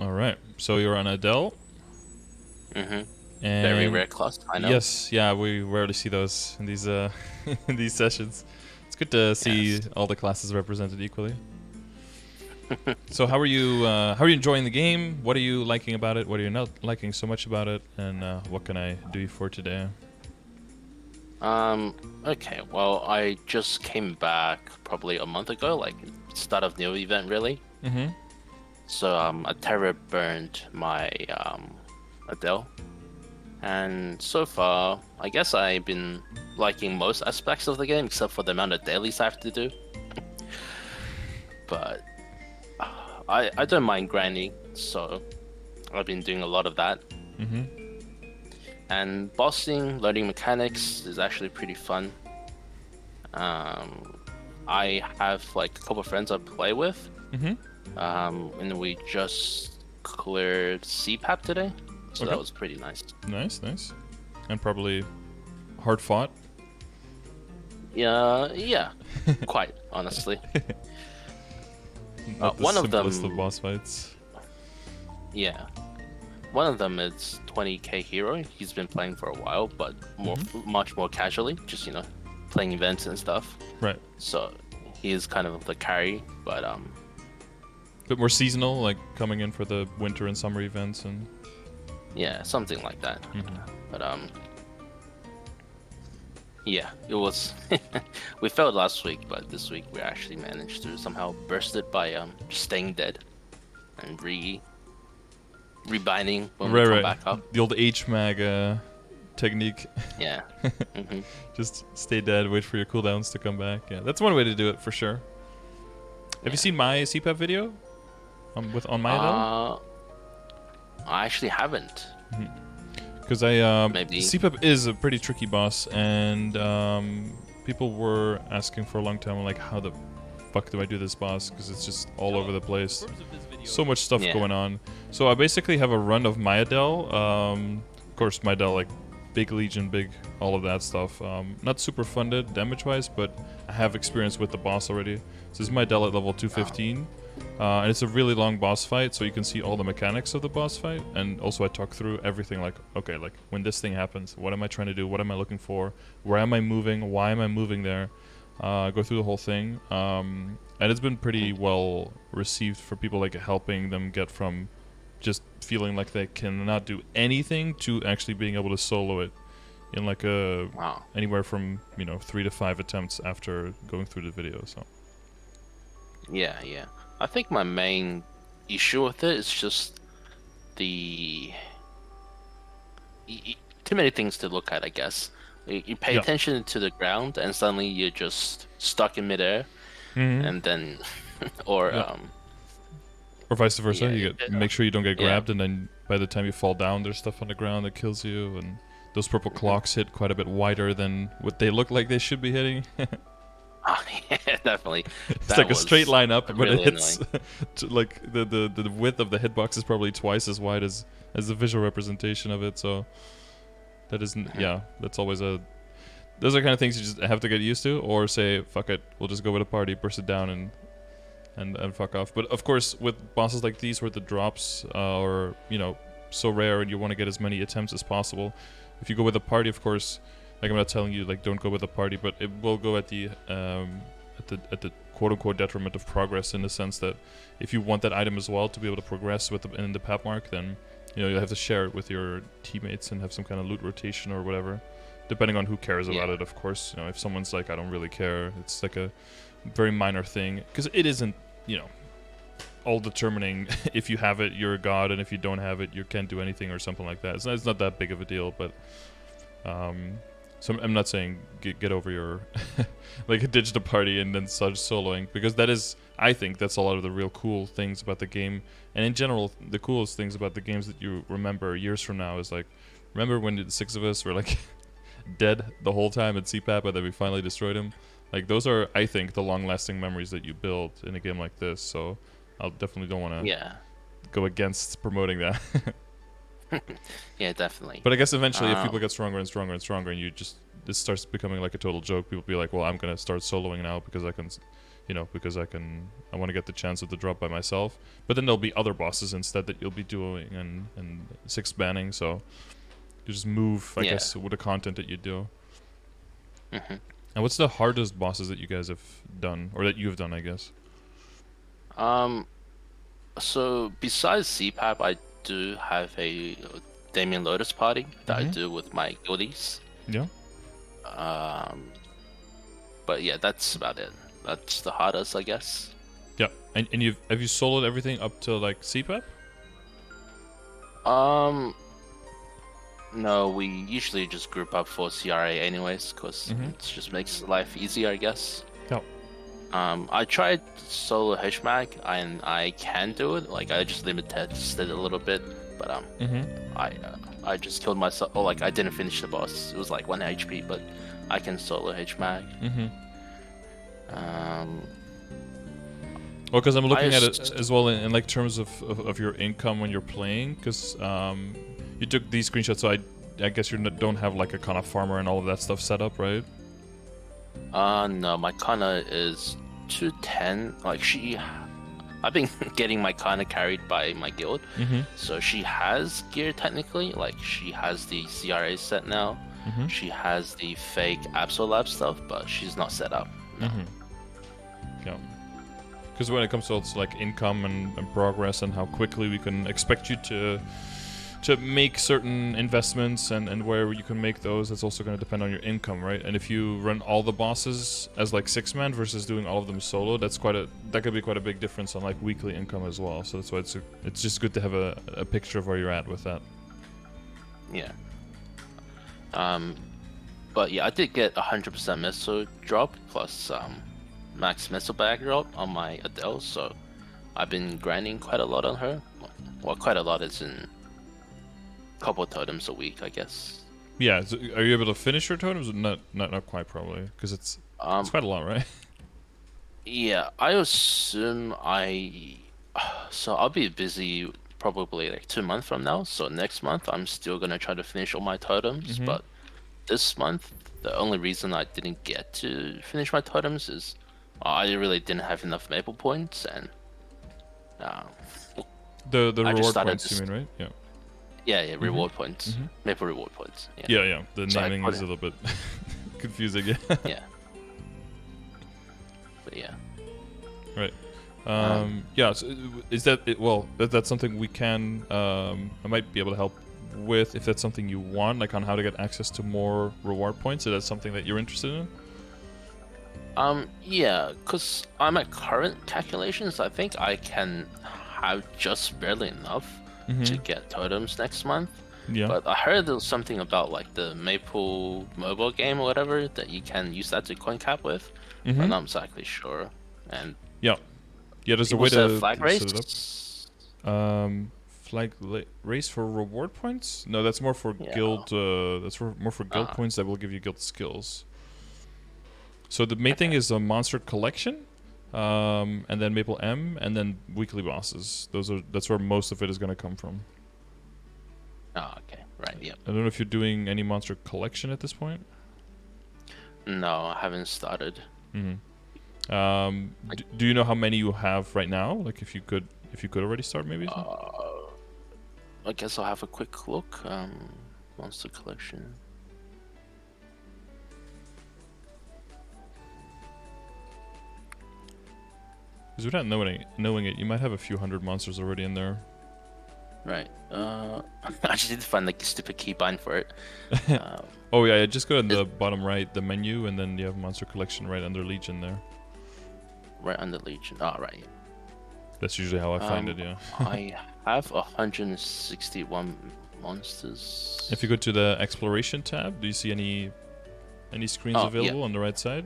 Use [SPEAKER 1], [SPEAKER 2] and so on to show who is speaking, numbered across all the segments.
[SPEAKER 1] All right. So you're on Adele.
[SPEAKER 2] Mm-hmm.
[SPEAKER 1] And
[SPEAKER 2] Very rare class, I know.
[SPEAKER 1] yes, yeah, we rarely see those in these in these sessions. It's good to see
[SPEAKER 2] Yes.
[SPEAKER 1] all the classes represented equally. So how are you? How are you enjoying the game? What are you liking about it? What are you not liking so much about it? And what can I do for today?
[SPEAKER 2] Okay, well, I just came back probably a month ago, like start of new event really.
[SPEAKER 1] Mm-hmm.
[SPEAKER 2] So a terror burned my Adele. And so far, I guess I've been liking most aspects of the game, except for the amount of dailies I have to do. But I don't mind grinding, so I've been doing a lot of that.
[SPEAKER 1] Mm-hmm.
[SPEAKER 2] And bossing, learning mechanics is actually pretty fun. I have like a couple of friends I play with,
[SPEAKER 1] Mm-hmm.
[SPEAKER 2] and we just cleared CPAP today, so
[SPEAKER 1] Okay.
[SPEAKER 2] that was pretty nice.
[SPEAKER 1] Nice, nice. And probably hard fought.
[SPEAKER 2] Yeah, quite honestly.
[SPEAKER 1] Not the
[SPEAKER 2] One of
[SPEAKER 1] simplest
[SPEAKER 2] them,
[SPEAKER 1] of boss fights.
[SPEAKER 2] yeah, one of them is 20k hero. He's been playing for a while, but much more casually, just playing events and stuff.
[SPEAKER 1] Right.
[SPEAKER 2] So he is kind of the carry, but
[SPEAKER 1] Bit more seasonal, like coming in for the winter and summer events and.
[SPEAKER 2] yeah, something like that.
[SPEAKER 1] Mhm.
[SPEAKER 2] But yeah, it was. We failed last week, but this week we actually managed to somehow burst it by staying dead and rebinding when we come back up.
[SPEAKER 1] The old HMAG technique.
[SPEAKER 2] Yeah. hmm
[SPEAKER 1] Just stay dead, wait for your cooldowns to come back. Yeah, that's one way to do it for sure. Have you seen my CPAP video? On my Adele?
[SPEAKER 2] I actually haven't.
[SPEAKER 1] Because I
[SPEAKER 2] Maybe.
[SPEAKER 1] CPAP is a pretty tricky boss, and people were asking for a long time, like, how the fuck do I do this boss? Because it's just all over the place. So much stuff going on. So I basically have a run of my Adele. Of course, my Adele, like, big Legion, big all of that stuff. Not super funded damage-wise, but I have experience with the boss already. So this is my Adele at level 215. And it's a really long boss fight, so you can see all the mechanics of the boss fight. And also I talk through everything, like, okay, like, when this thing happens, what am I trying to do? What am I looking for? Where am I moving? Why am I moving there? Go through the whole thing. And it's been pretty well received for people, like, helping them get from just feeling like they cannot do anything to actually being able to solo it in, like, anywhere from, 3 to 5 attempts after going through the video, so.
[SPEAKER 2] Yeah. I think my main issue with it is just the too many things to look at, I guess. You pay attention to the ground, and suddenly you're just stuck in midair, and then, or
[SPEAKER 1] vice versa.
[SPEAKER 2] yeah,
[SPEAKER 1] You make sure you don't get grabbed, and then by the time you fall down, there's stuff on the ground that kills you, and those purple clocks hit quite a bit wider than what they look like they should be hitting.
[SPEAKER 2] yeah, definitely.
[SPEAKER 1] It's
[SPEAKER 2] That
[SPEAKER 1] like a
[SPEAKER 2] was
[SPEAKER 1] straight line up, but
[SPEAKER 2] really
[SPEAKER 1] it hits like the width of the hitbox is probably twice as wide as the visual representation of it. So that isn't. Yeah, that's always a. Those are kind of things you just have to get used to, or say, fuck it, we'll just go with a party, burst it down, and fuck off. But of course, with bosses like these, where the drops are so rare, and you want to get as many attempts as possible, if you go with a party, of course. Like, I'm not telling you, like, don't go with a party, but it will go at the quote-unquote detriment of progress, in the sense that if you want that item as well to be able to progress in the path mark, then you'll have to share it with your teammates and have some kind of loot rotation or whatever, depending on who cares about it, of course. If someone's like, I don't really care, it's like a very minor thing, because it isn't all determining. If you have it, you're a god, and if you don't have it, you can't do anything or something like that. It's not that big of a deal, but so I'm not saying get over your like ditch the party and then start soloing, because that is, I think that's a lot of the real cool things about the game, and in general the coolest things about the games that you remember years from now is, like, remember when the 6 of us were, like, dead the whole time at CPAP and then we finally destroyed him. Like, those are, I think, the long-lasting memories that you build in a game like this. So I'll definitely don't want to go against promoting that.
[SPEAKER 2] Yeah, definitely.
[SPEAKER 1] But I guess eventually, if people get stronger and stronger and stronger, and this starts becoming like a total joke, people be like, well, I'm gonna start soloing now because I can, you know, because I want to get the chance of the drop by myself. But then there'll be other bosses instead that you'll be doing and 6 banning, so you just move, I guess, with the content that you do.
[SPEAKER 2] Mm-hmm.
[SPEAKER 1] And what's the hardest bosses that you guys have done, or that you've done, I guess?
[SPEAKER 2] So besides CPAP, I do have a Damien Lotus party that I do with my guildies.
[SPEAKER 1] Yeah.
[SPEAKER 2] But yeah, that's about it. That's the hardest, I guess.
[SPEAKER 1] Yeah. And have you soloed everything up to like CPAP?
[SPEAKER 2] No, we usually just group up for CRA anyways, because it just makes life easier, I guess.
[SPEAKER 1] Yeah.
[SPEAKER 2] I tried solo HMAG and I can do it. Like I just limited it a little bit, but I just killed myself. Or like I didn't finish the boss. It was like 1 HP, but I can solo HMAG.
[SPEAKER 1] Well, because I'm looking at it as well in like terms of your income when you're playing, because you took these screenshots, so I guess you don't have like a Kanna farmer and all of that stuff set up, right?
[SPEAKER 2] No, my Kanna is 210. Like I've been getting my Kanna carried by my guild, so she has gear technically. Like she has the CRA set now. She has the fake Absolab stuff, but she's not set up. No.
[SPEAKER 1] Yeah. Because when it comes to like income and progress and how quickly we can expect you to make certain investments and where you can make those, that's also going to depend on your income, right? And if you run all the bosses as like 6-man versus doing all of them solo, that could be quite a big difference on like weekly income as well. So that's why it's just good to have a picture of where you're at with that.
[SPEAKER 2] Yeah. But yeah, I did get 100% missile drop plus max missile bag drop on my Adele, so I've been grinding quite a lot on her. Well, quite a lot is in a couple totems a week, I guess.
[SPEAKER 1] Yeah, so are you able to finish your totems? Not quite, probably, because it's quite a lot, right?
[SPEAKER 2] Yeah, I assume so I'll be busy probably like 2 months from now. So next month I'm still gonna try to finish all my totems, but this month the only reason I didn't get to finish my totems is I really didn't have enough maple points, and
[SPEAKER 1] the reward points, you mean, right? Yeah.
[SPEAKER 2] Yeah, reward points, maple reward points.
[SPEAKER 1] Yeah. The naming is a little bit confusing. Yeah.
[SPEAKER 2] Yeah. But yeah.
[SPEAKER 1] Right. Yeah. So is that it? Well, that's something we can. I might be able to help with if that's something you want, like on how to get access to more reward points. Is that something that you're interested in?
[SPEAKER 2] Yeah, because I'm at current calculations, I think I can have just barely enough to get totems next month.
[SPEAKER 1] Yeah.
[SPEAKER 2] But I heard there was something about like the Maple mobile game or whatever that you can use that to coin cap with. I'm not exactly sure. And
[SPEAKER 1] yeah, there's a way to
[SPEAKER 2] flag
[SPEAKER 1] set
[SPEAKER 2] race.
[SPEAKER 1] it up. Flag race for reward points? No, that's more for guild. That's more for guild points that will give you guild skills. So the main thing is a monster collection, and then Maple M, and then weekly bosses. That's where most of it is going to come from.
[SPEAKER 2] Oh, okay, right, yeah.
[SPEAKER 1] I don't know if you're doing any monster collection at this point.
[SPEAKER 2] No, I haven't started.
[SPEAKER 1] Do you know how many you have right now? Like if you could already start, maybe.
[SPEAKER 2] I guess I'll have a quick look. Monster collection.
[SPEAKER 1] Because without knowing it, you might have a few hundred monsters already in there.
[SPEAKER 2] Right. I just need to find like a stupid keybind for it.
[SPEAKER 1] Oh yeah, just go in the bottom right, the menu, and then you have monster collection right under Legion there.
[SPEAKER 2] Right under Legion. Oh, right. Yeah.
[SPEAKER 1] That's usually how I find it. Yeah.
[SPEAKER 2] I have 161 monsters.
[SPEAKER 1] If you go to the exploration tab, do you see any screens available on the right side?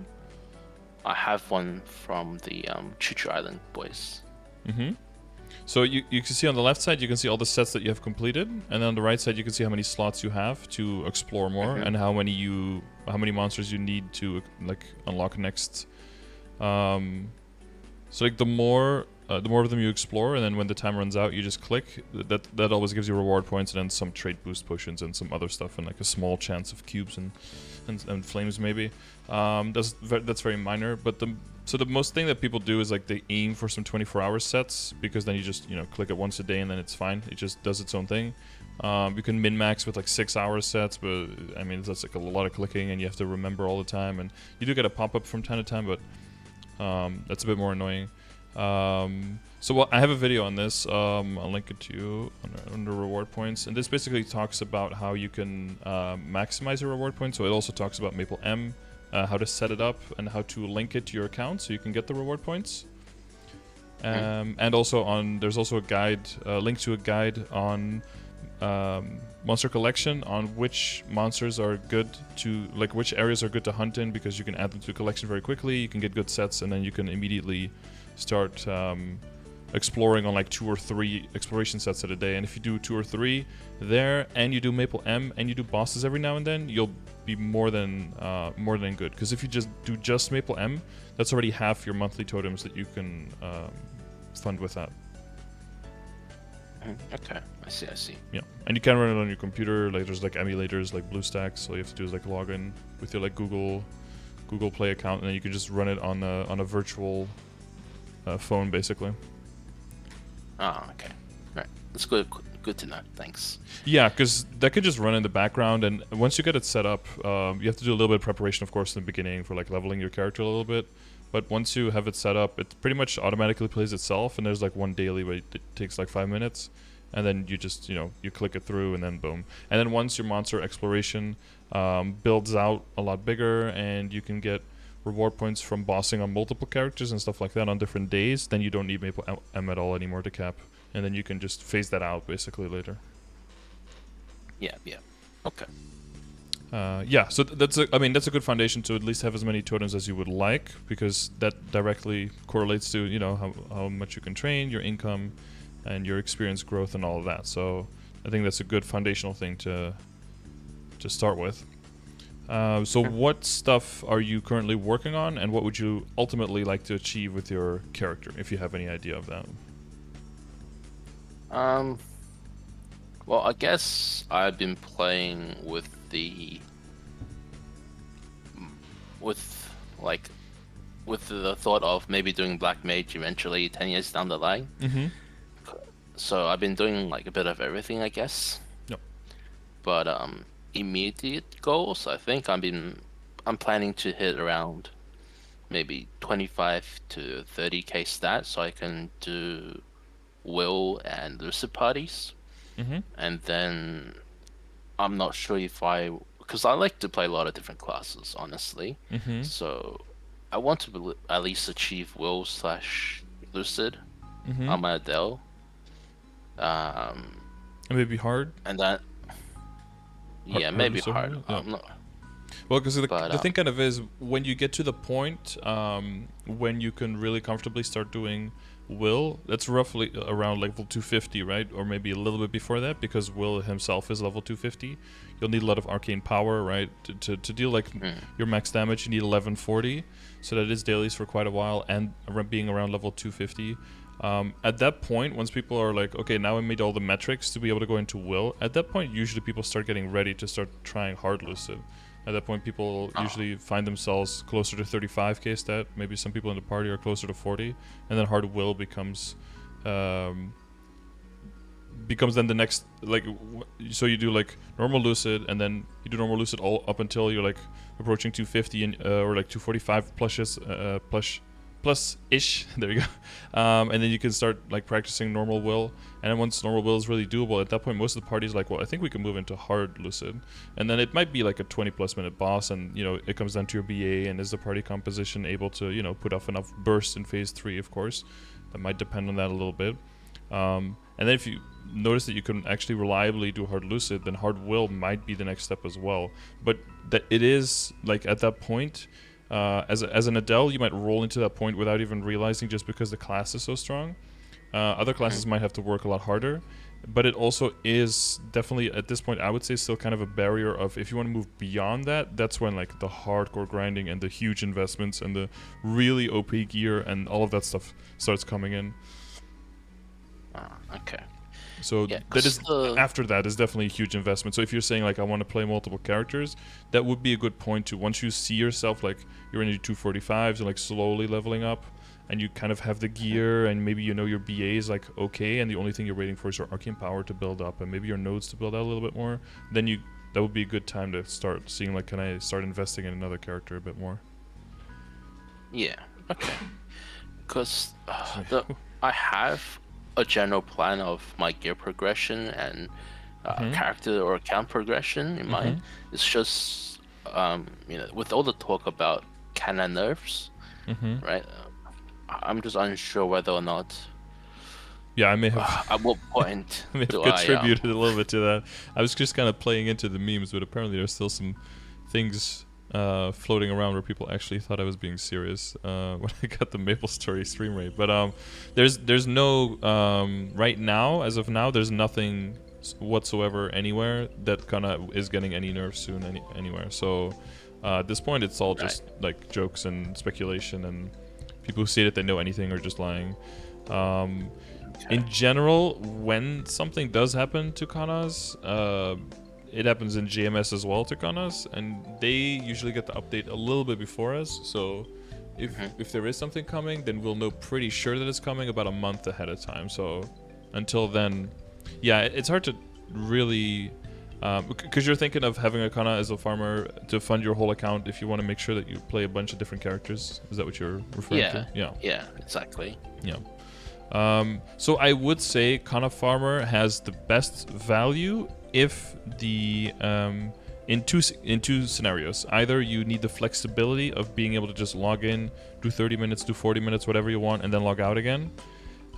[SPEAKER 2] I have one from the Choo Choo Island boys.
[SPEAKER 1] So you can see on the left side, you can see all the sets that you have completed, and then on the right side, you can see how many slots you have to explore more, and how many monsters you need to like unlock next. So like the more the more of them you explore, and then when the time runs out, you just click. That always gives you reward points, and then some trait boost potions and some other stuff, and like a small chance of cubes and flames maybe. That's very minor, but the most thing that people do is like they aim for some 24-hour sets, because then you just click it once a day and then it's fine. It just does its own thing. You can min-max with like 6-hour sets, but I mean that's like a lot of clicking and you have to remember all the time, and you do get a pop-up from time to time, but that's a bit more annoying. So I have a video on this. I'll link it to you under reward points, and this basically talks about how you can maximize your reward points. So it also talks about MapleM, how to set it up and how to link it to your account so you can get the reward points. And also there's also a guide, link to a guide on monster collection, on which monsters are good to, like which areas are good to hunt in, because you can add them to the collection very quickly, you can get good sets, and then you can immediately start exploring on like 2 or 3 exploration sets at a day. And if you do 2 or 3 there, and you do MapleM, and you do bosses every now and then, you'll be more than good. Because if you just do MapleM, that's already half your monthly totems that you can fund with that.
[SPEAKER 2] Okay, I see.
[SPEAKER 1] Yeah, and you can run it on your computer. Like there's like emulators like BlueStacks. So all you have to do is like log in with your like Google Play account, and then you can just run it on a virtual phone basically.
[SPEAKER 2] Okay, right. That's good to know. Thanks.
[SPEAKER 1] Yeah, because that could just run in the background, and once you get it set up, you have to do a little bit of preparation, of course, in the beginning for like leveling your character a little bit. But once you have it set up, it pretty much automatically plays itself, and there's like one daily where it takes like 5 minutes, and then you just, you click it through, and then boom. And then once your monster exploration builds out a lot bigger, and you can get reward points from bossing on multiple characters and stuff like that on different days, then you don't need MapleM at all anymore to cap, and then you can just phase that out basically later.
[SPEAKER 2] Yeah. Okay.
[SPEAKER 1] Yeah, so that's a good foundation to at least have as many totems as you would like, because that directly correlates to how much you can train, your income, and your experience growth and all of that. So I think that's a good foundational thing to start with. So what stuff are you currently working on, and what would you ultimately like to achieve with your character, if you have any idea of that?
[SPEAKER 2] Well, I guess I've been playing with the thought of maybe doing Black Mage eventually 10 years down the line. So I've been doing like a bit of everything, I guess.
[SPEAKER 1] Yep.
[SPEAKER 2] But immediate goals, I think I'm planning to hit around maybe 25 to 30k stats, so I can do Will and Lucid parties. And then I'm not sure because I like to play a lot of different classes, honestly. So I want to at least achieve Will/Lucid on my Adele.
[SPEAKER 1] And maybe hard.
[SPEAKER 2] And that, yeah, maybe hard.
[SPEAKER 1] Yeah.
[SPEAKER 2] I'm not.
[SPEAKER 1] Well, because the thing kind of is, when you get to the point when you can really comfortably start doing Will, that's roughly around level 250, right? Or maybe a little bit before that, because Will himself is level 250. You'll need a lot of Arcane Power, right? To deal like your max damage, you need 1140. So that is dailies for quite a while, and being around level 250. At that point, once people are like, okay, now I made all the metrics to be able to go into Will, at that point, usually people start getting ready to start trying hard Lucid. At that point, people usually find themselves closer to 35k stat. Maybe some people in the party are closer to 40, and then hard Will becomes then the next, like, so you do like normal Lucid, and then you do normal Lucid all up until you're like approaching 250 and or like 245 plus-ish. There you go. And then you can start like practicing normal Will, and then once normal Will is really doable, at that point most of the party's like, well, I think we can move into hard Lucid, and then it might be like a 20+ minute boss, and it comes down to your BA, and is the party composition able to put off enough bursts in phase 3. Of course, that might depend on that a little bit. And then if you notice that you can actually reliably do hard Lucid, then hard Will might be the next step as well. But that it is like at that point, as an Adele, you might roll into that point without even realizing, just because the class is so strong. Other classes might have to work a lot harder, but it also is definitely at this point, I would say, still kind of a barrier of if you want to move beyond that, that's when like the hardcore grinding and the huge investments and the really OP gear and all of that stuff starts coming in.
[SPEAKER 2] Okay.
[SPEAKER 1] So that is after that is definitely a huge investment. So if you're saying like I want to play multiple characters, that would be a good point to once you see yourself like you're in your 245s and like slowly leveling up, and you kind of have the gear and maybe you know your BA is like okay, and the only thing you're waiting for is your Arcane Power to build up and maybe your nodes to build out a little bit more. Then that would be a good time to start seeing like can I start investing in another character a bit more.
[SPEAKER 2] Yeah. Okay. Because I have a general plan of my gear progression and character or account progression in mind. It's just with all the talk about Kanna nerfs, right? I'm just unsure whether or not.
[SPEAKER 1] Yeah, I may have.
[SPEAKER 2] At what point
[SPEAKER 1] I may have contributed a little bit to that. I was just kind of playing into the memes, but apparently there's still some things floating around where people actually thought I was being serious when I got the MapleStory stream rate. But there's no right now, as of now, there's nothing whatsoever anywhere that kind of is getting any nerfs soon anywhere. So at this point, it's all just like jokes and speculation, and people who say that they know anything are just lying. In general, when something does happen to Kannas, it happens in GMS as well to Kannas, and they usually get the update a little bit before us. So if there is something coming, then we'll know pretty sure that it's coming about a month ahead of time. So until then, yeah, it's hard to really, because you're thinking of having a Kanna as a farmer to fund your whole account if you want to make sure that you play a bunch of different characters. Is that what you're referring to?
[SPEAKER 2] Yeah, exactly.
[SPEAKER 1] Yeah. So I would say Kanna Farmer has the best value if the in two scenarios. Either you need the flexibility of being able to just log in, do 30 minutes, do 40 minutes, whatever you want, and then log out again.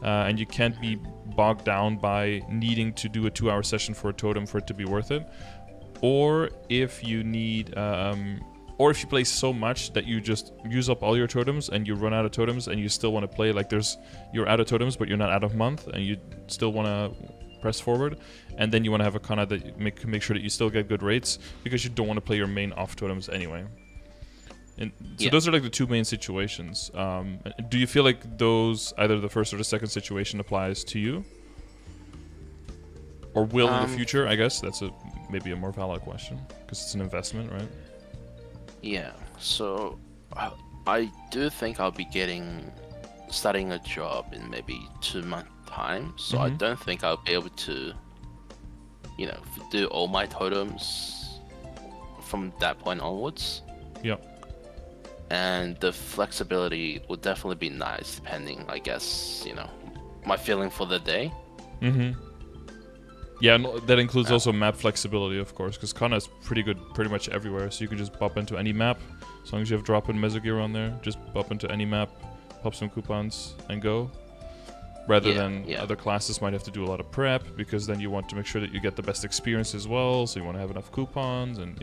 [SPEAKER 1] And you can't be bogged down by needing to do a 2-hour session for a totem for it to be worth it. Or if you need or if you play so much that you just use up all your totems and you run out of totems and you still want to play, like you're out of totems but you're not out of month and you still want to press forward, and then you want to have a Kanna that make sure that you still get good rates because you don't want to play your main off totems anyway. And so those are like the two main situations. Do you feel like those, either the first or the second situation, applies to you? Or will in the future? I guess that's maybe a more valid question because it's an investment, right?
[SPEAKER 2] Yeah, so I do think I'll be starting a job in maybe 2 months time, so I don't think I'll be able to, do all my totems from that point onwards.
[SPEAKER 1] Yep.
[SPEAKER 2] And the flexibility will definitely be nice, depending, I guess, my feeling for the day.
[SPEAKER 1] Yeah, and that includes also map flexibility, of course, because Kanna is pretty good pretty much everywhere, so you can just bop into any map. As long as you have drop-in Mesogear on there, just bop into any map, pop some coupons, and go. Rather than other classes might have to do a lot of prep, because then you want to make sure that you get the best experience as well, so you want to have enough coupons, and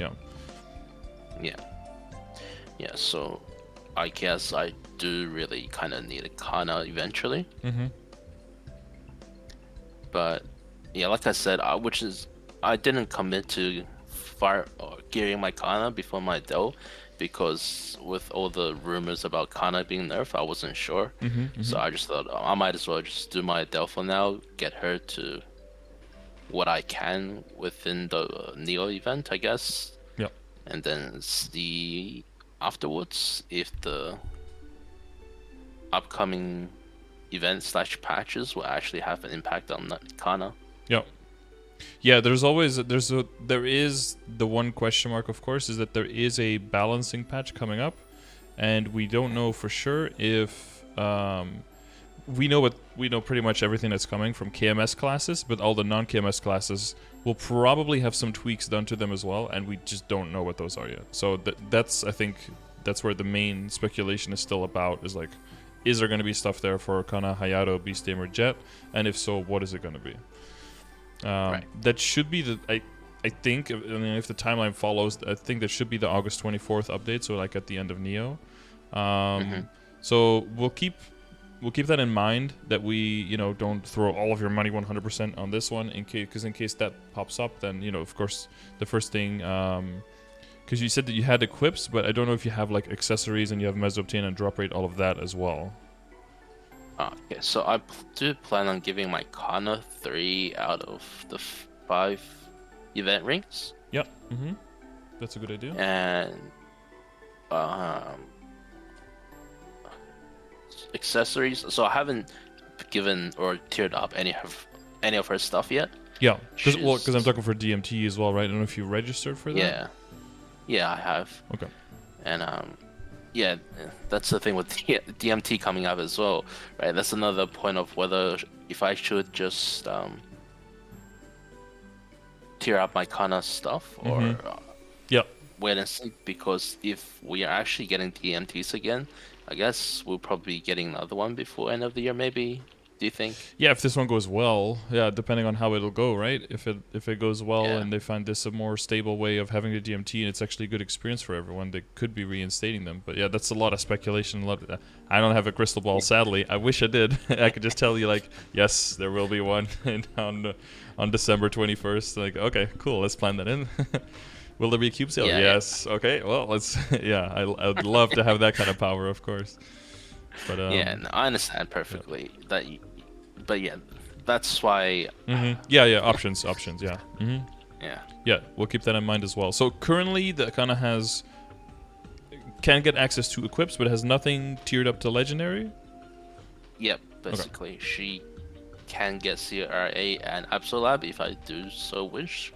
[SPEAKER 2] Yeah, so I guess I do really kind of need a Kanna eventually. But yeah, like I said, I didn't commit to gearing my Kanna before my Adele, because with all the rumors about Kanna being nerfed, I wasn't sure. So I just thought I might as well just do my Adele for now, get her to what I can within the Neo event, I guess.
[SPEAKER 1] Yep.
[SPEAKER 2] And then see afterwards if the upcoming events / patches will actually have an impact on Kanna.
[SPEAKER 1] Yep. Yeah, there is the one question mark, of course, is that there is a balancing patch coming up, and we don't know for sure if we know pretty much everything that's coming from KMS classes, but all the non-KMS classes will probably have some tweaks done to them as well, and we just don't know what those are yet. So I think that's where the main speculation is still about, is like, is there going to be stuff there for Kanna, Hayato, Beast Tamer, Jet, and if so, what is it going to be? That should be I think, if the timeline follows, I think that should be the August 24th update, so like at the end of Neo. So we'll keep we'll keep that in mind, that we don't throw all of your money 100% on this one, because in case that pops up, then of course the first thing, because you said that you had equips, but I don't know if you have like accessories and you have meso-obtain and drop rate, all of that as well.
[SPEAKER 2] Okay, so I do plan on giving my Kanna 3 out of the 5 event rings.
[SPEAKER 1] Yep. That's a good idea.
[SPEAKER 2] And accessories. So I haven't given or tiered up any of her stuff yet.
[SPEAKER 1] Yeah, because I'm talking for DMT as well, right? I don't know if you registered for that.
[SPEAKER 2] Yeah, I have.
[SPEAKER 1] Okay.
[SPEAKER 2] And yeah, that's the thing with DMT coming up as well, right? That's another point of whether if I should just tier up my Kanna stuff or wait and see, because if we are actually getting DMTs again, I guess we'll probably be getting another one before end of the year, maybe. Do you think?
[SPEAKER 1] Yeah, if this one goes well, yeah, depending on how it'll go, right? If it goes well and they find this a more stable way of having the DMT and it's actually a good experience for everyone, they could be reinstating them. But yeah, that's a lot of speculation. I don't have a crystal ball, sadly. I wish I did. I could just tell you, like, yes, there will be one on December 21st. Like, okay, cool, let's plan that in. Will there be a cube sale? Yes. Yeah. Okay, well, let's. Yeah, I'd love to have that kind of power, of course. But
[SPEAKER 2] yeah, no, I understand perfectly that. But yeah, that's why.
[SPEAKER 1] Yeah. Options. Yeah.
[SPEAKER 2] Yeah.
[SPEAKER 1] Yeah, we'll keep that in mind as well. So currently, the Kanna can get access to equips, but has nothing tiered up to legendary.
[SPEAKER 2] Yep. Basically, she can get CRA and Absolab if I do so wish,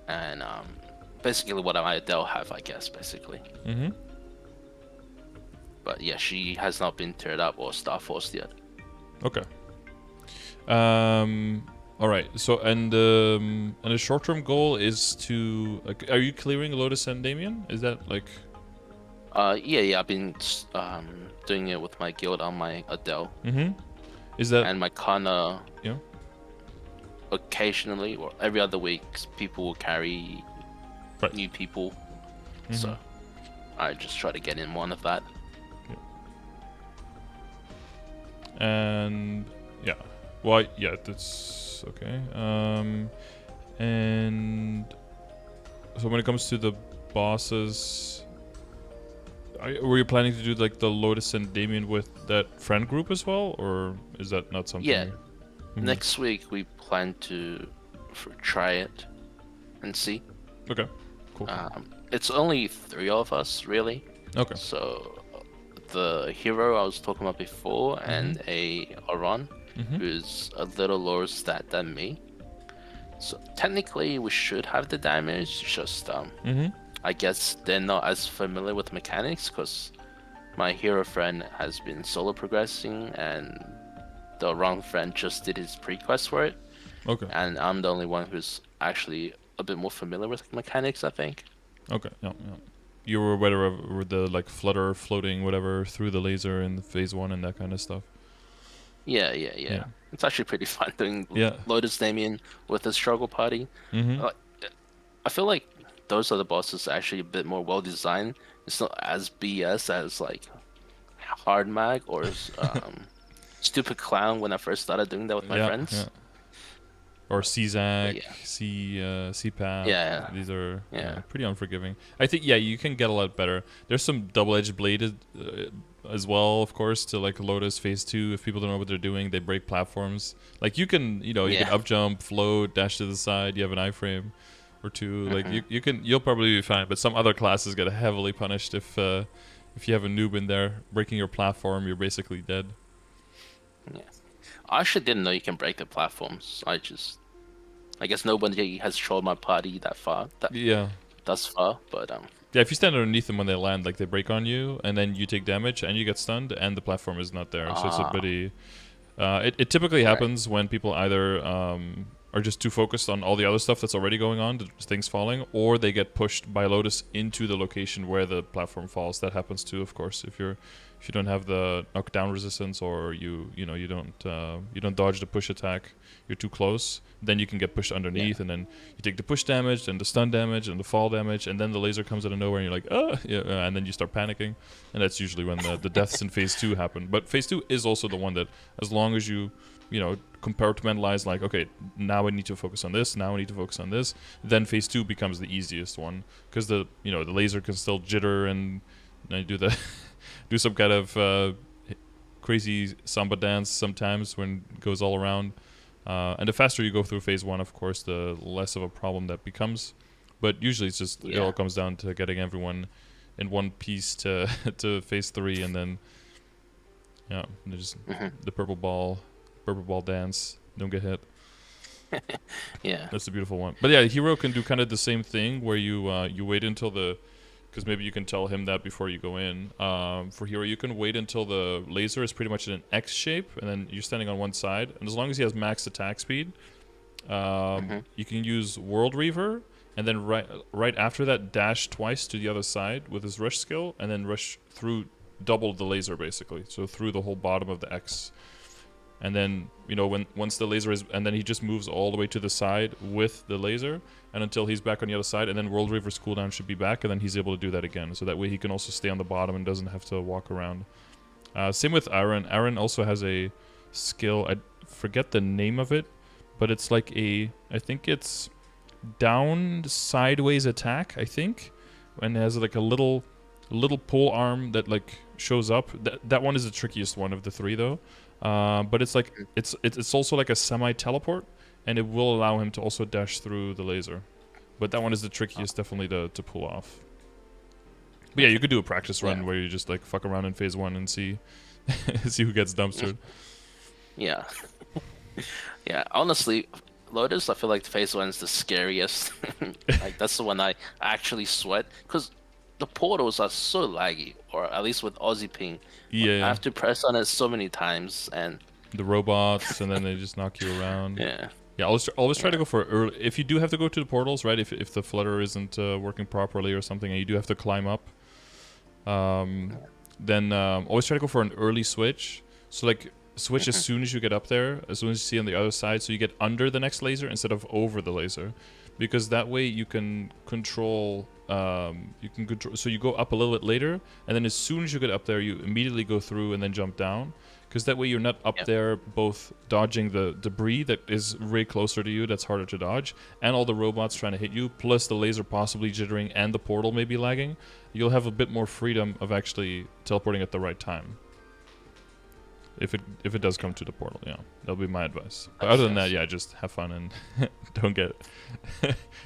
[SPEAKER 2] and basically what I Adele have, I guess, basically. But yeah, she has not been tiered up or star forced yet.
[SPEAKER 1] Okay. All right. So and the short-term goal is to. Are you clearing Lotus and Damien? Is that like?
[SPEAKER 2] Yeah. I've been doing it with my guild on my Adele.
[SPEAKER 1] Is that?
[SPEAKER 2] And my Kanna.
[SPEAKER 1] Yeah.
[SPEAKER 2] Occasionally or every other week, people will carry new people. So I just try to get in one of that.
[SPEAKER 1] And yeah, well, yeah, that's okay. And so when it comes to the bosses, were you planning to do like the Lotus and Damien with that friend group as well, or is that not something?
[SPEAKER 2] Yeah, next week we plan to try it and see.
[SPEAKER 1] Okay, cool.
[SPEAKER 2] It's only 3 of us really.
[SPEAKER 1] Okay.
[SPEAKER 2] So the hero I was talking about before and a Aron who's a little lower stat than me. So technically we should have the damage, just I guess they're not as familiar with mechanics because my hero friend has been solo progressing and the Aron friend just did his pre-quest for it.
[SPEAKER 1] Okay.
[SPEAKER 2] And I'm the only one who's actually a bit more familiar with mechanics, I think.
[SPEAKER 1] Okay, yeah. You were aware of the like flutter, floating, whatever, through the laser in phase 1 and that kind of stuff.
[SPEAKER 2] Yeah. It's actually pretty fun doing Lotus Damien with the struggle party. I feel like those are the bosses actually a bit more well designed. It's not as BS as like Hard Mag or Stupid Clown when I first started doing that with my friends. Yeah.
[SPEAKER 1] Or CZAC, CPAP.
[SPEAKER 2] Yeah.
[SPEAKER 1] These are pretty unforgiving. I think, you can get a lot better. There's some double-edged bladed as well, of course, to like Lotus Phase 2. If people don't know what they're doing, they break platforms. Like you can, you can up jump, float, dash to the side. You have an iframe or two. Like you'll probably be fine. But some other classes get heavily punished if you have a noob in there breaking your platform. You're basically dead.
[SPEAKER 2] Yeah. I actually didn't know you can break the platforms. I guess nobody has trolled my party that far. Thus far, but
[SPEAKER 1] yeah, if you stand underneath them when they land, like they break on you, and then you take damage and you get stunned, and the platform is not there. So it's a bitty. It typically happens when people either are are just too focused on all the other stuff that's already going on, things falling, or they get pushed by Lotus into the location where the platform falls. That happens too, of course, if you don't have the knockdown resistance, or you don't dodge the push attack, you're too close, then you can get pushed underneath, and then you take the push damage, and the stun damage, and the fall damage, and then the laser comes out of nowhere, and you're like, and then you start panicking, and that's usually when the deaths in phase 2 happen. But phase 2 is also the one that, as long as you compartmentalize, like, okay, now I need to focus on this, now I need to focus on this, then phase 2 becomes the easiest one, because the laser can still jitter, and you do do some kind of crazy samba dance sometimes when it goes all around. And the faster you go through phase 1, of course, the less of a problem that becomes. But usually it's just, it all comes down to getting everyone in one piece to phase 3, and then just the purple ball dance, don't get hit. That's a beautiful one. But yeah, Hero can do kind of the same thing, where you wait until because maybe you can tell him that before you go in. For Hero, you can wait until the laser is pretty much in an X shape, and then you're standing on one side, and as long as he has max attack speed, you can use World Reaver, and then right after that, dash twice to the other side with his rush skill, and then rush through double the laser, basically, so through the whole bottom of the X. And then, once the laser is, and then he just moves all the way to the side with the laser, and until he's back on the other side, and then World Reaver's cooldown should be back, and then he's able to do that again. So that way he can also stay on the bottom and doesn't have to walk around. Same with Aaron. Aaron also has a skill, I forget the name of it, but it's like I think it's down sideways attack, I think, and it has like a little pole arm that like shows up. That one is the trickiest one of the 3 though. But it's like it's also like a semi-teleport, and it will allow him to also dash through the laser. But that one is the trickiest, definitely, to pull off. But yeah, you could do a practice run where you just like fuck around in phase 1 and see who gets dumpstered.
[SPEAKER 2] Yeah. Yeah, honestly, Lotus, I feel like phase 1 is the scariest. Like, that's the one I actually sweat, because the portals are so laggy, or at least with Aussie ping.
[SPEAKER 1] Yeah.
[SPEAKER 2] I have to press on it so many times, and
[SPEAKER 1] the robots, and then they just knock you around.
[SPEAKER 2] Yeah.
[SPEAKER 1] Always try to go for early. If you do have to go to the portals, right? If the flutter isn't working properly or something, and you do have to climb up, then always try to go for an early switch. So like switch as soon as you get up there, as soon as you see on the other side, so you get under the next laser instead of over the laser, because that way you can control. So you go up a little bit later, and then as soon as you get up there, you immediately go through and then jump down, because that way you're not up there both dodging the debris that is way closer to you, that's harder to dodge, and all the robots trying to hit you, plus the laser possibly jittering and the portal maybe lagging. You'll have a bit more freedom of actually teleporting at the right time. If it does come to the portal, that'll be my advice. But other than that, just have fun and don't get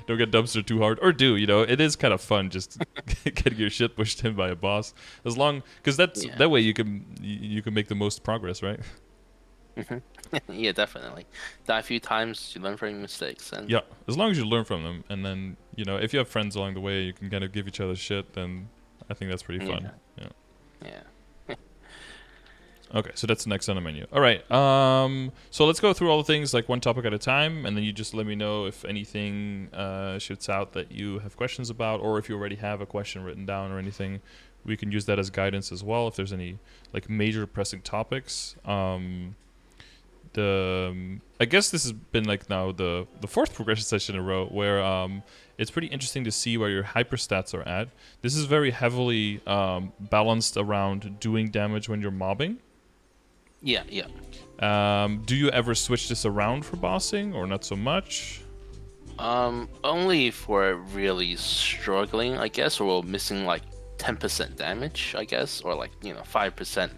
[SPEAKER 1] dumpster too hard, or it is kind of fun just getting your shit pushed in by a boss, because that way you can make the most progress, right?
[SPEAKER 2] Yeah, definitely. Die a few times, you learn from your mistakes, and
[SPEAKER 1] as long as you learn from them, and then if you have friends along the way, you can kind of give each other shit. Then I think that's pretty fun.
[SPEAKER 2] Yeah.
[SPEAKER 1] Okay, so that's the next on the menu. All right, so let's go through all the things like one topic at a time, and then you just let me know if anything shoots out that you have questions about, or if you already have a question written down or anything, we can use that as guidance as well if there's any like major pressing topics. I guess this has been like now the 4th progression session in a row where it's pretty interesting to see where your hyperstats are at. This is very heavily balanced around doing damage when you're mobbing.
[SPEAKER 2] Yeah.
[SPEAKER 1] Do you ever switch this around for bossing, or not so much?
[SPEAKER 2] Only for really struggling, I guess, or missing like 10% damage, I guess, or like 5%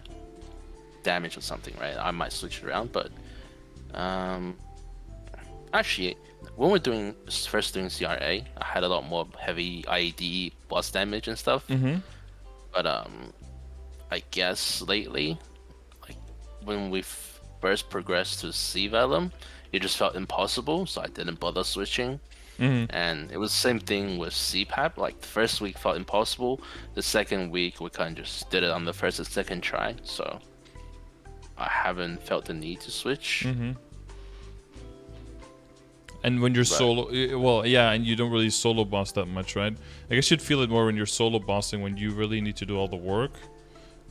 [SPEAKER 2] damage or something, right? I might switch it around, but actually, when we're first doing CRA, I had a lot more heavy IED boss damage and stuff. But I guess lately, like when we first progressed to C Vellum, it just felt impossible, so I didn't bother switching. And it was the same thing with CPAP. Like the first week felt impossible, the second week we kind of just did it on the first and second try, so I haven't felt the need to switch.
[SPEAKER 1] And when you're solo, well, yeah, and you don't really solo boss that much, right? I guess you'd feel it more when you're solo bossing, when you really need to do all the work.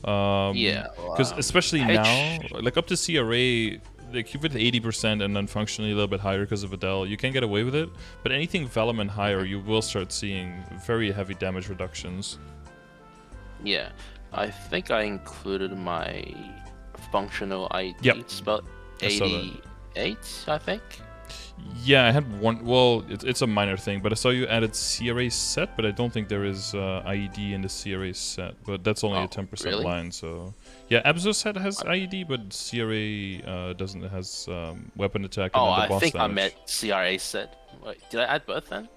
[SPEAKER 2] Yeah.
[SPEAKER 1] Because especially now, like up to CRA, like you with 80% and then functionally a little bit higher because of Adele, you can get away with it. But anything Vellum and higher, you will start seeing very heavy damage reductions.
[SPEAKER 2] Yeah, I think I included my functional ID.
[SPEAKER 1] Yep.
[SPEAKER 2] It's about 88, I think.
[SPEAKER 1] Yeah, I had one. Well, it's a minor thing, but I saw you added CRA set, but I don't think there is IED in the CRA set. But that's only a 10%
[SPEAKER 2] really?
[SPEAKER 1] line, so yeah. Abso set has IED, but CRA doesn't. It has weapon attack and the boss
[SPEAKER 2] I think
[SPEAKER 1] damage.
[SPEAKER 2] I meant CRA set. Wait, did I add both then?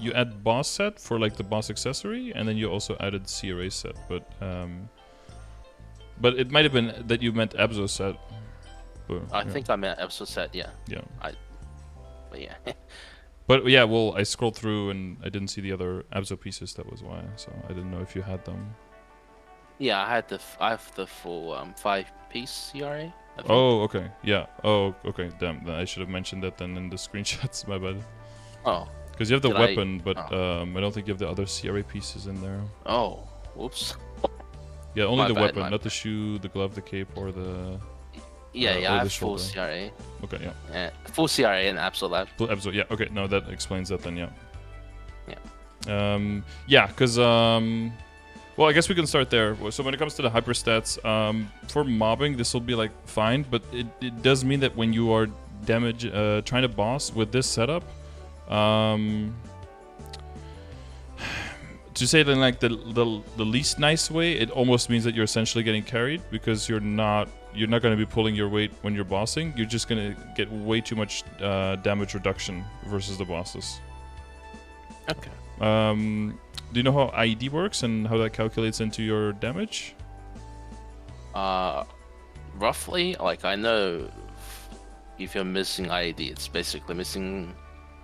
[SPEAKER 1] You add boss set for like the boss accessory, and then you also added CRA set, but it might have been that you meant Abso set. But,
[SPEAKER 2] I think I meant Abso set. Yeah.
[SPEAKER 1] Yeah.
[SPEAKER 2] But yeah.
[SPEAKER 1] But yeah, well, I scrolled through and I didn't see the other Abso pieces. That was why. So I didn't know if you had them.
[SPEAKER 2] Yeah, I have the full 5-piece CRA.
[SPEAKER 1] Oh, okay. Yeah. Oh, okay. Damn. Then I should have mentioned that then in the screenshots. My bad.
[SPEAKER 2] Oh.
[SPEAKER 1] Because you have the weapon, but I don't think you have the other CRA pieces in there.
[SPEAKER 2] Oh. Whoops.
[SPEAKER 1] Yeah, only the weapon, not the shoe, the glove, the cape, or the.
[SPEAKER 2] Yeah, I have full
[SPEAKER 1] shoulder.
[SPEAKER 2] CRA.
[SPEAKER 1] Okay, yeah.
[SPEAKER 2] Full CRA and Abso Lab.
[SPEAKER 1] Absolutely, yeah. Okay, no, that explains that then, yeah.
[SPEAKER 2] Yeah.
[SPEAKER 1] Yeah, because well, I guess we can start there. So when it comes to the hyperstats, for mobbing, this will be like fine, but it does mean that when you are trying to boss with this setup, to say it in like the least nice way, it almost means that you're essentially getting carried because you're not going to be pulling your weight when you're bossing. You're just going to get way too much damage reduction versus the bosses.
[SPEAKER 2] Okay.
[SPEAKER 1] Do you know how IED works and how that calculates into your damage?
[SPEAKER 2] Roughly, like I know if you're missing IED, it's basically missing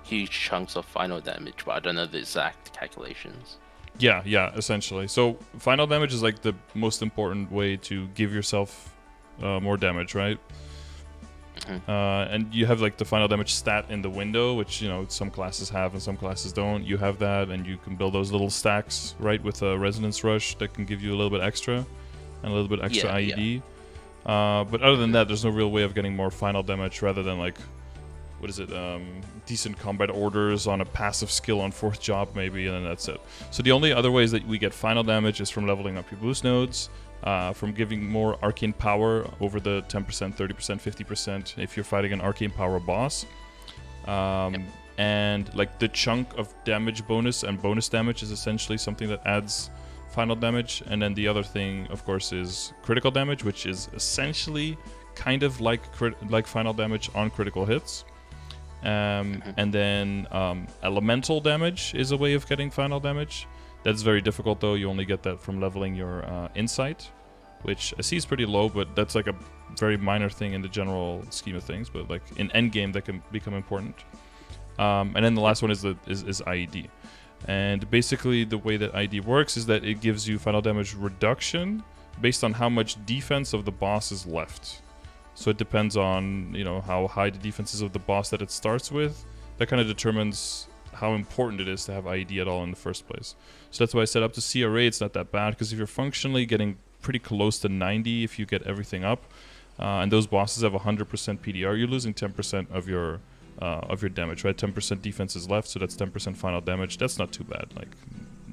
[SPEAKER 2] huge chunks of final damage, but I don't know the exact calculations.
[SPEAKER 1] Yeah, essentially. So final damage is like the most important way to give yourself more damage, right?
[SPEAKER 2] Mm-hmm.
[SPEAKER 1] And you have like the final damage stat in the window, which some classes have and some classes don't. You have that, and you can build those little stacks, right, with a resonance rush that can give you a little bit extra, and a little bit extra IED. Yeah. But other than that, there's no real way of getting more final damage rather than like, what is it? Decent combat orders on a passive skill on 4th job maybe, and then that's it. So the only other ways that we get final damage is from leveling up your boost nodes, from giving more Arcane Power over the 10%, 30%, 50% if you're fighting an Arcane Power boss. And like the chunk of damage bonus and bonus damage is essentially something that adds final damage. And then the other thing, of course, is critical damage, which is essentially kind of like final damage on critical hits. And then elemental damage is a way of getting final damage. That's very difficult though. You only get that from leveling your insight, which I see is pretty low, but that's like a very minor thing in the general scheme of things. But like in endgame, that can become important. And then the last one is IED. And basically the way that IED works is that it gives you final damage reduction based on how much defense of the boss is left. So it depends on, how high the defense is of the boss that it starts with. That kind of determines how important it is to have IED at all in the first place. So that's why I set up to CRA. It's not that bad, because if you're functionally getting pretty close to 90 if you get everything up, and those bosses have 100% PDR, you're losing 10% of your damage, right? 10% defense is left, so that's 10% final damage. That's not too bad, like,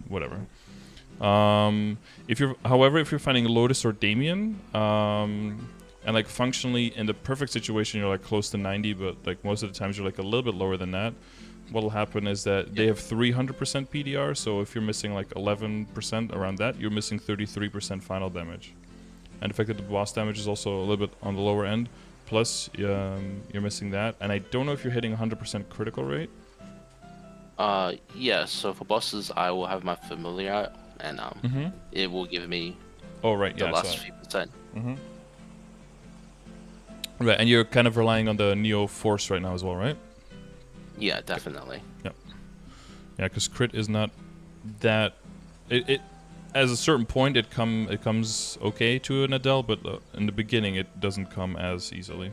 [SPEAKER 1] whatever. If you're fighting Lotus or Damien, and like functionally in the perfect situation you're like close to 90, but like most of the times you're like a little bit lower than that, what'll happen is that they have 300% PDR, so if you're missing like 11% around that, you're missing 33% final damage. And the fact that the boss damage is also a little bit on the lower end, plus you're missing that. And I don't know if you're hitting 100% critical rate.
[SPEAKER 2] Yeah, so for bosses I will have my familiar, and it will give me the last few percent.
[SPEAKER 1] Right, and you're kind of relying on the Neo Force right now as well, right?
[SPEAKER 2] Yeah, definitely.
[SPEAKER 1] Yeah, because crit is not that. It as a certain point it comes okay to an Adele, but in the beginning it doesn't come as easily.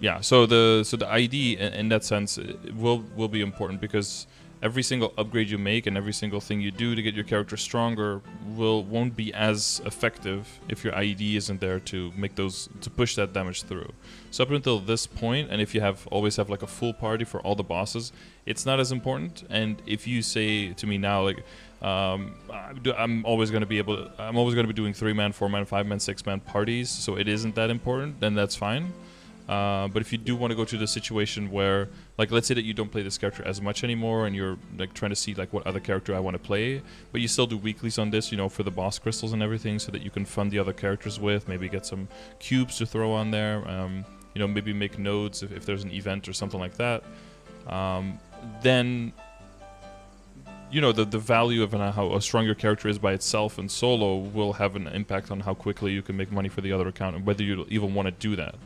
[SPEAKER 1] yeah, so the ID in that sense will be important, because every single upgrade you make and every single thing you do to get your character stronger won't be as effective if your IED isn't there to make those, to push that damage through. So up until this point, and if you always have like a full party for all the bosses, it's not as important. And if you say to me now, like, I'm always going to be doing 3-man, 4-man, 5-man, 6-man parties, so it isn't that important, then that's fine. But if you do want to go to the situation where, like, let's say that you don't play this character as much anymore, and you're like trying to see like what other character I want to play, but you still do weeklies on this, you know, for the boss crystals and everything, so that you can fund the other characters with, maybe get some cubes to throw on there, you know, maybe make nodes if there's an event or something like that. Then, you know, the value of how strong your character is by itself and solo will have an impact on how quickly you can make money for the other account, and whether you even want to do that.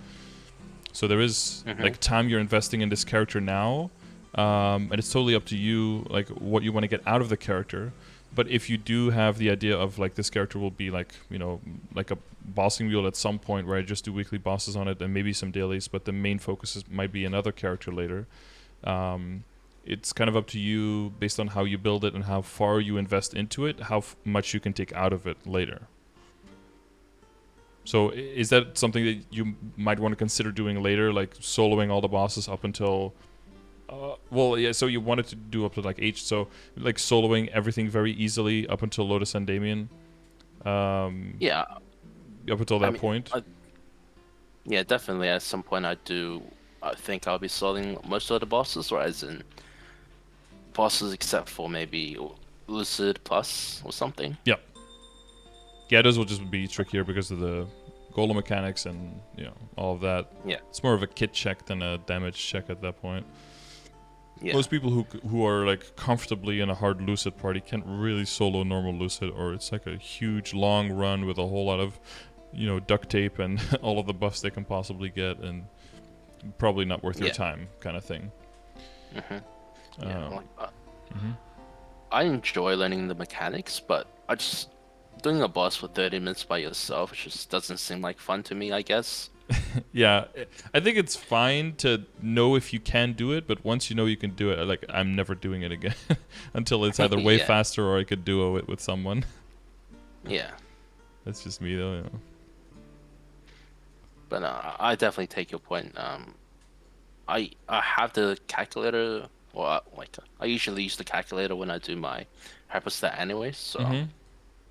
[SPEAKER 1] So there is like time you're investing in this character now, and it's totally up to you, like what you want to get out of the character. But if you do have the idea of like this character will be like, you know, like a bossing wheel at some point where I just do weekly bosses on it and maybe some dailies, but the main focus might be another character later. It's kind of up to you based on how you build it and how far you invest into it, how much you can take out of it later. So is that something that you might want to consider doing later, like soloing all the bosses up until... well, yeah, so you wanted to do up to like H, so like soloing everything very easily up until Lotus and Damien?
[SPEAKER 2] Yeah.
[SPEAKER 1] Up until that point?
[SPEAKER 2] Yeah, definitely. At some point I think I'll be soloing most of the bosses, whereas in bosses except for maybe Lucid Plus or something.
[SPEAKER 1] Yeah. Yeah, those will just be trickier because of the golem mechanics and, you know, all of that.
[SPEAKER 2] Yeah.
[SPEAKER 1] It's more of a kit check than a damage check at that point.
[SPEAKER 2] Yeah.
[SPEAKER 1] Most people who are like comfortably in a hard Lucid party can't really solo normal Lucid, or it's like a huge long run with a whole lot of, you know, duct tape and all of the buffs they can possibly get, and probably not worth your time kind of thing.
[SPEAKER 2] Yeah, like that. I enjoy learning the mechanics, but doing a boss for 30 minutes by yourself just doesn't seem like fun to me, I guess.
[SPEAKER 1] Yeah, I think it's fine to know if you can do it, but once you know you can do it, like, I'm never doing it again until it's either way faster or I could duo it with someone.
[SPEAKER 2] Yeah.
[SPEAKER 1] That's just me, though, you know.
[SPEAKER 2] But I definitely take your point. I have the calculator, or like I usually use the calculator when I do my hyperstat anyway, so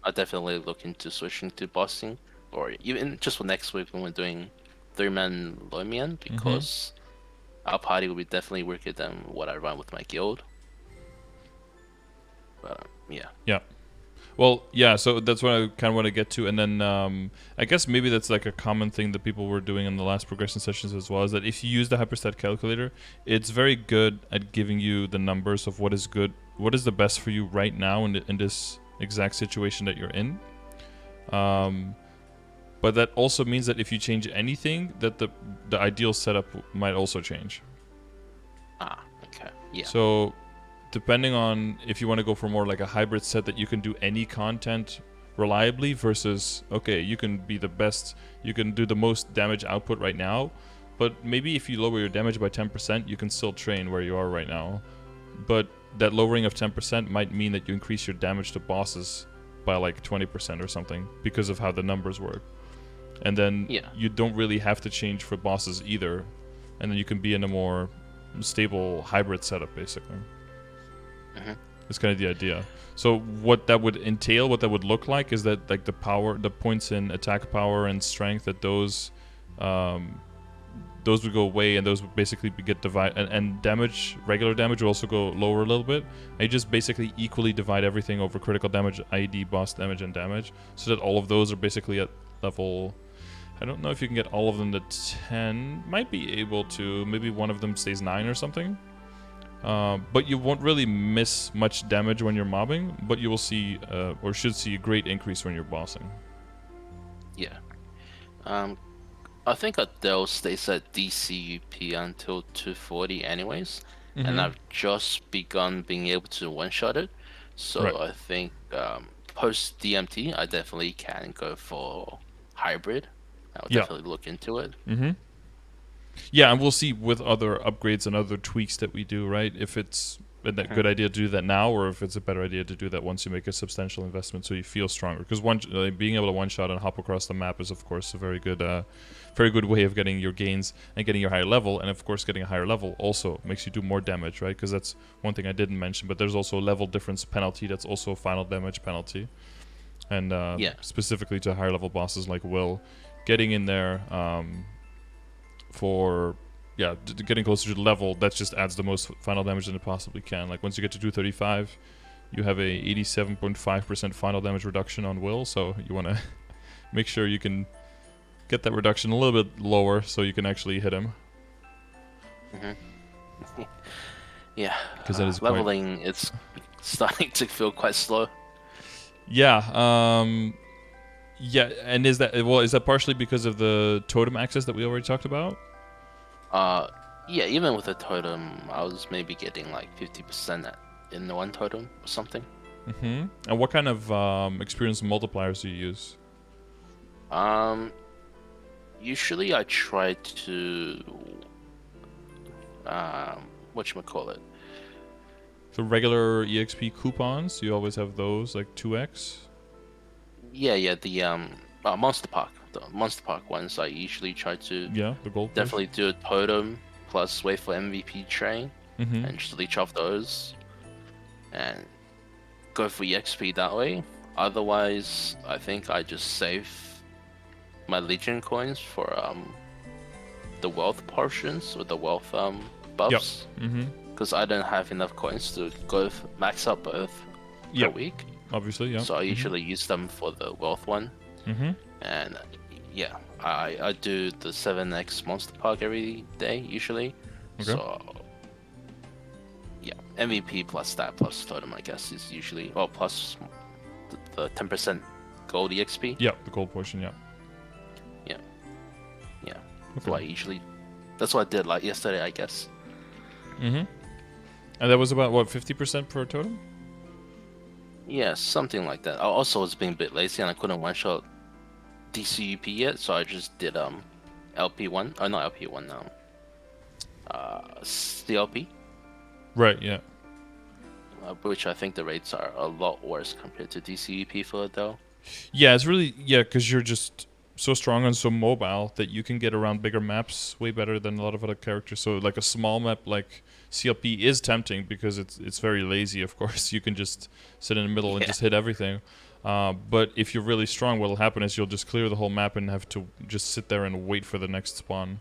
[SPEAKER 2] I definitely look into switching to bossing, or even just for next week when we're doing 3-man Lomian, because our party will be definitely weaker than what I run with my guild. But yeah. Yeah.
[SPEAKER 1] Well, yeah, so that's what I kind of want to get to, and then I guess maybe that's like a common thing that people were doing in the last progression sessions as well, is that if you use the hyperstat calculator, it's very good at giving you the numbers of what is good, what is the best for you right now in this exact situation that you're in. But that also means that if you change anything, that the ideal setup might also change.
[SPEAKER 2] Okay. Yeah.
[SPEAKER 1] So depending on if you want to go for more like a hybrid set that you can do any content reliably versus, okay, you can be the best, you can do the most damage output right now, but maybe if you lower your damage by 10%, you can still train where you are right now. But that lowering of 10% might mean that you increase your damage to bosses by like 20% or something because of how the numbers work. And then you don't really have to change for bosses either. And then you can be in a more stable hybrid setup, basically. That's kind of the idea. So what that would entail, what that would look like, is that like the points in attack power and strength, that those would go away, and those would basically get divided. And damage, regular damage, would also go lower a little bit. And you just basically equally divide everything over critical damage, ID, boss damage, and damage, so that all of those are basically at level... I don't know if you can get all of them to 10. Might be able to. Maybe one of them stays 9 or something. But you won't really miss much damage when you're mobbing, but you will see, or should see, a great increase when you're bossing.
[SPEAKER 2] Yeah. I think Adele stays at DCUP until 240 anyways, and I've just begun being able to one-shot it. So I think post DMT, I definitely can go for hybrid. I would definitely look into it.
[SPEAKER 1] Yeah, and we'll see with other upgrades and other tweaks that we do, right? If it's a good idea to do that now, or if it's a better idea to do that once you make a substantial investment, so you feel stronger. Because being able to one-shot and hop across the map is, of course, a very good way of getting your gains and getting your higher level. And of course, getting a higher level also makes you do more damage, right? Because that's one thing I didn't mention. But there's also a level difference penalty. That's also a final damage penalty. And specifically to higher level bosses like Will, getting in there for getting closer to the level, that just adds the most final damage that it possibly can. Like once you get to 235, you have a 87.5% final damage reduction on Will, so you want to make sure you can get that reduction a little bit lower so you can actually hit him.
[SPEAKER 2] Yeah,
[SPEAKER 1] because that is
[SPEAKER 2] leveling. It's starting to feel quite slow.
[SPEAKER 1] Yeah. Yeah, and is that partially because of the totem access that we already talked about?
[SPEAKER 2] Yeah, even with a totem, I was maybe getting like 50% in the one totem or something.
[SPEAKER 1] And what kind of experience multipliers do you use?
[SPEAKER 2] Usually I try to whatchamacallit?
[SPEAKER 1] The regular EXP coupons, you always have those, like 2x?
[SPEAKER 2] Yeah, the Monster Park. The Monster Park ones, I usually try to
[SPEAKER 1] the gold
[SPEAKER 2] definitely do a totem plus wait for MVP train and just leech off those and go for EXP that way. Otherwise, I think I just save my Legion coins for the wealth potions or the wealth buffs. Because I don't have enough coins to go max out both per week.
[SPEAKER 1] Obviously, yeah.
[SPEAKER 2] So I usually use them for the wealth one. And yeah, I do the 7x Monster Park every day usually.
[SPEAKER 1] Okay.
[SPEAKER 2] So yeah, MVP plus that plus totem, I guess, is usually, well, plus the 10% gold EXP.
[SPEAKER 1] Yeah, the gold portion. Yeah.
[SPEAKER 2] Okay. So I usually, that's what I did like yesterday, I guess.
[SPEAKER 1] And that was about what, 50% per totem?
[SPEAKER 2] Yeah, something like that. I also was being a bit lazy and I couldn't one shot DCUP yet, so I just did LP1. Oh, not LP1 CLP.
[SPEAKER 1] Right. Yeah.
[SPEAKER 2] Which I think the rates are a lot worse compared to DCUP for Adele.
[SPEAKER 1] Yeah, it's really because you're just so strong and so mobile that you can get around bigger maps way better than a lot of other characters. So like a small map like CLP is tempting because it's very lazy, of course. You can just sit in the middle and just hit everything. But if you're really strong, what'll happen is you'll just clear the whole map and have to just sit there and wait for the next spawn.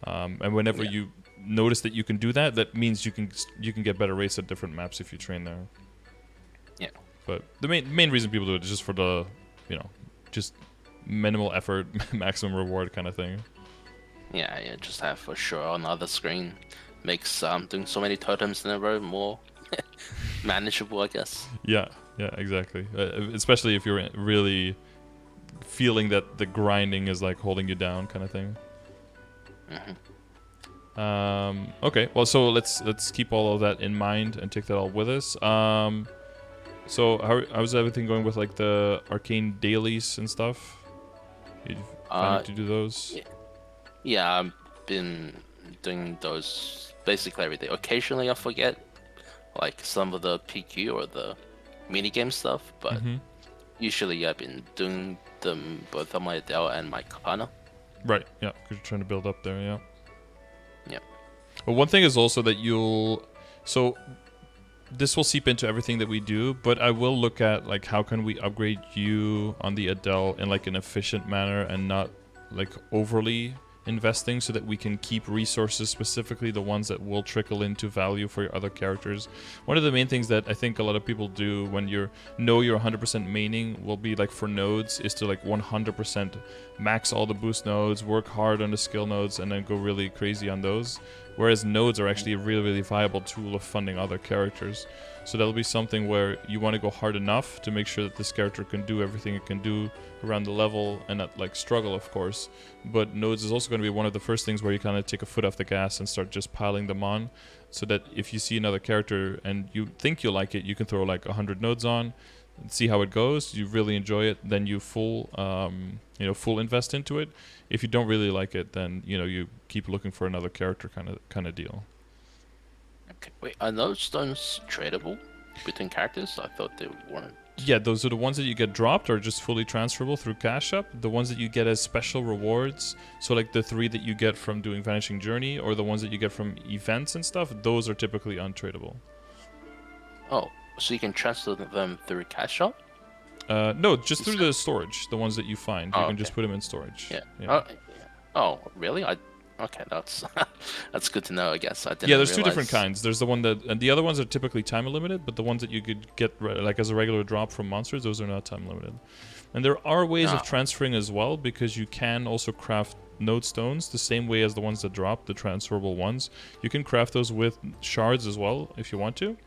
[SPEAKER 1] And whenever you notice that you can do that, that means you can get better rates at different maps if you train there.
[SPEAKER 2] Yeah.
[SPEAKER 1] But the main reason people do it is just for the, just minimal effort, maximum reward kind of thing.
[SPEAKER 2] Yeah, just have for sure on the other screen. Makes doing so many totems in a row more manageable, I guess. Yeah,
[SPEAKER 1] exactly. Especially if you're really feeling that the grinding is like holding you down kind of thing. Okay, well, so let's keep all of that in mind and take that all with us. So how's everything going with like the Arcane Dailies and stuff? You planning to do those?
[SPEAKER 2] Yeah, I've been doing those basically every day. Occasionally I forget like some of the PQ or the minigame stuff, but usually I've been doing them both on my Adele and my Kanna.
[SPEAKER 1] Right, yeah, because you're trying to build up there, yeah.
[SPEAKER 2] Yeah.
[SPEAKER 1] Well, one thing is also that so this will seep into everything that we do, but I will look at like how can we upgrade you on the Adele in like an efficient manner and not like overly investing, so that we can keep resources, specifically the ones that will trickle into value for your other characters. One of the main things that I think a lot of people do when you're 100% maining will be like for nodes is to like 100% max all the boost nodes, work hard on the skill nodes, and then go really crazy on those. Whereas nodes are actually a really viable tool of funding other characters. So that'll be something where you want to go hard enough to make sure that this character can do everything it can do around the level and not like struggle, of course. But nodes is also going to be one of the first things where you kind of take a foot off the gas and start just piling them on, so that if you see another character and you think you like it, you can throw like 100 nodes on. see how it goes. You really enjoy it, then you full invest into it. If you don't really like it, then you keep looking for another character kind of deal.
[SPEAKER 2] Okay. Wait, are those stones tradable between characters? I thought they weren't.
[SPEAKER 1] Yeah, those are the ones that you get dropped or just fully transferable through Cash Up. The ones that you get as special rewards, so like the 3 that you get from doing Vanishing Journey, or the ones that you get from events and stuff, those are typically untradable.
[SPEAKER 2] Oh, so you can transfer them through Cash Up?
[SPEAKER 1] No, just through the storage. The ones that you find, you can just put them in storage.
[SPEAKER 2] Yeah. Oh, really? Okay, that's that's good to know. I guess I didn't.
[SPEAKER 1] Yeah, there's 2 different kinds. There's the one that, and the other ones are typically time limited, but the ones that you could get like as a regular drop from monsters, those are not time limited. And there are ways of transferring as well, because you can also craft node stones the same way as the ones that drop, the transferable ones. You can craft those with shards as well if you want to.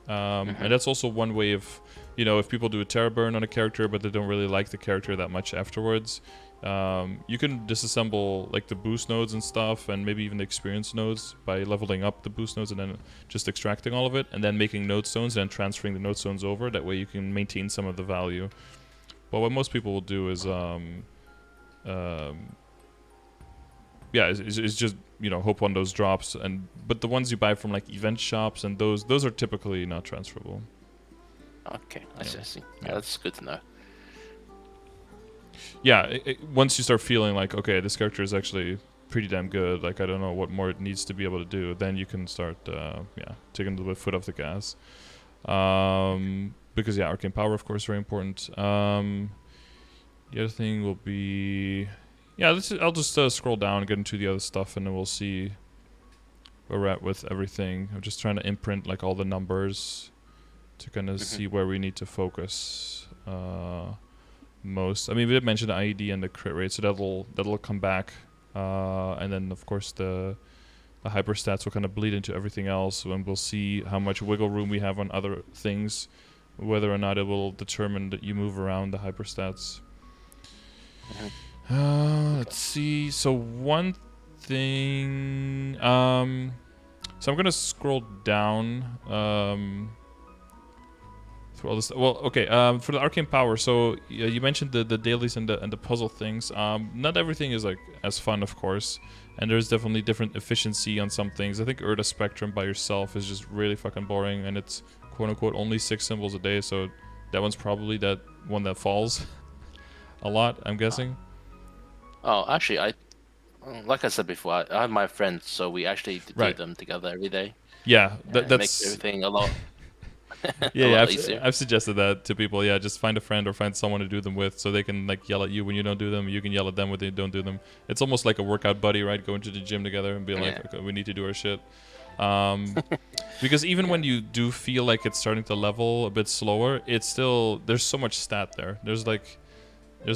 [SPEAKER 1] And that's also one way of, if people do a terror burn on a character but they don't really like the character that much afterwards, you can disassemble like the boost nodes and stuff, and maybe even the experience nodes by leveling up the boost nodes and then just extracting all of it and then making node stones and then transferring the node stones over. That way you can maintain some of the value. But what most people will do is is just hope on those drops, but the ones you buy from like event shops and those are typically not transferable.
[SPEAKER 2] Okay, I see. Yeah, that's good to know.
[SPEAKER 1] Yeah, once you start feeling like, okay, this character is actually pretty damn good, like I don't know what more it needs to be able to do, then you can start taking a little bit of foot off the gas. Because Arcane Power, of course, very important. The other thing will be, I'll just scroll down and get into the other stuff, and then we'll see where we're at with everything. I'm just trying to imprint like all the numbers to kind of see where we need to focus most. I mean, we did mention the IED and the crit rate, so that'll come back, and then of course the hyper stats will kind of bleed into everything else, and we'll see how much wiggle room we have on other things, whether or not it will determine that you move around the hyper stats. Let's see. So one thing. So I'm gonna scroll down. Through all this. Well, okay. For the Arcane Power. So you mentioned the dailies and the puzzle things. Not everything is like as fun, of course, and there's definitely different efficiency on some things. I think Urda Spectrum by yourself is just really fucking boring, and it's quote unquote only 6 symbols a day. So that one's probably that one that falls a lot, I'm guessing.
[SPEAKER 2] Oh, actually, like I said before, I have my friends, so we actually do them together every day.
[SPEAKER 1] Yeah,
[SPEAKER 2] that makes everything a lot.
[SPEAKER 1] I've suggested that to people. Yeah, just find a friend or find someone to do them with, so they can like yell at you when you don't do them. You can yell at them when they don't do them. It's almost like a workout buddy, right? Going to the gym together and be like, okay, we need to do our shit. Because even when you do feel like it's starting to level a bit slower, it's still, there's so much stat there. There's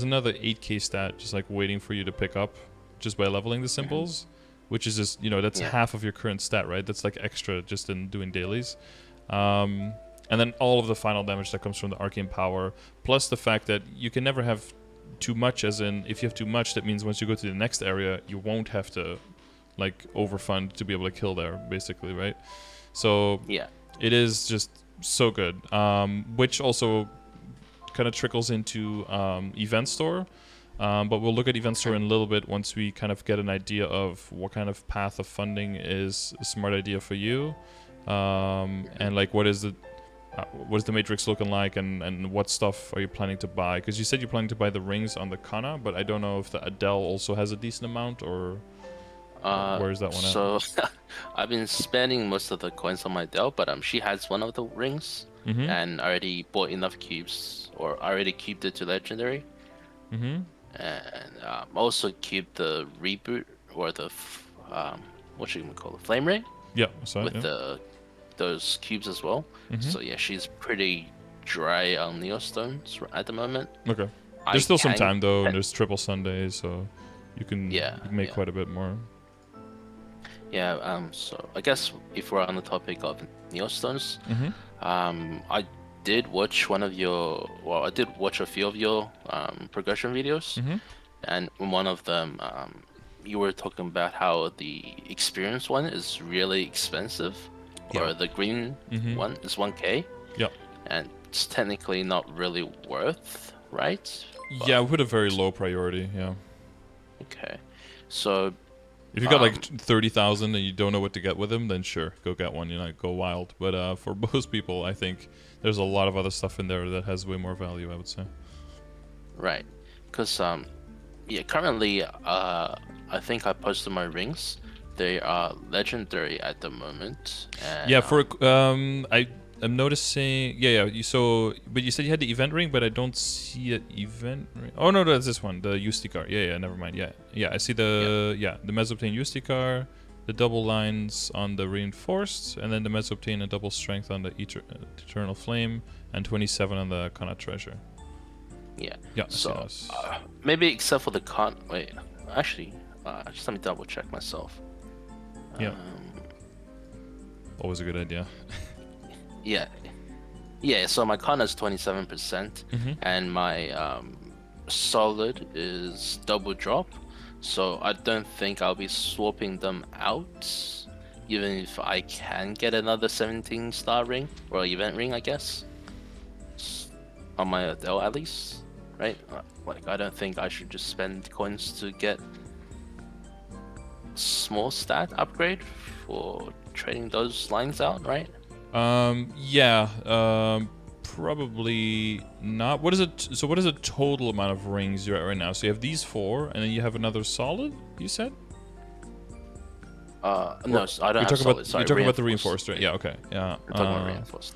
[SPEAKER 1] another 8k stat just like waiting for you to pick up just by leveling the symbols, which is just, that's half of your current stat, right? That's like extra just in doing dailies. And then all of the final damage that comes from the Arcane Power, plus the fact that you can never have too much, as in, if you have too much, that means once you go to the next area, you won't have to like overfund to be able to kill there, basically, right? So it is just so good, which also kind of trickles into Event Store, but we'll look at Event Store in a little bit once we kind of get an idea of what kind of path of funding is a smart idea for you, and like what is the matrix looking like, and what stuff are you planning to buy? Because you said you're planning to buy the rings on the Kanna, but I don't know if the Adele also has a decent amount, or where's that one at?
[SPEAKER 2] So I've been spending most of the coins on my Adele, but she has one of the rings, and I already bought enough cubes, or I already cubed it to legendary, and also cubed the reboot, or the what should you call it, flame ray?
[SPEAKER 1] Yeah, sorry,
[SPEAKER 2] with those cubes as well. So yeah, she's pretty dry on Neostones at the moment.
[SPEAKER 1] Okay. There's still some time though, and there's triple Sundays, so you can make quite a bit more.
[SPEAKER 2] Yeah. So I guess if we're on the topic of Neostones, I did watch I did watch a few of your progression videos, and in one of them, you were talking about how the experience one is really expensive. Or the green one is 1k.
[SPEAKER 1] Yeah.
[SPEAKER 2] And it's technically not really worth, right?
[SPEAKER 1] Yeah, with a very low priority. Yeah.
[SPEAKER 2] Okay, so
[SPEAKER 1] if you got like 30,000 and you don't know what to get with them, then sure, go get one. You know, go wild. But for most people, I think there's a lot of other stuff in there that has way more value, I would say.
[SPEAKER 2] Right, because yeah, currently I think I posted my rings. They are legendary at the moment. And,
[SPEAKER 1] yeah, for I'm noticing. Yeah. But you said you had the event ring, but I don't see an event ring. Oh no, that's this one, the Usticar. Yeah. Never mind. Yeah. I see the the Mesoptane Usticar, the double lines on the reinforced, and then the Mesoptane and double strength on the Eternal Flame, and 27 on the Kanna treasure.
[SPEAKER 2] Yeah.
[SPEAKER 1] Yeah.
[SPEAKER 2] So maybe except for the wait, actually, just let me double check myself.
[SPEAKER 1] Yeah. Always a good idea.
[SPEAKER 2] Yeah. So my con is 27%, and my solid is double drop. So I don't think I'll be swapping them out, even if I can get another 17-star ring or event ring, I guess, on my Adele at least, right? Like I don't think I should just spend coins to get small stat upgrade for trading those lines out, right?
[SPEAKER 1] Probably not. What is it? So what is the total amount of rings you're at right now? So you have these 4, and then you have another solid, you said?
[SPEAKER 2] No, I don't have solid.
[SPEAKER 1] You're talking about the reinforced, right? Yeah, okay. Yeah.
[SPEAKER 2] I'm talking about reinforced.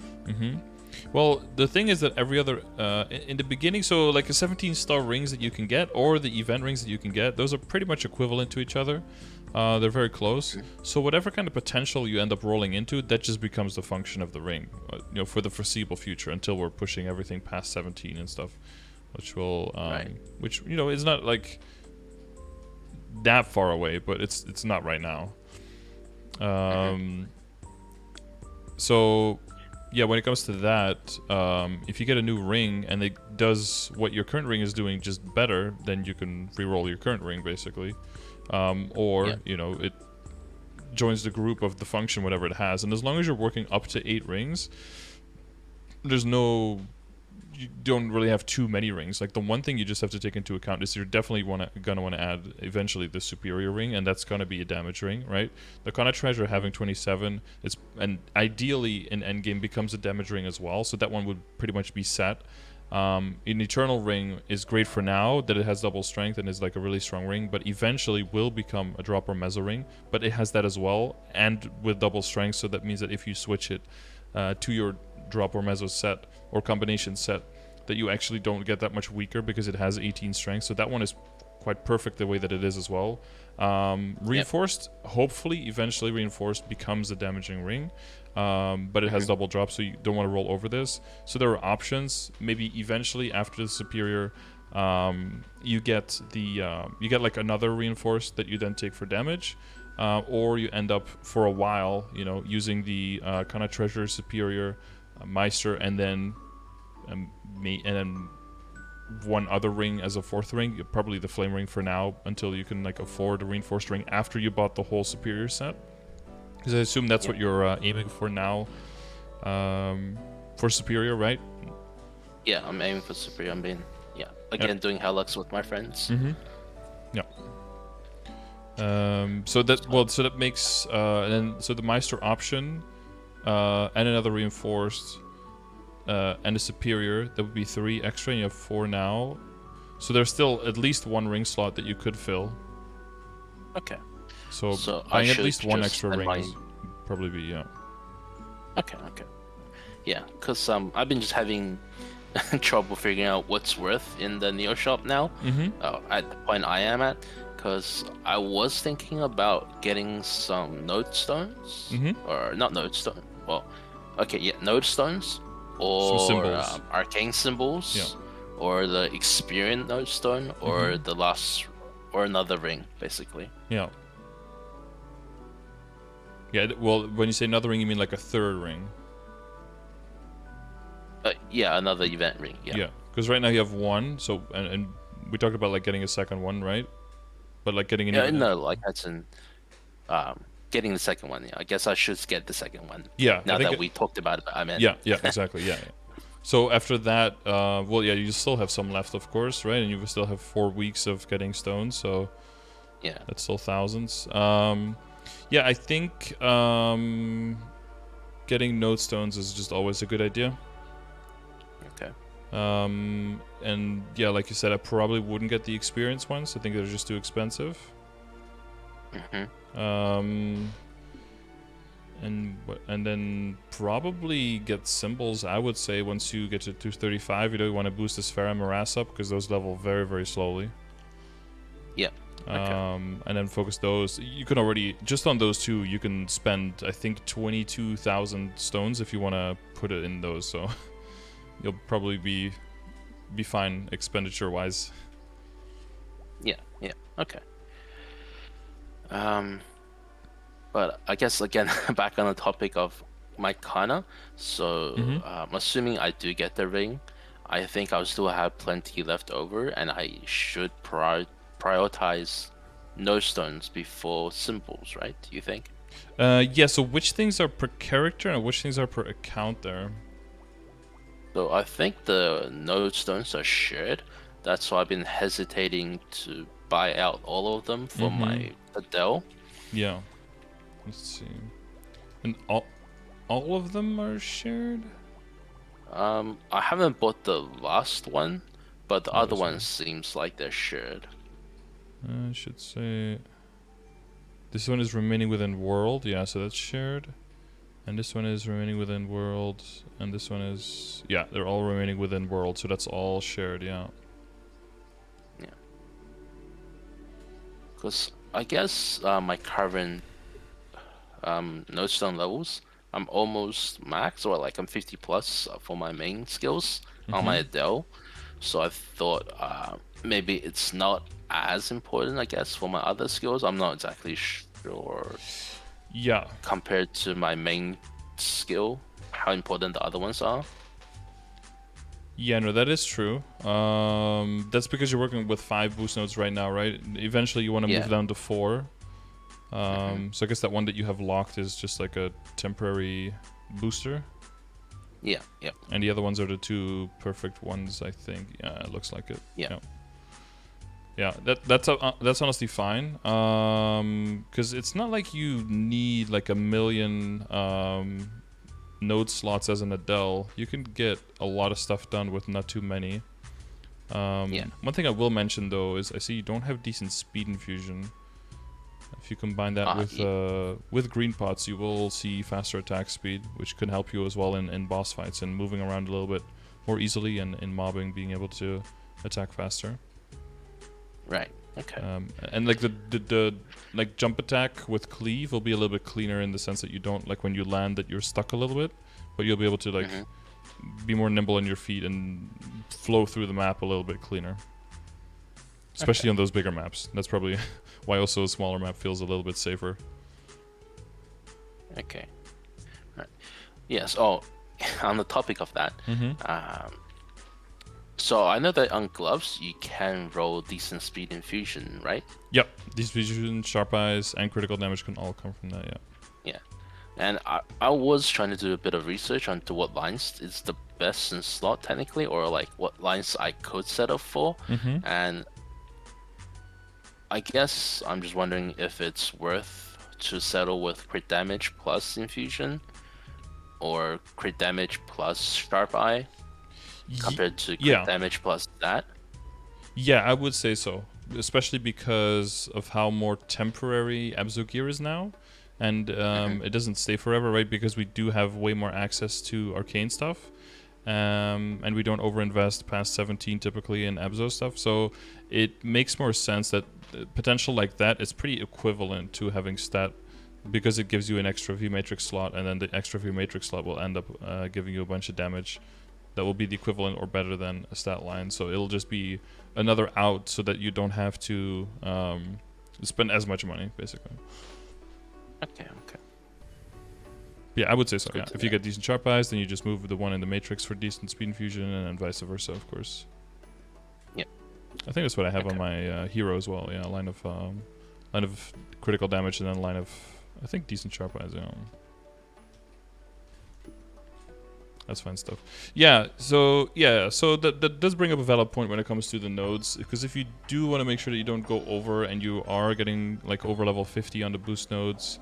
[SPEAKER 1] Well, the thing is that every other in the beginning, so like a 17-star rings that you can get, or the event rings that you can get, those are pretty much equivalent to each other. They're very close. So whatever kind of potential you end up rolling into, that just becomes the function of the ring, for the foreseeable future, until we're pushing everything past 17 and stuff, which will, which is not like that far away, but it's not right now. So. Yeah, when it comes to that, if you get a new ring and it does what your current ring is doing just better, then you can re-roll your current ring, basically. It joins the group of the function, whatever it has. And as long as you're working up to 8 rings, you don't really have too many rings. Like, the one thing you just have to take into account is you're definitely gonna want to add eventually the superior ring, and that's gonna be a damage ring, right? The Kanna treasure having 27 and ideally in endgame becomes a damage ring as well, so that one would pretty much be set. An eternal ring is great for now that it has double strength and is like a really strong ring, but eventually will become a drop or meso ring, but it has that as well and with double strength, so that means that if you switch it to your drop or meso set or combination set, that you actually don't get that much weaker because it has 18 strength. So that one is quite perfect the way that it is as well. Reinforced, hopefully eventually reinforced becomes a damaging ring, but it has double drop, so you don't want to roll over this. So there are options. Maybe eventually after the superior, you get like another reinforced that you then take for damage. Or you end up for a while, using the Kanna treasure, superior, Meister, and then one other ring as a 4th ring, probably the flame ring for now, until you can like afford a reinforced ring after you bought the whole superior set. Because I assume that's what you're aiming for now, for superior, right?
[SPEAKER 2] Yeah, I'm aiming for superior. I'm doing Helix with my friends.
[SPEAKER 1] Yeah. So that makes the Meister option and another reinforced and a superior, that would be 3 extra, and you have 4 now. So there's still at least 1 ring slot that you could fill.
[SPEAKER 2] Okay.
[SPEAKER 1] So buying at least 1 extra ring would probably be, yeah.
[SPEAKER 2] Okay. Yeah, because I've been just having trouble figuring out what's worth in the Neo shop now, at the point I am at, because I was thinking about getting some node stones, or not node stone, node stones, or arcane symbols, or the experience node stone, or the last, or another ring, basically.
[SPEAKER 1] Yeah. Well, when you say another ring, you mean like a 3rd ring?
[SPEAKER 2] Another event ring. Yeah.
[SPEAKER 1] Because right now you have 1, so and we talked about like getting a second one, right? But like getting
[SPEAKER 2] that's in getting the second one. Yeah, I guess I should get the second one.
[SPEAKER 1] Yeah.
[SPEAKER 2] Now that we talked about it, I meant.
[SPEAKER 1] Yeah. Exactly. Yeah. So after that, well, yeah, you still have some left, of course, right? And you still have 4 weeks of getting stones, so
[SPEAKER 2] Yeah.
[SPEAKER 1] that's still thousands. Yeah, I think getting node stones is just always a good idea.
[SPEAKER 2] Okay.
[SPEAKER 1] And yeah, like you said, I probably wouldn't get the experience ones. I think they're just too expensive. And then probably get symbols. I would say once you get to 235, you don't want to boost the Sphera and Morass up because those level very, very slowly.
[SPEAKER 2] Yeah. Okay.
[SPEAKER 1] And then focus those. You can already, just on those two, you can spend, I think, 22,000 stones if you want to put it in those. So you'll probably be fine expenditure-wise.
[SPEAKER 2] Yeah. Yeah. Okay. But I guess again, back on the topic of my Kanna. So assuming I do get the ring, I think I'll still have plenty left over, and I should prioritize no stones before symbols, right? Do you think?
[SPEAKER 1] Yeah. So which things are per character and which things are per account there?
[SPEAKER 2] So I think the node stones are shared. That's why I've been hesitating to buy out all of them for my Adele.
[SPEAKER 1] Yeah. Let's see. And all of them are shared?
[SPEAKER 2] I haven't bought the last one, but the other one seems like they're shared.
[SPEAKER 1] I should say... This one is remaining within world. Yeah, so that's shared. And this one is remaining within world. And this one is... Yeah, they're all remaining within world. So that's all shared, yeah.
[SPEAKER 2] Yeah. Because I guess my current node stone levels, I'm almost max, or like I'm 50 plus for my main skills on my Adele. So I thought maybe it's not as important, I guess, for my other skills. I'm not exactly sure.
[SPEAKER 1] Yeah.
[SPEAKER 2] Compared to my main skill, how important the other ones are.
[SPEAKER 1] Yeah, no, that is true. That's because you're working with 5 boost nodes right now, right? Eventually you want to move down to 4. So I guess that one that you have locked is just like a temporary booster.
[SPEAKER 2] Yeah, yeah.
[SPEAKER 1] And the other ones are the 2 perfect ones, I think. Yeah, it looks like it.
[SPEAKER 2] Yeah.
[SPEAKER 1] Yeah, that's honestly fine. Because it's not like you need like a million node slots as an Adele. You can get a lot of stuff done with not too many. One thing I will mention though is I see you don't have decent speed infusion. If you combine that with green pots, you will see faster attack speed, which can help you as well in boss fights and moving around a little bit more easily, and in mobbing being able to attack faster.
[SPEAKER 2] Right. Okay.
[SPEAKER 1] And like the like jump attack with cleave will be a little bit cleaner in the sense that you don't, like when you land, that you're stuck a little bit, but you'll be able to like be more nimble on your feet and flow through the map a little bit cleaner. Especially on those bigger maps. That's probably why also a smaller map feels a little bit safer.
[SPEAKER 2] Okay. Right. Yes. Oh, on the topic of that, so I know that on gloves you can roll decent speed infusion, right?
[SPEAKER 1] Yep. Decent infusion, sharp eyes, and critical damage can all come from that. Yeah.
[SPEAKER 2] Yeah. And I was trying to do a bit of research onto what lines is the best in slot technically, or like what lines I could set up for, and I guess I'm just wondering if it's worth to settle with crit damage plus infusion, or crit damage plus sharp eye, compared to crit damage plus that.
[SPEAKER 1] Yeah, I would say so, especially because of how more temporary Abzu gear is now, and it doesn't stay forever, right? Because we do have way more access to arcane stuff. And we don't overinvest past 17 typically in Abzo stuff, so it makes more sense that potential like that is pretty equivalent to having stat, because it gives you an extra V matrix slot, and then the extra V matrix slot will end up giving you a bunch of damage that will be the equivalent or better than a stat line. So it'll just be another out so that you don't have to spend as much money, basically.
[SPEAKER 2] Okay.
[SPEAKER 1] Yeah, I would say so. Yeah, if you get decent sharp eyes, then you just move the one in the matrix for decent speed infusion, and then vice versa, of course.
[SPEAKER 2] Yeah,
[SPEAKER 1] I think that's what I have on my hero as well. Yeah, line of critical damage, and then line of, I think, decent sharp eyes. Yeah. That's fine stuff. Yeah, so that does bring up a valid point when it comes to the nodes, because if you do want to make sure that you don't go over and you are getting like over level 50 on the boost nodes,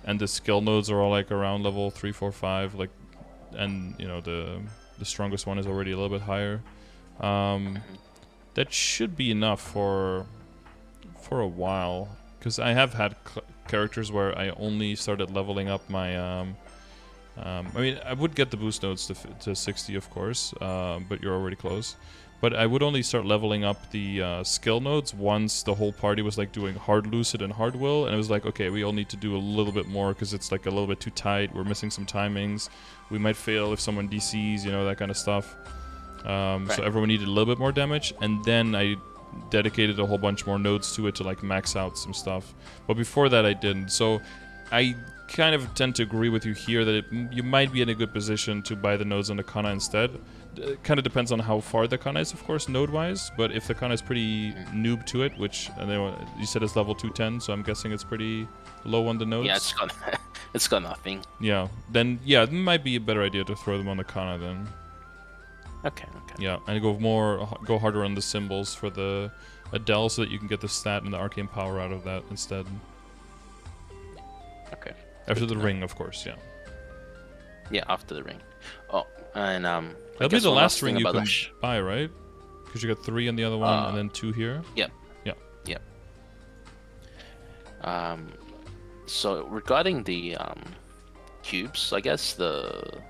[SPEAKER 1] and the skill nodes are all like around level 3, 4, 5, like, and you know the strongest one is already a little bit higher. That should be enough for a while, because I have had characters where I only started leveling up my I mean, I would get the boost nodes to 60, of course, but you're already close. But I would only start leveling up the skill nodes once the whole party was like doing hard lucid and hard will, and it was like, okay, we all need to do a little bit more because it's like a little bit too tight. We're missing some timings. We might fail if someone DCs, you know, that kind of stuff. Right. So everyone needed a little bit more damage, and then I dedicated a whole bunch more nodes to it to like max out some stuff. But before that, I didn't. So I kind of tend to agree with you here that you might be in a good position to buy the nodes on the Kanna instead. It kind of depends on how far the Kanna is, of course, node-wise. But if the Kanna is pretty noob to it, which you said it's level 210, so I'm guessing it's pretty low on the nodes.
[SPEAKER 2] Yeah, it's got nothing.
[SPEAKER 1] Yeah, then yeah, it might be a better idea to throw them on the Kanna then.
[SPEAKER 2] Okay.
[SPEAKER 1] Yeah, and go harder on the symbols for the Adele so that you can get the stat and the Arcane Power out of that instead.
[SPEAKER 2] Okay.
[SPEAKER 1] After the ring, of course, yeah.
[SPEAKER 2] Yeah, after the ring. Oh, and
[SPEAKER 1] that'll be the last ring you can buy, right? Because you got 3 on the other one and then 2 here.
[SPEAKER 2] Yep.
[SPEAKER 1] Yeah.
[SPEAKER 2] Yep. So regarding the cubes, I guess the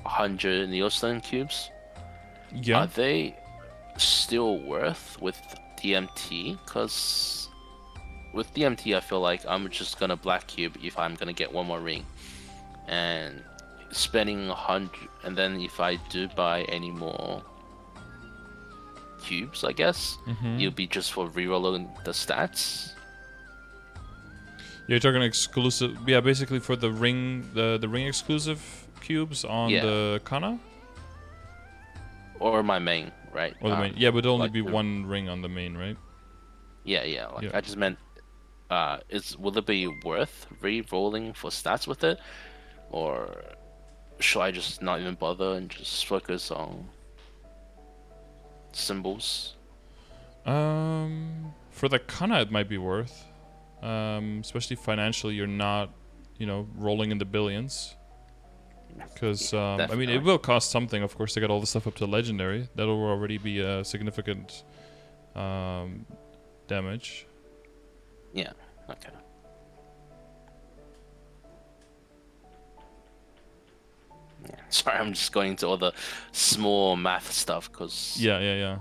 [SPEAKER 2] 100 Neostone cubes.
[SPEAKER 1] Yeah.
[SPEAKER 2] Are they still worth with DMT? Because with DMT, I feel like I'm just gonna black cube if I'm gonna get one more ring, and spending 100, and then if I do buy any more cubes, I guess it'll be just for rerolling the stats.
[SPEAKER 1] You're talking exclusive, yeah, basically for the ring, the ring exclusive cubes on the Kanna.
[SPEAKER 2] Or my main, right?
[SPEAKER 1] Or the main. Yeah, but only like be one ring on the main, right?
[SPEAKER 2] Yeah. I just meant, will it be worth re-rolling for stats with it, or should I just not even bother and just focus on symbols?
[SPEAKER 1] For the Kanna, it might be worth, especially financially. You're not, rolling in the billions. Because, I mean, it will cost something, of course, to get all the stuff up to Legendary. That'll already be a significant damage.
[SPEAKER 2] Yeah, okay. Yeah. Sorry, I'm just going into all the small math stuff, because...
[SPEAKER 1] Yeah,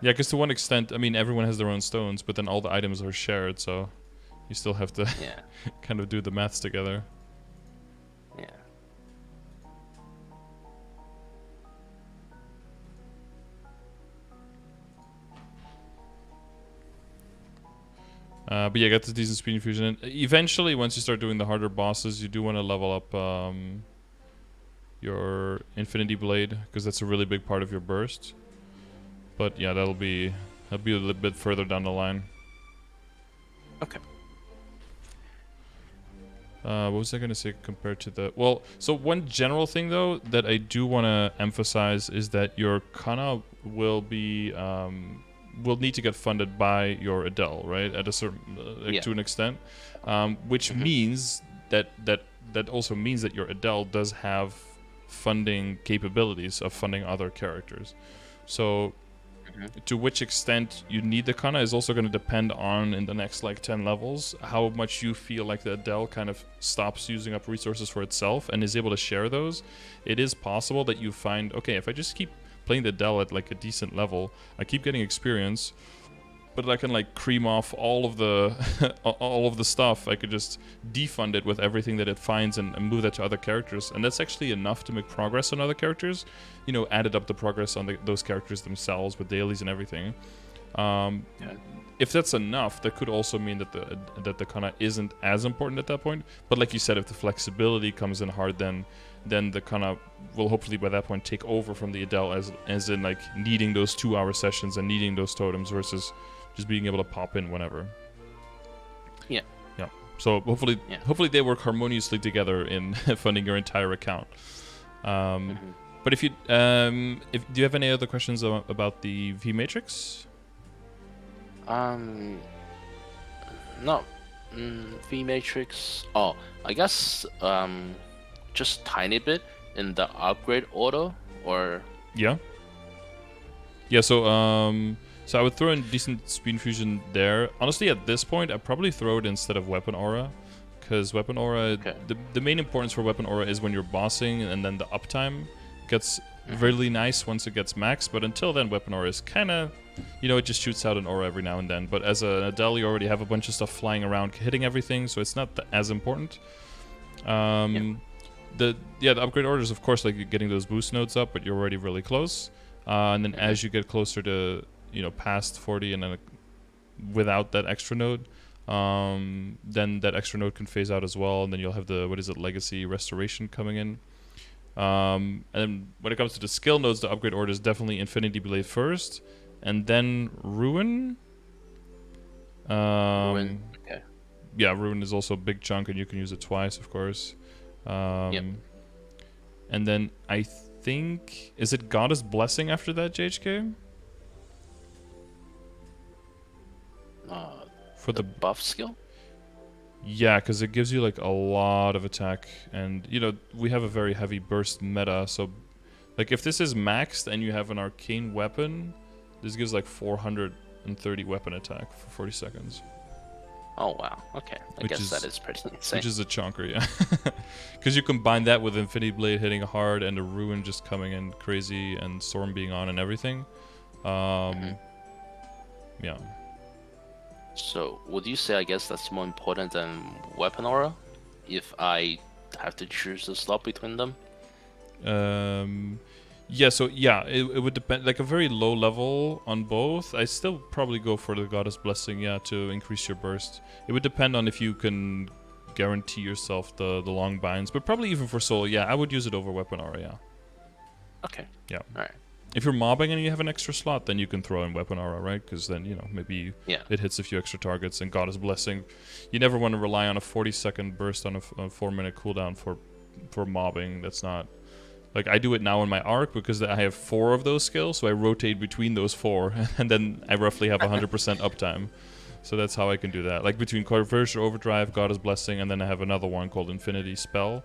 [SPEAKER 1] because to one extent, I mean, everyone has their own stones, but then all the items are shared, so you still have to kind of do the maths together.
[SPEAKER 2] Yeah.
[SPEAKER 1] But yeah, get this decent speed infusion. And eventually, once you start doing the harder bosses, you do want to level up your Infinity Blade, because that's a really big part of your burst. But yeah, that'll be a little bit further down the line.
[SPEAKER 2] Okay.
[SPEAKER 1] What was I going to say compared to the... Well, so one general thing, though, that I do want to emphasize is that your Kanna will be... will need to get funded by your Adele, right? At a certain... to an extent. Which means that also means that your Adele does have funding capabilities of funding other characters. So... To which extent you need the Kanna is also going to depend on, in the next like 10 levels, how much you feel like the Adele kind of stops using up resources for itself and is able to share those. It is possible that you find, okay, if I just keep playing the Adele at like a decent level, I keep getting experience, but I can like cream off all of the all of the stuff. I could just defund it with everything that it finds and move that to other characters, and that's actually enough to make progress on other characters. Added up the progress on those characters themselves with dailies and everything. If that's enough, that could also mean that the Kanna isn't as important at that point. But like you said, if the flexibility comes in hard, then the Kanna will hopefully by that point take over from the Adele, as in like needing those 2-hour sessions and needing those totems versus just being able to pop in whenever. Yeah. So hopefully they work harmoniously together in funding your entire account. But if you do you have any other questions about the V matrix?
[SPEAKER 2] Not V matrix. Oh, I guess just tiny bit in the upgrade order, or
[SPEAKER 1] Yeah. So so I would throw in decent speed fusion there. Honestly, at this point, I'd probably throw it instead of weapon aura, because weapon aura, the main importance for weapon aura is when you're bossing, and then the uptime gets really nice once it gets maxed. But until then, weapon aura is kind of, you know, it just shoots out an aura every now and then. But as an Adele, you already have a bunch of stuff flying around, hitting everything, so it's not as important. The upgrade orders, of course, like you're getting those boost nodes up, but you're already really close. And then as you get closer to, you know, past 40 and then without that extra node, then that extra node can phase out as well, and then you'll have the, legacy restoration coming in. And then when it comes to the skill nodes, the upgrade order is definitely Infinity Blade first, and then Ruin.
[SPEAKER 2] Ruin. Okay.
[SPEAKER 1] Yeah, Ruin is also a big chunk, and you can use it twice, of course. And then I think, is it Goddess Blessing after that, JHK? For the
[SPEAKER 2] buff skill?
[SPEAKER 1] Yeah, because it gives you like a lot of attack, and you know, we have a very heavy burst meta, so like if this is maxed and you have an arcane weapon, this gives like 430 weapon attack for 40 seconds.
[SPEAKER 2] Oh wow, okay. I guess that is pretty insane.
[SPEAKER 1] Which is a chonker, yeah. Because you combine that with Infinity Blade hitting hard and the Ruin just coming in crazy and Storm being on and everything. Yeah.
[SPEAKER 2] So, would you say, I guess, that's more important than Weapon Aura? If I have to choose a slot between them?
[SPEAKER 1] Yeah, so yeah, it would depend, like a very low level on both. I still probably go for the Goddess Blessing, yeah, to increase your burst. It would depend on if you can guarantee yourself the long binds, but probably even for soul, yeah, I would use it over Weapon Aura, yeah.
[SPEAKER 2] Okay.
[SPEAKER 1] Yeah.
[SPEAKER 2] Alright.
[SPEAKER 1] If you're mobbing and you have an extra slot, then you can throw in Weapon Aura, right? Because then, you know, maybe it hits a few extra targets, and Goddess Blessing, you never want to rely on a 40-second burst on a 4-minute cooldown for mobbing. That's not... Like, I do it now in my arc because I have 4 of those skills, so I rotate between those 4, and then I roughly have 100% uptime. So that's how I can do that. Like, between Conversion Overdrive, Goddess Blessing, and then I have another one called Infinity Spell,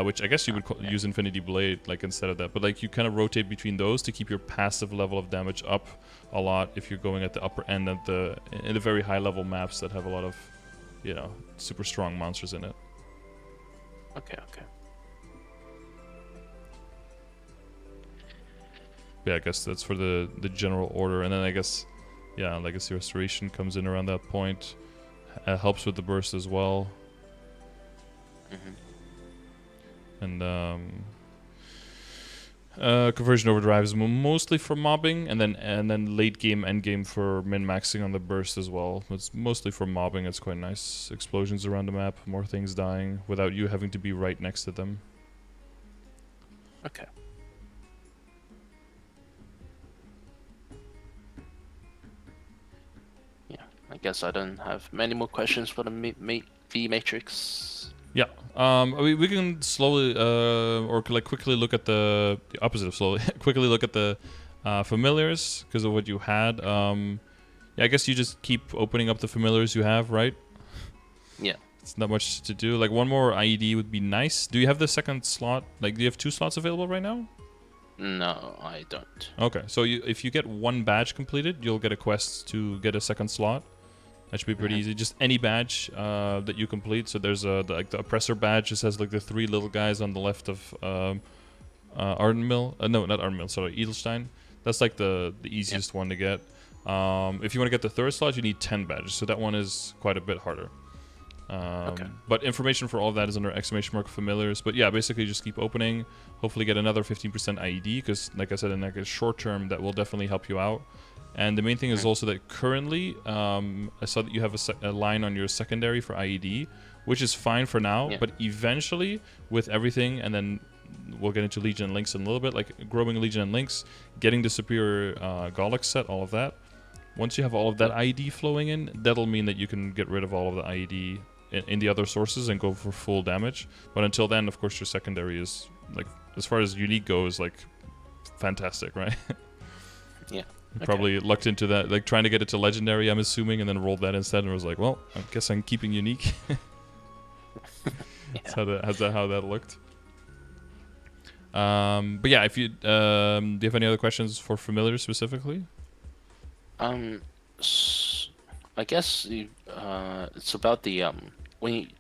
[SPEAKER 1] which I guess you would use Infinity Blade, like, instead of that. But, like, you kind of rotate between those to keep your passive level of damage up a lot if you're going at the upper end at the very high-level maps that have a lot of, you know, super strong monsters in it.
[SPEAKER 2] Okay.
[SPEAKER 1] Yeah, I guess that's for the general order, and then I guess, yeah, Legacy Restoration comes in around that point. Helps with the burst as well. And Conversion Overdrive is mostly for mobbing, and then late game, end game for min maxing on the burst as well. It's mostly for mobbing. It's quite nice. Explosions around the map, more things dying without you having to be right next to them.
[SPEAKER 2] Okay. I guess I don't have many more questions for the V Matrix.
[SPEAKER 1] Yeah, we can slowly, or like quickly look at the opposite of slowly, quickly look at the familiars, because of what you had. Yeah, I guess you just keep opening up the familiars you have, right?
[SPEAKER 2] Yeah.
[SPEAKER 1] It's not much to do. Like, one more IED would be nice. Do you have the second slot? Like, do you have 2 slots available right now?
[SPEAKER 2] No, I don't.
[SPEAKER 1] Okay, so if you get 1 badge completed, you'll get a quest to get a second slot. That should be pretty easy. Just any badge that you complete. So there's the Oppressor badge. Just has like the 3 little guys on the left of Ardenmill. No, not Ardenmill. Sorry, Edelstein. That's like the easiest one to get. If you want to get the 3rd slot, you need 10 badges. So that one is quite a bit harder. But information for all of that is under !familiars. But yeah, basically just keep opening. Hopefully get another 15% IED, because like I said, in like a short term, that will definitely help you out. And the main thing is also that currently, I saw that you have a line on your secondary for IED, which is fine for now. But eventually, with everything, and then we'll get into Legion and Links in a little bit, like growing Legion and Links, getting the superior Golix set, all of that. Once you have all of that IED flowing in, that'll mean that you can get rid of all of the IED in the other sources and go for full damage. But until then, of course, your secondary is like as far as unique goes, like fantastic, right?
[SPEAKER 2] Yeah. Okay.
[SPEAKER 1] Probably lucked into that, like trying to get it to legendary, I'm assuming, and then rolled that instead, and was like, well, I guess I'm keeping unique.
[SPEAKER 2] Yeah.
[SPEAKER 1] That's how that looked. But yeah, if you do you have any other questions for familiar specifically?
[SPEAKER 2] I guess it's about the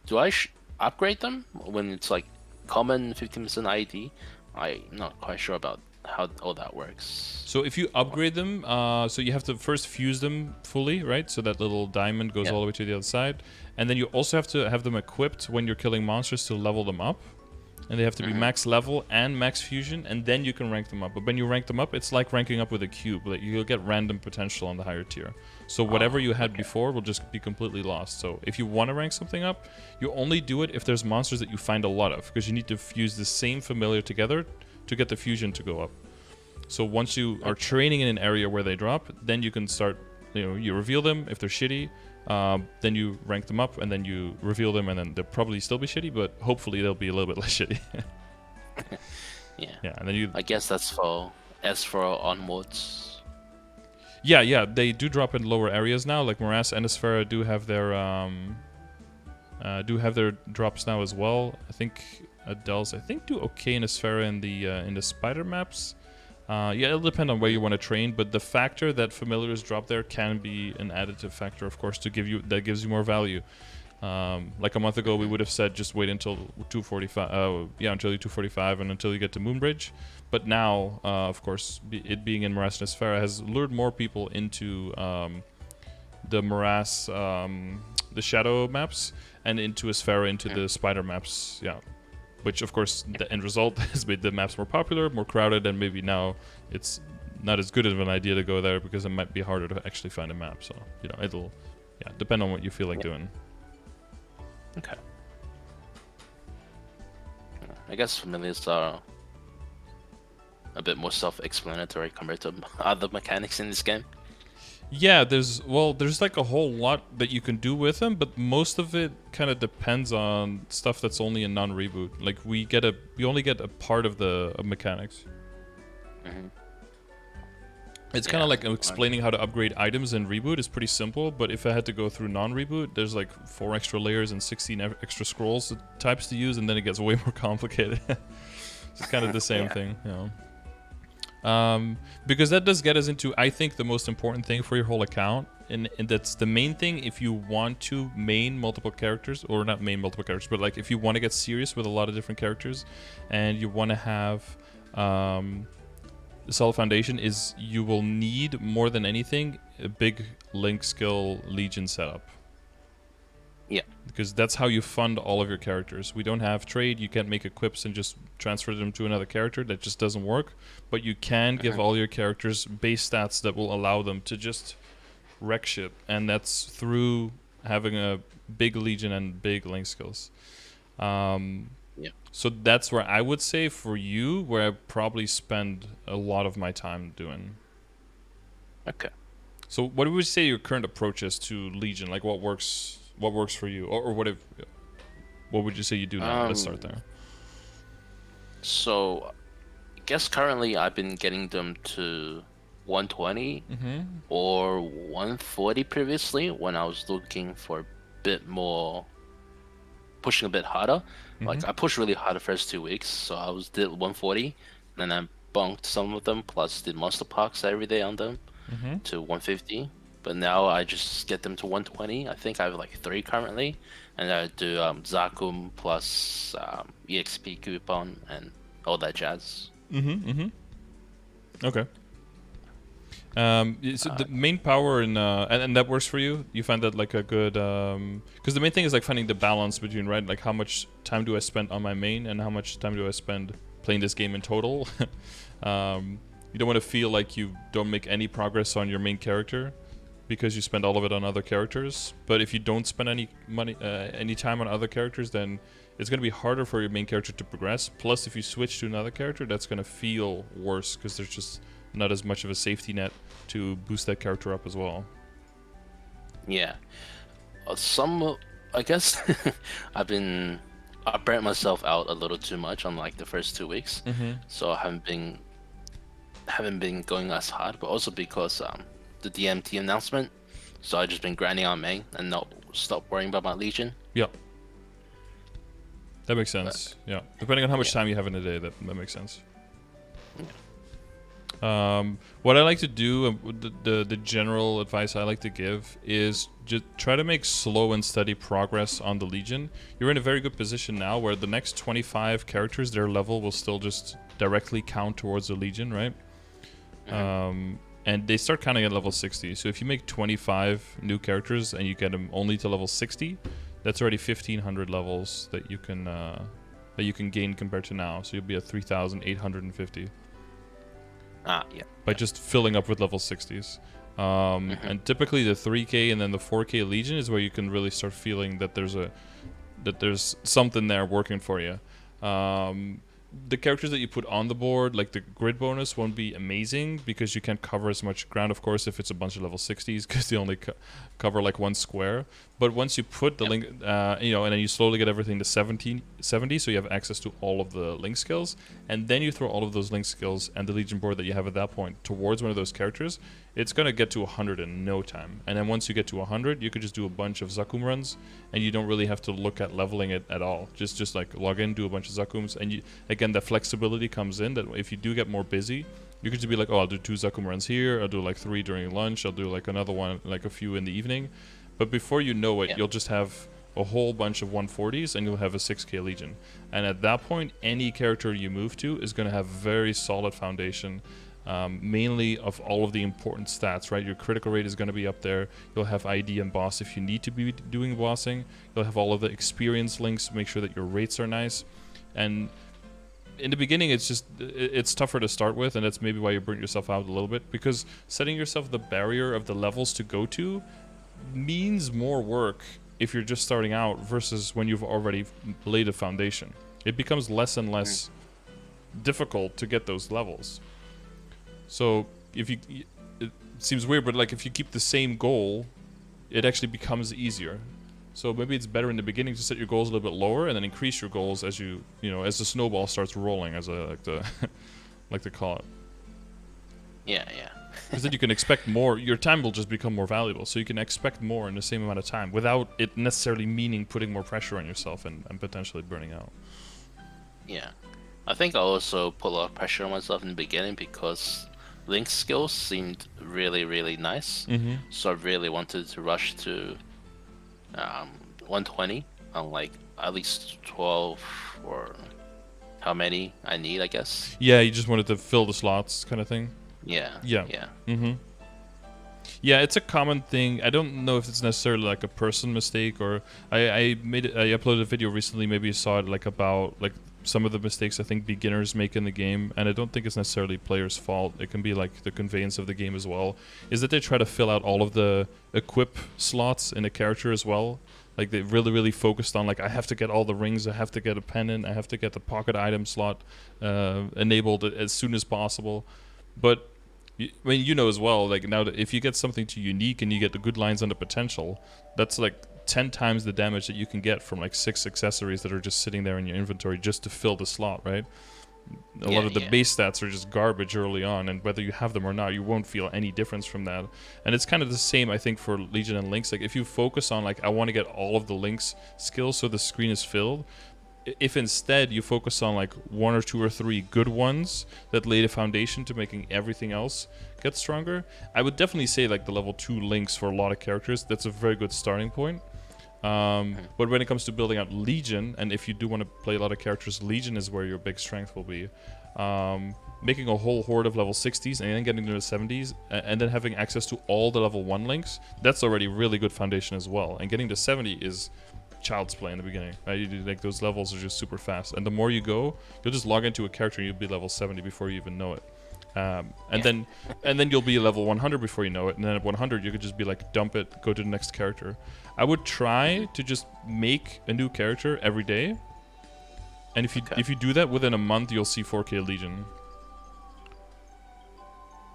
[SPEAKER 2] do I upgrade them when it's like common 15% ID? I'm not quite sure about how all that works.
[SPEAKER 1] So if you upgrade them, so you have to first fuse them fully, right? So that little diamond goes all the way to the other side, and then you also have to have them equipped when you're killing monsters to level them up. And they have to be max level and max fusion, and then you can rank them up. But when you rank them up, it's like ranking up with a cube. Like you'll get random potential on the higher tier. So whatever you had before will just be completely lost. So if you want to rank something up, you only do it if there's monsters that you find a lot of, because you need to fuse the same familiar together to get the fusion to go up. So once you are training in an area where they drop, then you can start, you reveal them if they're shitty. Then you rank them up, and then you reveal them, and then they'll probably still be shitty, but hopefully they'll be a little bit less shitty.
[SPEAKER 2] Yeah.
[SPEAKER 1] Yeah, and then
[SPEAKER 2] I guess that's for S4 onwards.
[SPEAKER 1] Yeah, they do drop in lower areas now. Like Morass and Asphera do have their drops now as well. I think Adele's do okay in Asphera in the spider maps. Yeah, it'll depend on where you want to train, but the factor that familiars drop there can be an additive factor, of course, that gives you more value. Like a month ago, we would have said just wait until 245. Until you 245 and until you get to Moonbridge. But now, of course, it being in Morass and Asphera has lured more people into the Morass, the Shadow maps, and into Asphera, into the Spider maps. Yeah. Which, of course, the end result has made the maps more popular, more crowded, and maybe now it's not as good of an idea to go there because it might be harder to actually find a map. So, it'll depend on what you feel like doing.
[SPEAKER 2] Okay. I guess familiars are a bit more self-explanatory compared to other mechanics in this game.
[SPEAKER 1] Yeah, there's like a whole lot that you can do with them, but most of it kind of depends on stuff that's only in non-reboot. Like we only get a part of the mechanics. It's kind of like explaining how to upgrade items in reboot is pretty simple, but if I had to go through non-reboot, there's like 4 extra layers and 16 extra scrolls types to use, and then it gets way more complicated. It's kind of the same thing, because that does get us into, I think, the most important thing for your whole account, and that's the main thing if you want to main multiple characters, or not main multiple characters, but like if you want to get serious with a lot of different characters, and you want to have the solid foundation, is you will need more than anything a big link skill legion setup.
[SPEAKER 2] Yeah.
[SPEAKER 1] Because that's how you fund all of your characters. We don't have trade. You can't make equips and just transfer them to another character. That just doesn't work. But you can give all your characters base stats that will allow them to just wreck shit. And that's through having a big legion and big link skills. So that's where I would say for you, where I probably spend a lot of my time doing.
[SPEAKER 2] Okay.
[SPEAKER 1] So what would you say your current approach is to legion? Like what works for you, or what would you say you do now? Let's start there.
[SPEAKER 2] So, I guess currently I've been getting them to 120 or 140 previously when I was looking for a bit more, pushing a bit harder. Like I pushed really hard the first 2 weeks, so I did 140, then I bunked some of them, plus did monster parks every day on them to 150. But now I just get them to 120. I think I have like 3 currently, and I do Zakum plus EXP coupon and all that jazz.
[SPEAKER 1] Okay. So the main power and that works for you. You find that like a good because the main thing is like finding the balance between, right, like how much time do I spend on my main and how much time do I spend playing this game in total. You don't want to feel like you don't make any progress on your main character because you spend all of it on other characters. But if you don't spend any money, any time on other characters, then it's going to be harder for your main character to progress. Plus, if you switch to another character, that's going to feel worse because there's just not as much of a safety net to boost that character up as well.
[SPEAKER 2] Yeah. I guess I've been I burnt myself out a little too much on like the first 2 weeks,
[SPEAKER 1] Mm-hmm.
[SPEAKER 2] so I haven't been going as hard, but also because the DMT announcement, so I just been grinding on main and not stop worrying about my Legion.
[SPEAKER 1] Yeah. That makes sense. Yeah. Depending on how much time you have in a day, that makes sense. What I like to do, the general advice I like to give is just try to make slow and steady progress on the Legion. You're in a very good position now where the next 25 characters, their level will still just directly count towards the Legion, right? And they start counting at level 60. So if you make 25 new characters and you get them only to level 60, that's already 1,500 levels that you can gain compared to now. So you'll be at 3,850.
[SPEAKER 2] Yeah.
[SPEAKER 1] By just filling up with level 60s. And typically the 3K and then the 4K Legion is where you can really start feeling that there's something there working for you. The characters that you put on the board, like the grid bonus, won't be amazing because you can't cover as much ground, of course, if it's a bunch of level 60s, because they only cover like one square. But once you put the link, and then you slowly get everything to 70, so you have access to all of the link skills, and then you throw all of those link skills and the Legion board that you have at that point towards one of those characters, it's going to get to 100 in no time. And then once you get to 100, you could just do a bunch of Zakum runs, and you don't really have to look at leveling it at all. Just like log in, do a bunch of Zakums, and again, the flexibility comes in that if you do get more busy, you could just be like, oh, I'll do 2 Zakum runs here, I'll do like 3 during lunch, I'll do like another one, like a few in the evening. But before you know it, you'll just have a whole bunch of 140s, and you'll have a 6K Legion. And at that point, any character you move to is going to have very solid foundation, mainly of all of the important stats, right? Your critical rate is going to be up there. You'll have ID and boss if you need to be doing bossing. You'll have all of the experience links to make sure that your rates are nice. And in the beginning, it's tougher to start with, and that's maybe why you burnt yourself out a little bit, because setting yourself the barrier of the levels to go to means more work if you're just starting out versus when you've already laid a foundation. It becomes less and less difficult to get those levels. So it seems weird, but like if you keep the same goal, it actually becomes easier. So maybe it's better in the beginning to set your goals a little bit lower and then increase your goals as as the snowball starts rolling, as I like to call it.
[SPEAKER 2] Yeah.
[SPEAKER 1] Because then you can expect more. Your time will just become more valuable, so you can expect more in the same amount of time without it necessarily meaning putting more pressure on yourself and potentially burning out.
[SPEAKER 2] Yeah. I think I also put a lot of pressure on myself in the beginning because link skills seemed really, really nice. So I really wanted to rush to 120 on like at least 12 or how many I need, I guess.
[SPEAKER 1] Yeah, you just wanted to fill the slots kind of thing.
[SPEAKER 2] Yeah.
[SPEAKER 1] Yeah, it's a common thing. I don't know if it's necessarily like a person mistake, or I uploaded a video recently, maybe you saw it, like about like some of the mistakes I think beginners make in the game, and I don't think it's necessarily players' fault. It can be like the conveyance of the game as well, is that they try to fill out all of the equip slots in a character as well. Like they really focused on like, I have to get all the rings, I have to get a pennant, I have to get the pocket item slot enabled as soon as possible. But I mean, you know as well, like now that if you get something too unique and you get the good lines on the potential, that's like 10 times the damage that you can get from like 6 accessories that are just sitting there in your inventory just to fill the slot, right? A lot of the base stats are just garbage early on, and whether you have them or not, you won't feel any difference from that. And it's kind of the same, I think, for Legion and Links. Like if you focus on like, I want to get all of the Links skills so the screen is filled, if instead you focus on like 1 or 2 or 3 good ones that lay the foundation to making everything else get stronger, I would definitely say like the level 2 links for a lot of characters, that's a very good starting point. But when it comes to building out Legion, and if you do want to play a lot of characters, Legion is where your big strength will be. Making a whole horde of level 60s and then getting to the 70s and then having access to all the level 1 links, that's already really good foundation as well. And getting to 70 is child's play in the beginning, right? You do, like, those levels are just super fast, and the more you go, you'll just log into a character and you'll be level 70 before you even know it. And then you'll be level 100 before you know it, and then at 100 you could just be like, dump it, go to the next character. I would try to just make a new character every day, and if you do that within a month, you'll see 4K Legion.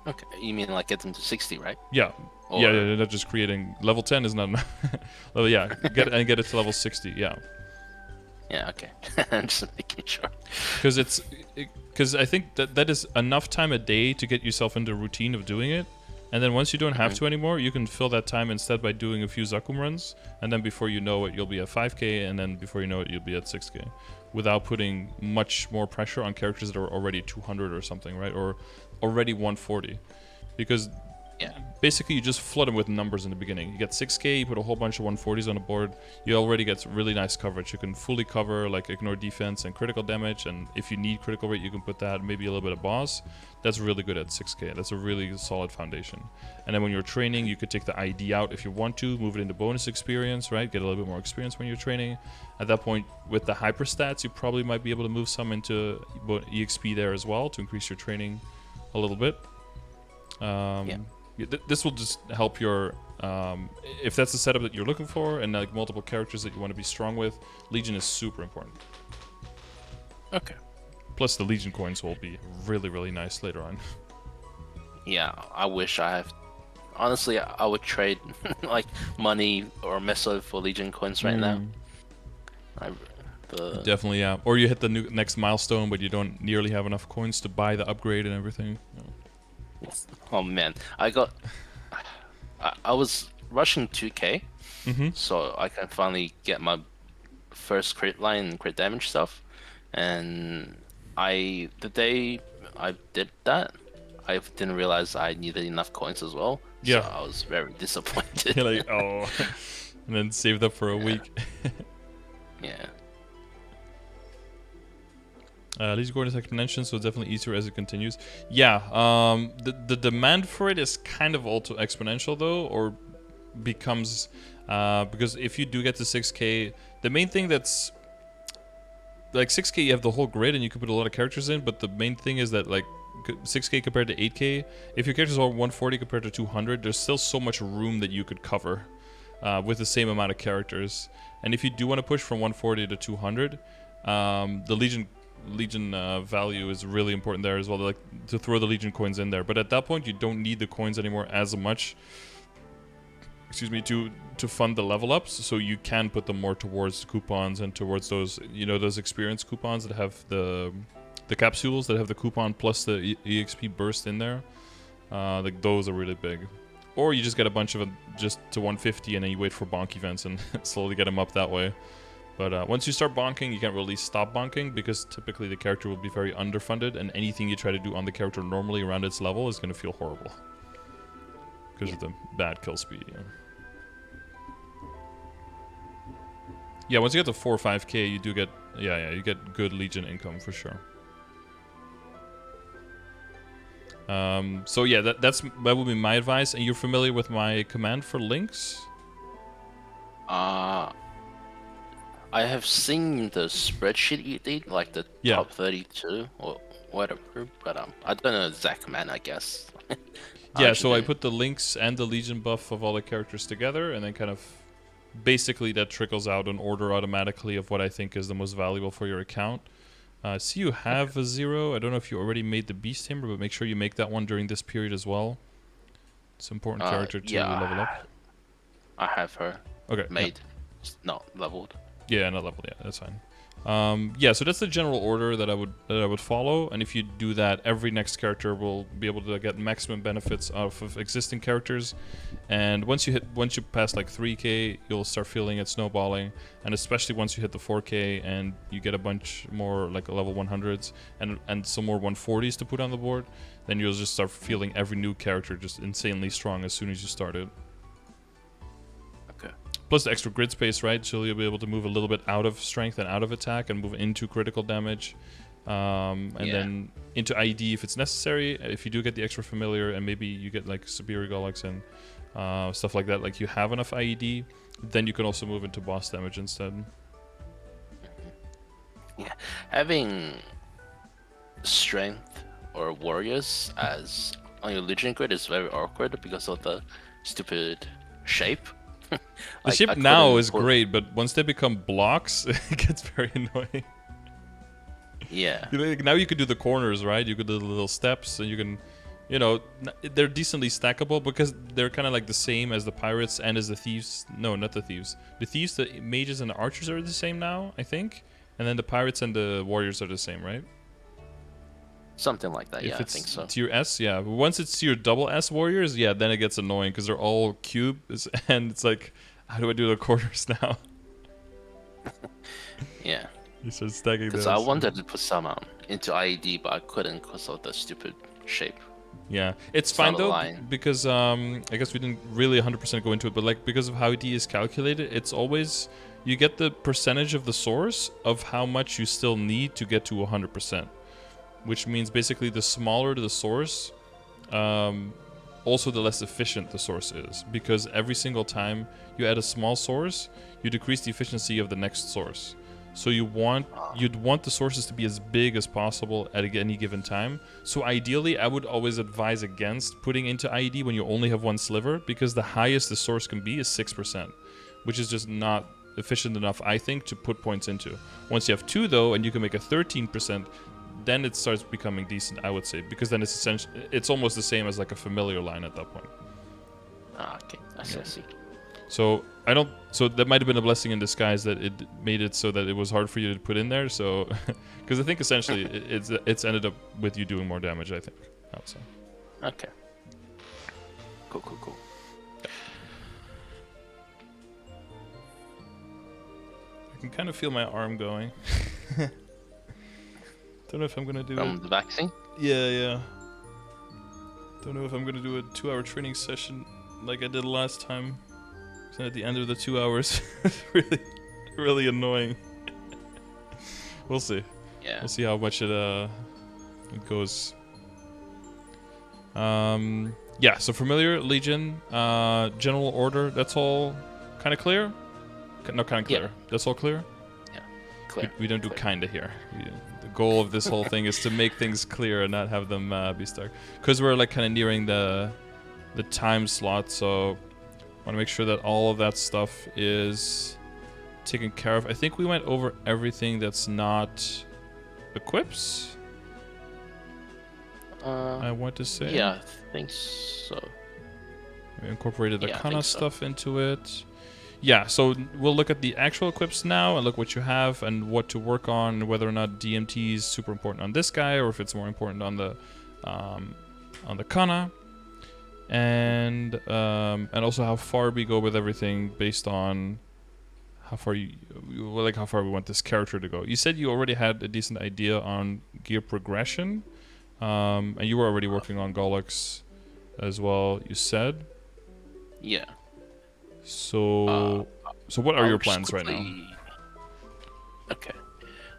[SPEAKER 2] Okay, you mean like get them to 60, right?
[SPEAKER 1] Yeah. Or yeah, not just creating level 10 is not enough. Well, yeah, get it to level 60. Yeah.
[SPEAKER 2] Yeah, okay. I'm just making sure.
[SPEAKER 1] Because I think that is enough time a day to get yourself into a routine of doing it. And then once you don't have to anymore, you can fill that time instead by doing a few Zakum runs. And then before you know it, you'll be at 5k. And then before you know it, you'll be at 6k. Without putting much more pressure on characters that are already 200 or something, right? Or already 140. Because basically you just flood them with numbers in the beginning. You get 6k, you put a whole bunch of 140s on the board, you already get really nice coverage. You can fully cover, like, ignore defense and critical damage, and if you need critical rate, you can put that, maybe a little bit of boss. That's really good at 6k. That's a really solid foundation. And then when you're training, you could take the ID out if you want to, move it into bonus experience, right? Get a little bit more experience when you're training. At that point, with the hyper stats, you probably might be able to move some into EXP there as well to increase your training a little bit. This will just help your, if that's the setup that you're looking for and like multiple characters that you want to be strong with, Legion is super important.
[SPEAKER 2] Okay.
[SPEAKER 1] Plus the Legion coins will be really, really nice later on.
[SPEAKER 2] Yeah, I wish I have. Honestly, I would trade like money or meso for Legion coins right now.
[SPEAKER 1] Definitely, yeah. Or you hit the next milestone, but you don't nearly have enough coins to buy the upgrade and everything.
[SPEAKER 2] Oh man, I was rushing 2k, so I can finally get my first crit line and crit damage stuff. And the day I did that, I didn't realize I needed enough coins as well.
[SPEAKER 1] Yeah.
[SPEAKER 2] So I was very disappointed.
[SPEAKER 1] You're like, oh, and then saved up for a week.
[SPEAKER 2] Yeah.
[SPEAKER 1] Legion coin is exponential, so definitely easier as it continues. Yeah, the demand for it is kind of also exponential though, or becomes because if you do get to 6k, the main thing that's like 6k, you have the whole grid and you can put a lot of characters in, but the main thing is that like 6k compared to 8k, if your characters are 140 compared to 200, there's still so much room that you could cover with the same amount of characters. And if you do want to push from 140 to 200, the Legion value is really important there as well, like to throw the Legion coins in there. But at that point, you don't need the coins anymore as much. Excuse me, to fund the level ups, so you can put them more towards coupons and towards those, you know, those experience coupons that have the capsules that have the coupon plus the EXP burst in there. Like those are really big. Or you just get a bunch of them just to 150 and then you wait for bonk events and slowly get them up that way. But once you start bonking, you can't really stop bonking because typically the character will be very underfunded, and anything you try to do on the character normally around its level is going to feel horrible because of the bad kill speed. Yeah, once you get to 4 or 5k, you do get you get good Legion income for sure. So yeah, that would be my advice. And you're familiar with my command for links?
[SPEAKER 2] I have seen the spreadsheet you did, like the top 32 or whatever, but I don't know the exact command, I guess.
[SPEAKER 1] Yeah, so I put the links and the Legion buff of all the characters together, and then kind of basically that trickles out an order automatically of what I think is the most valuable for your account. See, you have a 0. I don't know if you already made the Beast Tamer, but make sure you make that one during this period as well. It's an important character to level up.
[SPEAKER 2] I have her made, not leveled.
[SPEAKER 1] Yeah, not leveled. Yeah, that's fine. Yeah, so that's the general order that I would follow, and if you do that, every next character will be able to get maximum benefits off of existing characters. And once you pass like 3k, you'll start feeling it snowballing, and especially once you hit the 4k and you get a bunch more like level 100s and some more 140s to put on the board, then you'll just start feeling every new character just insanely strong as soon as you start it. Plus the extra grid space, right? So you'll be able to move a little bit out of strength and out of attack and move into critical damage. And then into ID if it's necessary. If you do get the extra familiar and maybe you get like superior Golics and stuff like that, like you have enough IED, then you can also move into boss damage instead.
[SPEAKER 2] Yeah, having strength or warriors as on your Legion grid is very awkward because of the stupid shape.
[SPEAKER 1] The shape now is great, but once they become blocks, it gets very annoying.
[SPEAKER 2] Yeah.
[SPEAKER 1] Now you could do the corners, right? You could do the little steps, and you can you know, they're decently stackable because they're kind of like the same as the pirates and as the thieves. No, not the thieves. The thieves, the mages, and the archers are the same now, I think. And then the pirates and the warriors are the same, right?
[SPEAKER 2] Something like that, yeah,
[SPEAKER 1] If
[SPEAKER 2] I think so.
[SPEAKER 1] tier S, yeah. But once it's tier double S warriors, yeah, then it gets annoying because they're all cubes, and it's like, how do I do the quarters now?
[SPEAKER 2] Yeah.
[SPEAKER 1] You start stacking those.
[SPEAKER 2] Because I wanted to put some into IED, but I couldn't because of the stupid shape.
[SPEAKER 1] Yeah, it's fine though, because I guess we didn't really 100% go into it, but like because of how ED is calculated, it's always, you get the percentage of the source of how much you still need to get to 100%. Which means basically the smaller the source, also the less efficient the source is. Because every single time you add a small source, you decrease the efficiency of the next source. So you'd want the sources to be as big as possible at any given time. So ideally, I would always advise against putting into IED when you only have one sliver, because the highest the source can be is 6%, which is just not efficient enough, I think, to put points into. Once you have two, though, and you can make a 13%, then it starts becoming decent, I would say, because then it's almost the same as like a familiar line at that point.
[SPEAKER 2] Okay, I see.
[SPEAKER 1] So that might have been a blessing in disguise that it made it so that it was hard for you to put in there. So, because I think essentially it's ended up with you doing more damage, I think. Also.
[SPEAKER 2] Okay. Cool.
[SPEAKER 1] I can kind of feel my arm going. Don't know if I'm gonna do
[SPEAKER 2] From the vaccine?
[SPEAKER 1] Yeah. Don't know if I'm gonna do a 2-hour training session like I did last time. And at the end of the 2 hours, really annoying. We'll see.
[SPEAKER 2] Yeah.
[SPEAKER 1] We'll see how much it goes. Yeah. So familiar, Legion, general order. That's all kind of clear. Not kind of clear. Yeah. That's all clear.
[SPEAKER 2] Yeah. Clear.
[SPEAKER 1] We don't do kinda here. The goal of this whole thing is to make things clear and not have them be stuck. Because we're like kind of nearing the time slot, so. Want to make sure that all of that stuff is taken care of. I think we went over everything that's not equips. I want to say.
[SPEAKER 2] Yeah, I think so.
[SPEAKER 1] We incorporated the Kanna stuff into it. Yeah, so we'll look at the actual equips now and look what you have and what to work on, and whether or not DMT is super important on this guy or if it's more important on the Kanna. And also how far we go with everything based on how far how far we want this character to go. You said you already had a decent idea on gear progression, and you were already working on Gollux as well. You said.
[SPEAKER 2] Yeah.
[SPEAKER 1] So what are your plans right now?
[SPEAKER 2] Okay.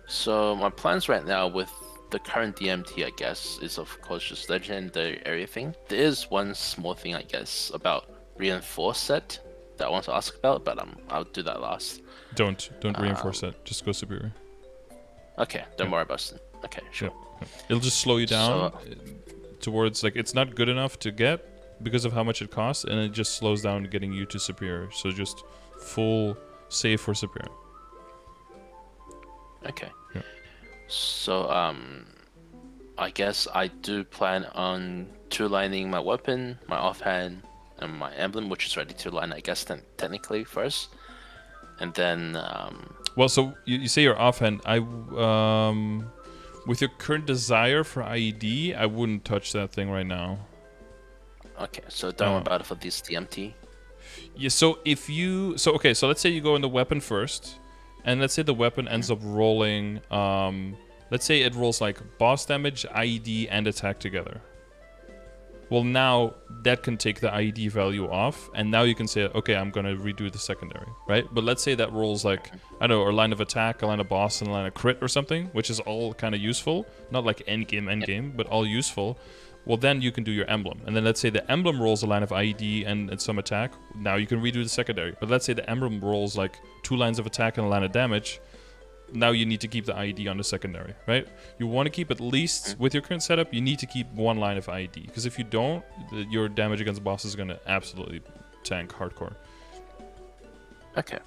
[SPEAKER 2] So my plans right now with the current DMT, I guess, is of course just legendary area thing. There is one small thing, I guess, about reinforce set that I want to ask about, but I'll do that last.
[SPEAKER 1] Don't reinforce it. Just go superior.
[SPEAKER 2] Okay, don't worry about it. Okay, sure.
[SPEAKER 1] Yeah. It'll just slow you down towards, like, it's not good enough to get because of how much it costs, and it just slows down getting you to superior. So just full save for superior.
[SPEAKER 2] Okay.
[SPEAKER 1] Yeah.
[SPEAKER 2] So, I guess I do plan on two-lining my weapon, my offhand, and my emblem, which is ready to line, I guess, technically first. And then...
[SPEAKER 1] Well, so you say your offhand. With your current desire for IED, I wouldn't touch that thing right now.
[SPEAKER 2] Okay, so don't worry about it for this DMT.
[SPEAKER 1] Yeah, so if you... So, okay, so let's say you go in the weapon first. And let's say the weapon ends up rolling, let's say it rolls like boss damage, IED, and attack together. Well, now that can take the IED value off, and now you can say, okay, I'm going to redo the secondary, right? But let's say that rolls like, I don't know, a line of attack, a line of boss, and a line of crit or something, which is all kind of useful. Not like endgame, but all useful. Well, then you can do your emblem. And then let's say the emblem rolls a line of IED and some attack. Now you can redo the secondary. But let's say the emblem rolls like 2 lines of attack and a line of damage. Now you need to keep the IED on the secondary, right? You want to keep at least, with your current setup, you need to keep 1 line of IED. Because if you don't, your damage against the boss is going to absolutely tank hardcore.
[SPEAKER 2] Okay.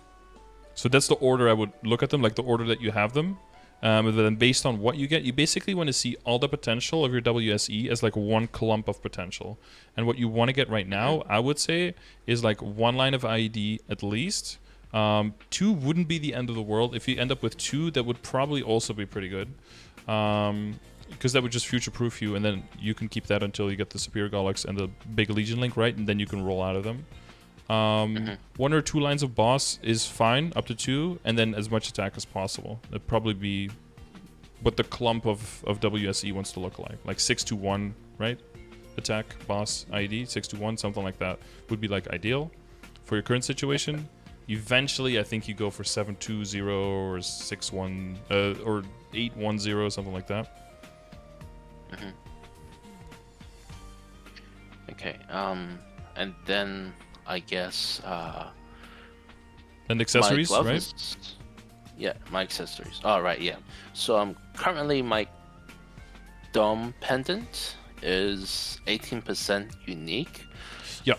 [SPEAKER 1] So that's the order I would look at them, like the order that you have them. But then based on what you get, you basically want to see all the potential of your WSE as like one clump of potential. And what you want to get right now, I would say, is like 1 line of IED at least. 2 wouldn't be the end of the world. If you end up with 2, that would probably also be pretty good. Because that would just future-proof you, and then you can keep that until you get the Superior Gollux and the big Legion link, right? And then you can roll out of them. 1 or 2 lines of boss is fine, up to 2, and then as much attack as possible. That'd probably be what the clump of WSE wants to look like 6 to 1, right? Attack, boss, IED, 6 to 1, something like that would be like ideal for your current situation. Eventually, I think you go for 7-2-0 or 6-1 or 8-1-0, something like that.
[SPEAKER 2] Okay. And then I guess.
[SPEAKER 1] And accessories, right?
[SPEAKER 2] Yeah, my accessories. Oh, right, yeah. So currently my Dome pendant is 18% unique.
[SPEAKER 1] Yeah.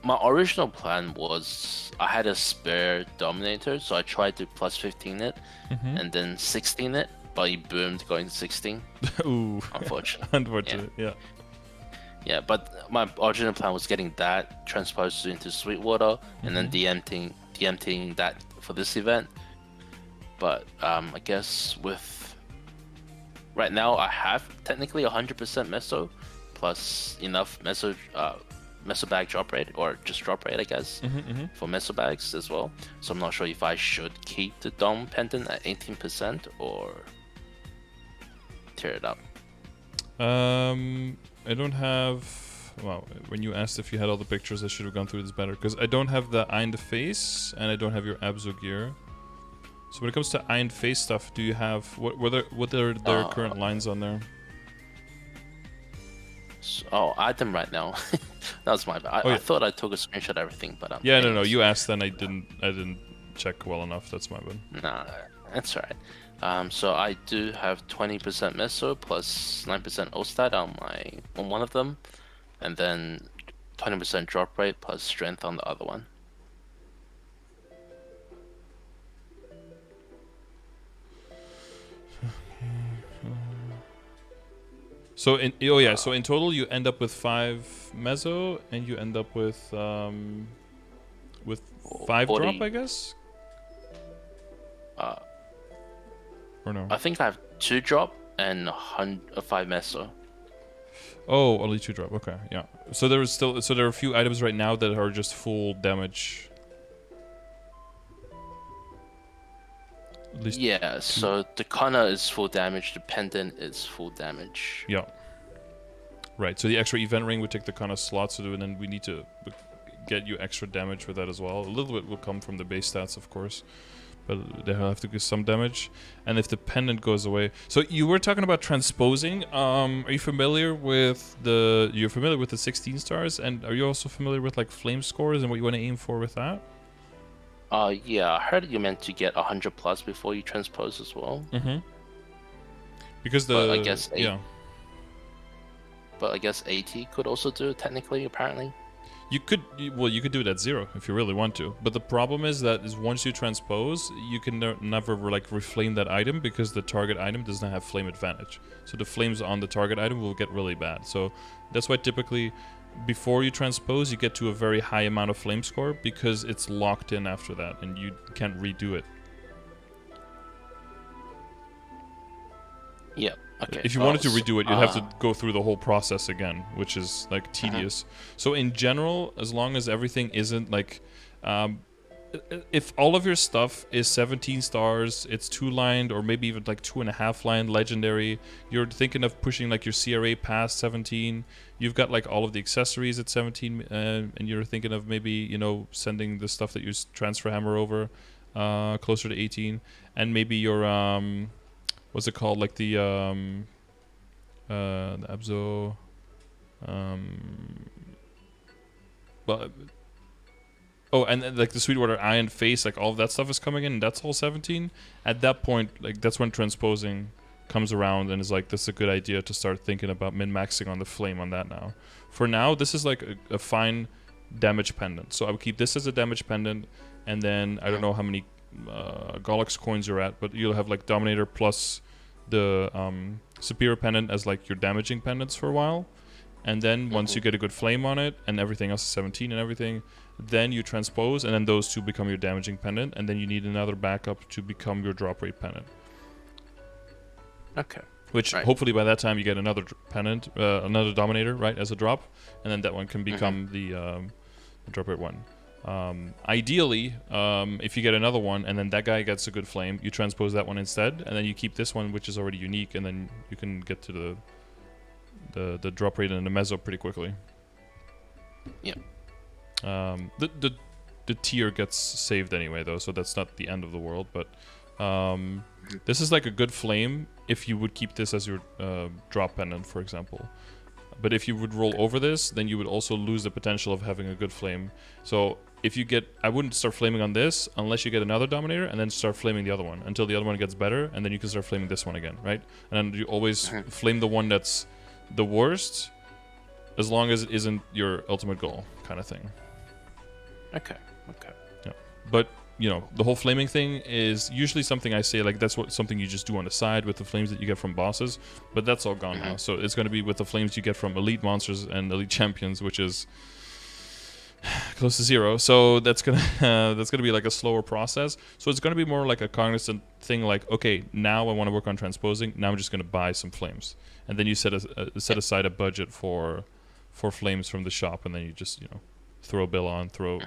[SPEAKER 2] My original plan was I had a spare Dominator, so I tried to plus 15 it and then 16 it, but he boomed going to 16.
[SPEAKER 1] Ooh.
[SPEAKER 2] Unfortunate.
[SPEAKER 1] Yeah.
[SPEAKER 2] Yeah, but my original plan was getting that transposed into Sweetwater and then DMTing that for this event. But I guess with right now I have technically 100% Meso plus enough Meso bag drop rate, or just drop rate, I guess, for Meso bags as well. So I'm not sure if I should keep the Dome pendant at 18% or tear it up.
[SPEAKER 1] I don't have. Well, when you asked if you had all the pictures, I should have gone through this better, because I don't have the Eye in the Face and I don't have your Abzu gear. So when it comes to Eye in the Face stuff, do you have what are their current lines on there?
[SPEAKER 2] So, I had them right now. That was my bad. I thought I took a screenshot of everything, but
[SPEAKER 1] yeah, no, you asked, then I didn't check well enough. That's my bad.
[SPEAKER 2] Nah, that's alright. So I do have 20% Meso plus 9% Ostat on one of them, and then 20% drop rate plus strength on the other one.
[SPEAKER 1] So in total you end up with 5 Meso and you end up with 5
[SPEAKER 2] 40.
[SPEAKER 1] drop, I guess. Or no?
[SPEAKER 2] I think I have 2 drop and 5 Meso.
[SPEAKER 1] Oh, only 2 drop. Okay, yeah. So there are a few items right now that are just full damage. At least
[SPEAKER 2] yeah.
[SPEAKER 1] 2.
[SPEAKER 2] So the Kanna is full damage. The pendant is full damage.
[SPEAKER 1] Yeah. Right. So the extra event ring would take the Kanna slot to do, and then we need to get you extra damage with that as well. A little bit will come from the base stats, of course, but they have to give some damage. And if the pendant goes away, so you were talking about transposing. Are you familiar with the? You're familiar with the 16 stars, and are you also familiar with like flame scores and what you want to aim for with that?
[SPEAKER 2] Yeah, I heard you meant to get 100 plus before you transpose as well.
[SPEAKER 1] Because
[SPEAKER 2] but I guess
[SPEAKER 1] yeah.
[SPEAKER 2] But I guess 80 could also do it technically, apparently.
[SPEAKER 1] You could do it at 0 if you really want to. But the problem is that once you transpose, you can never like reflame that item, because the target item does not have flame advantage. So the flames on the target item will get really bad. So that's why typically before you transpose, you get to a very high amount of flame score, because it's locked in after that and you can't redo it.
[SPEAKER 2] Yeah. Okay.
[SPEAKER 1] If you wanted to redo it, you'd have to go through the whole process again, which is like tedious. So in general, as long as everything isn't like, if all of your stuff is 17 stars, it's 2-lined or maybe even like 2.5-lined legendary, you're thinking of pushing like your CRA past 17. You've got like all of the accessories at 17, and you're thinking of maybe sending the stuff that you transfer hammer over closer to 18, and maybe your what's it called, like the Abzo, well, oh, and then, like the Sweetwater Eye and Face, like all of that stuff is coming in, and that's all 17. At that point, like that's when transposing comes around and is like, this is a good idea to start thinking about min-maxing on the flame on that now. For now, this is like a fine damage pendant, so I would keep this as a damage pendant, and then I don't know how many Gollux coins you're at, but you'll have like Dominator plus the Superior Pendant as like your damaging pendants for a while. And then once you get a good flame on it and everything else is 17 and everything, then you transpose, and then those two become your damaging pendant, and then you need another backup to become your drop rate pendant.
[SPEAKER 2] Okay.
[SPEAKER 1] Which hopefully by that time you get another pendant, another Dominator, right, as a drop, and then that one can become the drop rate one. Ideally, if you get another one and then that guy gets a good flame, you transpose that one instead, and then you keep this one, which is already unique, and then you can get to the drop rate and the mezzo pretty quickly.
[SPEAKER 2] Yeah.
[SPEAKER 1] The tier gets saved anyway though, so that's not the end of the world. But this is like a good flame if you would keep this as your drop pendant, for example. But if you would roll over this, then you would also lose the potential of having a good flame. So if you get, I wouldn't start flaming on this unless you get another Dominator, and then start flaming the other one until the other one gets better, and then you can start flaming this one again, right? And then you always flame the one that's the worst, as long as it isn't your ultimate goal, kind of thing.
[SPEAKER 2] Okay.
[SPEAKER 1] Yeah, but you know, the whole flaming thing is usually something I say, like, that's something you just do on the side with the flames that you get from bosses, but that's all gone now. So it's going to be with the flames you get from elite monsters and elite champions, which is close to 0. So that's gonna be like a slower process. So it's gonna be more like a cognizant thing, like, okay, now I want to work on transposing, now I'm just gonna buy some flames, and then you set aside a budget for flames from the shop, and then you just, you know, throw a bill on, throw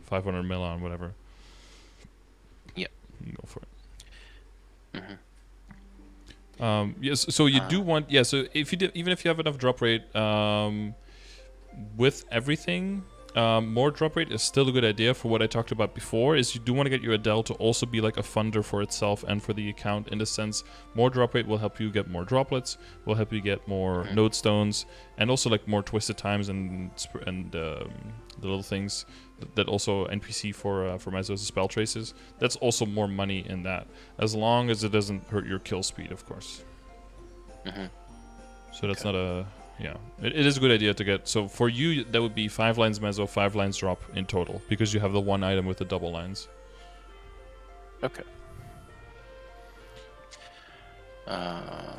[SPEAKER 1] 500 mil on, whatever.
[SPEAKER 2] Yeah,
[SPEAKER 1] go for it. Yes, so you do want, yeah, so if you even if you have enough drop rate with everything, more drop rate is still a good idea. For what I talked about before, is you do want to get your Adele to also be like a funder for itself and for the account, in the sense more drop rate will help you get more droplets, will help you get more node stones, and also like more twisted times and the little things that also NPC for Mesos spell traces. That's also more money in that, as long as it doesn't hurt your kill speed, of course. So that's not a... Yeah, it is a good idea to get. So for you, that would be 5 lines Meso, 5 lines drop in total, because you have the one item with the double lines.
[SPEAKER 2] Okay.
[SPEAKER 1] And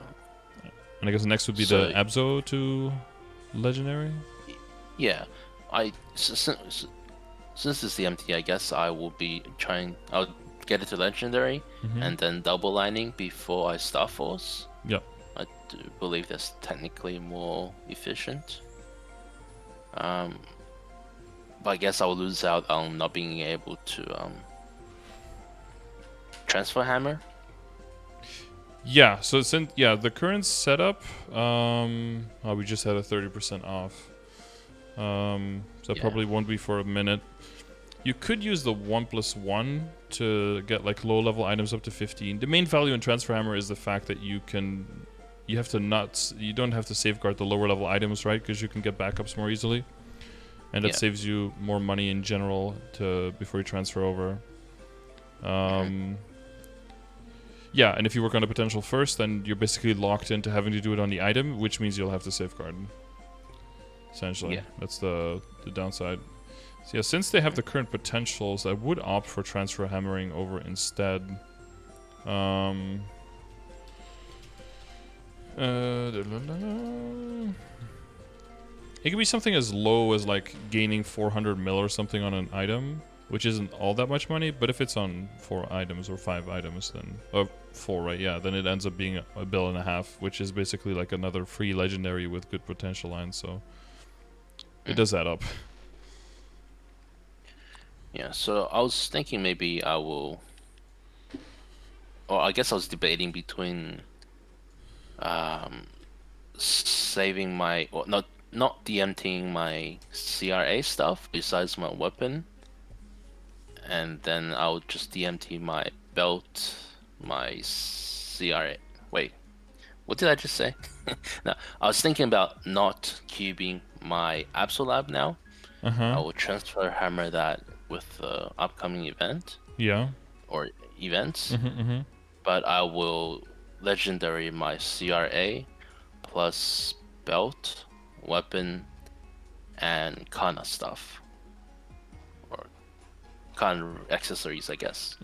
[SPEAKER 1] I guess the next would be the Abzo to Legendary?
[SPEAKER 2] Yeah. Since it's the MT, I guess I will be trying... I'll get it to Legendary, and then double lining before I Star Force.
[SPEAKER 1] Yep.
[SPEAKER 2] I do believe that's technically more efficient. But I guess I'll lose out on not being able to transfer hammer.
[SPEAKER 1] Yeah, so since the current setup, we just had a 30% off. So probably won't be for a minute. You could use the 1+1 to get like low level items up to 15. The main value in transfer hammer is the fact that you don't have to safeguard the lower level items, right? Because you can get backups more easily, and that saves you more money in general before you transfer over. Yeah, and if you work on a potential first, then you're basically locked into having to do it on the item, which means you'll have to safeguard. Essentially, that's the downside. So yeah, since they have the current potentials, I would opt for transfer hammering over instead. It could be something as low as like gaining 400 mil or something on an item, which isn't all that much money, but if it's on 4 items or 5 items, then 4, right? Yeah, then it ends up being a bill and a half, which is basically like another free legendary with good potential lines. So it does add up.
[SPEAKER 2] Yeah, so I was thinking maybe I will, or I guess I was debating between saving my, or not DMTing my CRA stuff besides my weapon, and then I'll just DMT my belt, my CRA. Wait, what did I just say? No, I was thinking about not cubing my Absolab now. I will transfer hammer that with the upcoming event.
[SPEAKER 1] Yeah.
[SPEAKER 2] Or events. But I will legendary my CRA plus belt, weapon, and Kanna stuff. kind of accessories, I guess.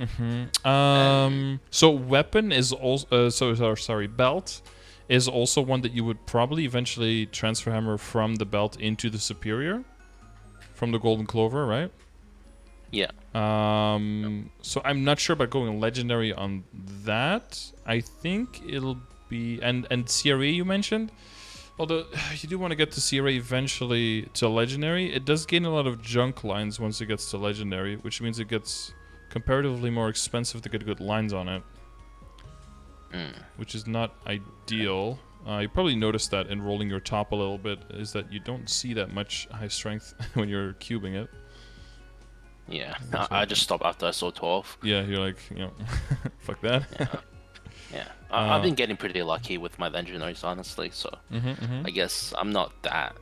[SPEAKER 1] So weapon is also belt is also one that you would probably eventually transfer hammer from the belt into the superior, from the golden clover, right?
[SPEAKER 2] Yeah.
[SPEAKER 1] So I'm not sure about going legendary on that. I think it'll be and CRA you mentioned. Although you do want to get to CRA eventually to legendary, it does gain a lot of junk lines once it gets to legendary, which means it gets comparatively more expensive to get good lines on it, which is not ideal. You probably noticed that in rolling your top a little bit, is that you don't see that much high strength when you're cubing it.
[SPEAKER 2] Yeah, I just stopped after I saw 12.
[SPEAKER 1] Yeah, you're like, fuck that.
[SPEAKER 2] Yeah, I've been getting pretty lucky with my legendaries, honestly, so I guess I'm not that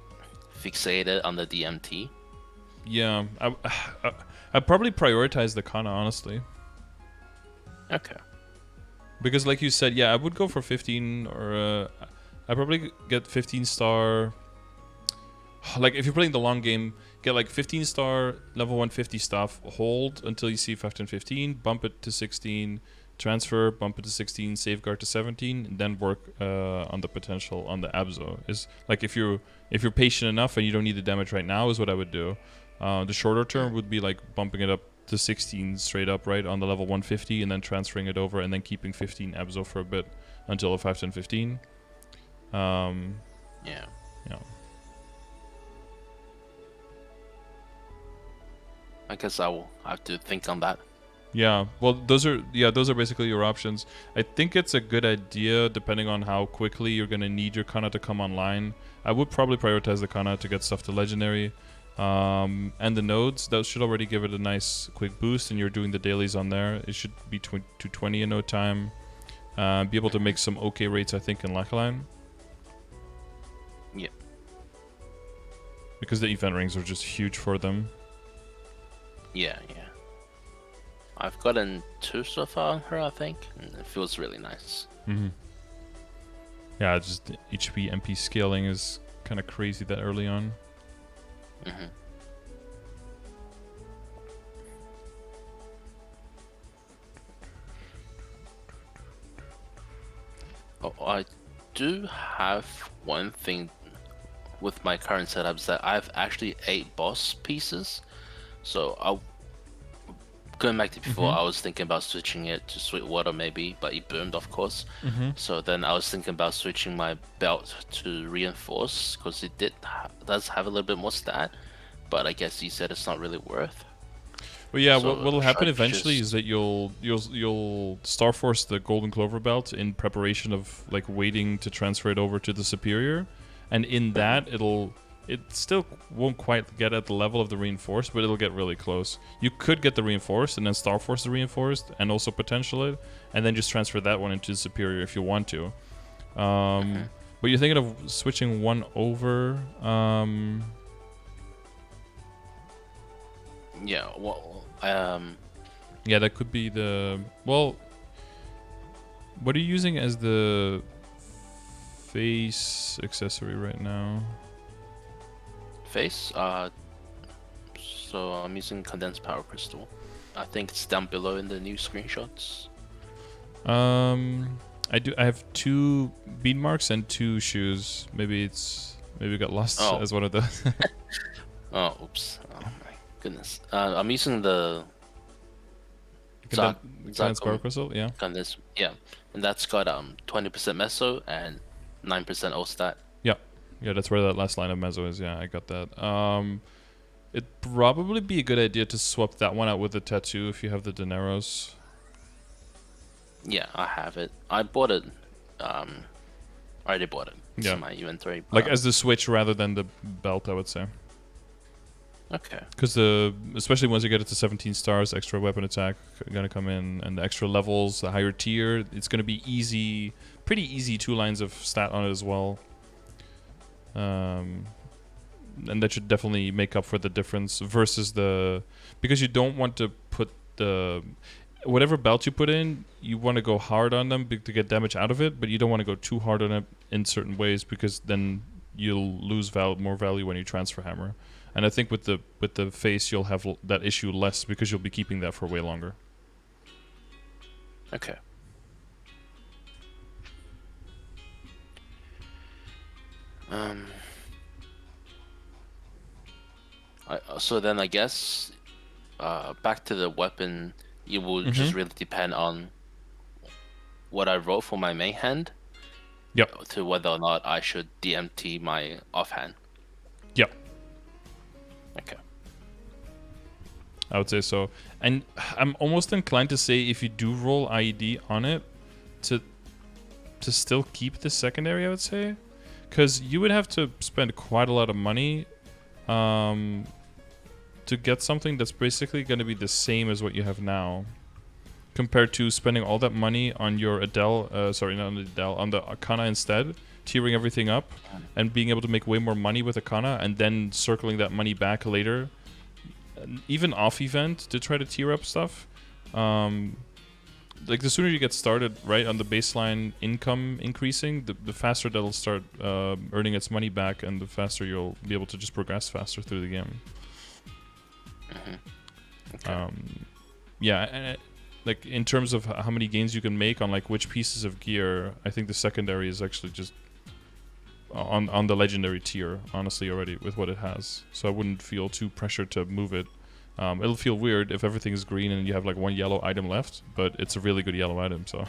[SPEAKER 2] fixated on the DMT.
[SPEAKER 1] Yeah, I'd probably prioritize the Kanna, honestly.
[SPEAKER 2] Okay.
[SPEAKER 1] Because like you said, yeah, I would go for 15, or I'd probably get 15 star. Like, if you're playing the long game, get like 15 star, level 150 stuff, hold until you see 15, bump it to 16, transfer, bump it to 16, safeguard to 17, and then work on the potential on the Abzo. Is like, if you're patient enough and you don't need the damage right now, is what I would do. The shorter term would be like bumping it up to 16 straight up, right, on the level 150, and then transferring it over, and then keeping 15 Abzo for a bit until a 15.
[SPEAKER 2] Yeah. I guess I will have to think on that.
[SPEAKER 1] Yeah, well, those are basically your options. I think it's a good idea, depending on how quickly you're gonna need your Kanna to come online. I would probably prioritize the Kanna to get stuff to legendary, and the nodes. Those should already give it a nice quick boost, and you're doing the dailies on there. It should be 220 in no time. Be able to make some okay rates, I think, in Lakeline.
[SPEAKER 2] Yeah.
[SPEAKER 1] Because the event rings are just huge for them.
[SPEAKER 2] Yeah. I've gotten 2 so far on her, I think, and it feels really nice.
[SPEAKER 1] Yeah, just HP MP scaling is kind of crazy that early on.
[SPEAKER 2] Oh, I do have one thing with my current setups, that I have actually 8 boss pieces. So going back to before, I was thinking about switching it to Sweetwater maybe, but it boomed, of course. So then I was thinking about switching my belt to Reinforce, because it does have a little bit more stat, but I guess you said it's not really worth.
[SPEAKER 1] Well, yeah, so what'll happen eventually is that you'll Starforce the Golden Clover belt in preparation of like waiting to transfer it over to the Superior, and in that it still won't quite get at the level of the Reinforced, but it'll get really close. You could get the Reinforced and then Starforce the Reinforced and also potential it, and then just transfer that one into the Superior if you want to. But you're thinking of switching one over.
[SPEAKER 2] Yeah, well,
[SPEAKER 1] yeah, that could be the... Well, what are you using as the face accessory right now?
[SPEAKER 2] Face? So I'm using Condensed Power Crystal. I think it's down below in the new screenshots.
[SPEAKER 1] I have 2 bead marks and 2 shoes. Maybe it got lost as one of those.
[SPEAKER 2] Oh, oops. Oh my goodness. I'm using the
[SPEAKER 1] Condensed Power Crystal, yeah.
[SPEAKER 2] Yeah, and that's got 20% meso and 9% all stat.
[SPEAKER 1] Yeah, that's where that last line of meso is. Yeah, I got that. It'd probably be a good idea to swap that one out with the tattoo if you have the Dineros.
[SPEAKER 2] Yeah, I have it. I bought it. I already bought it. It's in my inventory.
[SPEAKER 1] Like as the switch rather than the belt, I would say.
[SPEAKER 2] Okay.
[SPEAKER 1] Because especially once you get it to 17 stars, extra weapon attack gonna come in, and the extra levels, the higher tier, it's gonna be easy, pretty easy 2 lines of stat on it as well. And that should definitely make up for the difference versus because you don't want to put whatever belt you put in, you want to go hard on them to get damage out of it, but you don't want to go too hard on it in certain ways, because then you'll lose more value when you transfer hammer. And I think with the face, you'll have that issue less because you'll be keeping that for way longer.
[SPEAKER 2] Okay. So then I guess back to the weapon, it will just really depend on what I roll for my main hand.
[SPEAKER 1] Yep.
[SPEAKER 2] To whether or not I should DMT my offhand.
[SPEAKER 1] Yep.
[SPEAKER 2] Okay.
[SPEAKER 1] I would say so. And I'm almost inclined to say if you do roll IED on it, to still keep the secondary, I would say. Because you would have to spend quite a lot of money to get something that's basically going to be the same as what you have now, compared to spending all that money on your Adele, not on the Adele, on the Kanna instead, tiering everything up, and being able to make way more money with a Kanna, and then circling that money back later, even off event, to try to tier up stuff. Like the sooner you get started, right, on the baseline income increasing, the faster that'll start earning its money back, and the faster you'll be able to just progress faster through the game.
[SPEAKER 2] Okay.
[SPEAKER 1] Yeah, and like in terms of how many gains you can make on like which pieces of gear, I think the secondary is actually just on the legendary tier, honestly, already with what it has. So I wouldn't feel too pressured to move it. It'll feel weird if everything is green and you have like one yellow item left, but it's a really good yellow item, so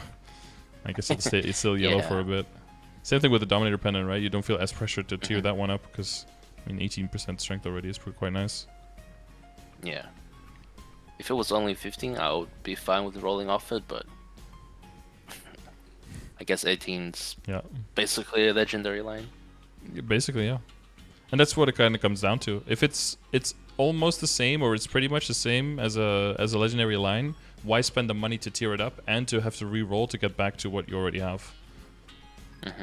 [SPEAKER 1] I guess it's still yellow for a bit. Same thing with the Dominator Pendant, right? You don't feel as pressured to tier that one up because, I mean, 18% strength already is quite nice.
[SPEAKER 2] Yeah. If it was only 15, I would be fine with rolling off it, but I guess 18's basically a legendary line.
[SPEAKER 1] Basically, yeah. And that's what it kind of comes down to. If it's almost the same, or it's pretty much the same as a legendary line, why spend the money to tier it up and to have to re-roll to get back to what you already have?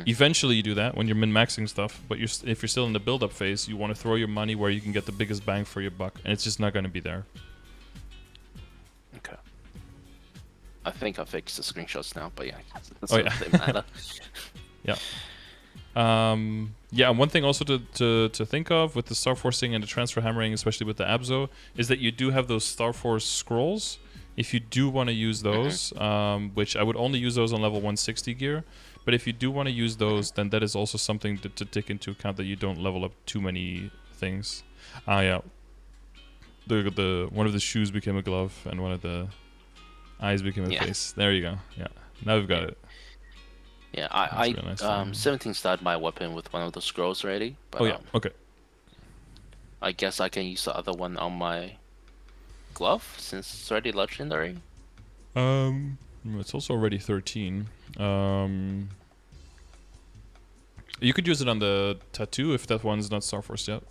[SPEAKER 1] Eventually you do that when you're min-maxing stuff, but if you're still in the build-up phase, you want to throw your money where you can get the biggest bang for your buck, and it's just not going to be there.
[SPEAKER 2] Okay. I think I fixed the screenshots now, but yeah, that's
[SPEAKER 1] yeah.
[SPEAKER 2] matter.
[SPEAKER 1] Yeah. Yeah, and one thing also to think of with the Star Forcing and the Transfer Hammering, especially with the Abzo, is that you do have those Star Force scrolls. If you do want to use those, which I would only use those on level 160 gear, but if you do want to use those, then that is also something to take into account, that you don't level up too many things. Yeah. The one of the shoes became a glove, and one of the eyes became a face. There you go. Yeah. Now we've got it.
[SPEAKER 2] Yeah, I really nice 17 started my weapon with one of the scrolls already. But,
[SPEAKER 1] okay.
[SPEAKER 2] I guess I can use the other one on my glove since it's already legendary.
[SPEAKER 1] It's also already 13. You could use it on the tattoo if that one's not Star Force yet.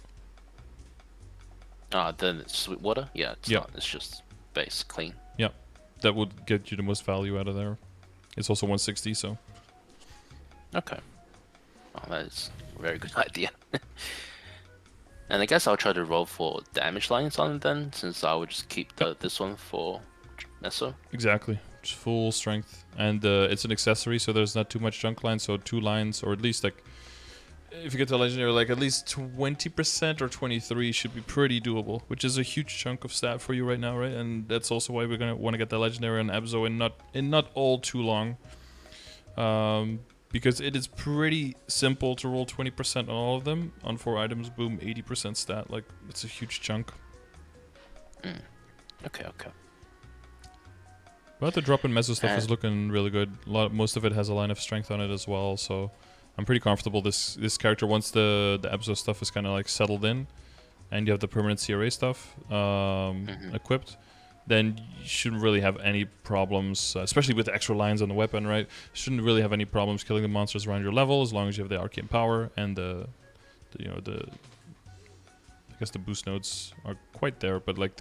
[SPEAKER 2] Then it's Sweetwater? Yeah, it's not. It's just base, clean.
[SPEAKER 1] Yeah, that would get you the most value out of there. It's also 160, so...
[SPEAKER 2] Okay. Oh, that is a very good idea. And I guess I'll try to roll for damage lines on it then, since I would just keep this one for Meso.
[SPEAKER 1] Exactly. Just full strength. And it's an accessory, so there's not too much junk lines, so 2 lines, or at least like... If you get to legendary, like at least 20% or 23 should be pretty doable, which is a huge chunk of stat for you right now, right? And that's also why we're gonna want to get the legendary on Abzo in not all too long. Because it is pretty simple to roll 20% on all of them. On 4 items, boom, 80% stat. Like, it's a huge chunk.
[SPEAKER 2] Okay.
[SPEAKER 1] But the drop in Meso stuff is looking really good. Most of it has a line of strength on it as well, so I'm pretty comfortable. This character, once the Abzo stuff is kind of like settled in, and you have the permanent CRA stuff equipped, then you shouldn't really have any problems, especially with the extra lines on the weapon, right? Shouldn't really have any problems killing the monsters around your level, as long as you have the Arcane Power and I guess the boost nodes are quite there, but like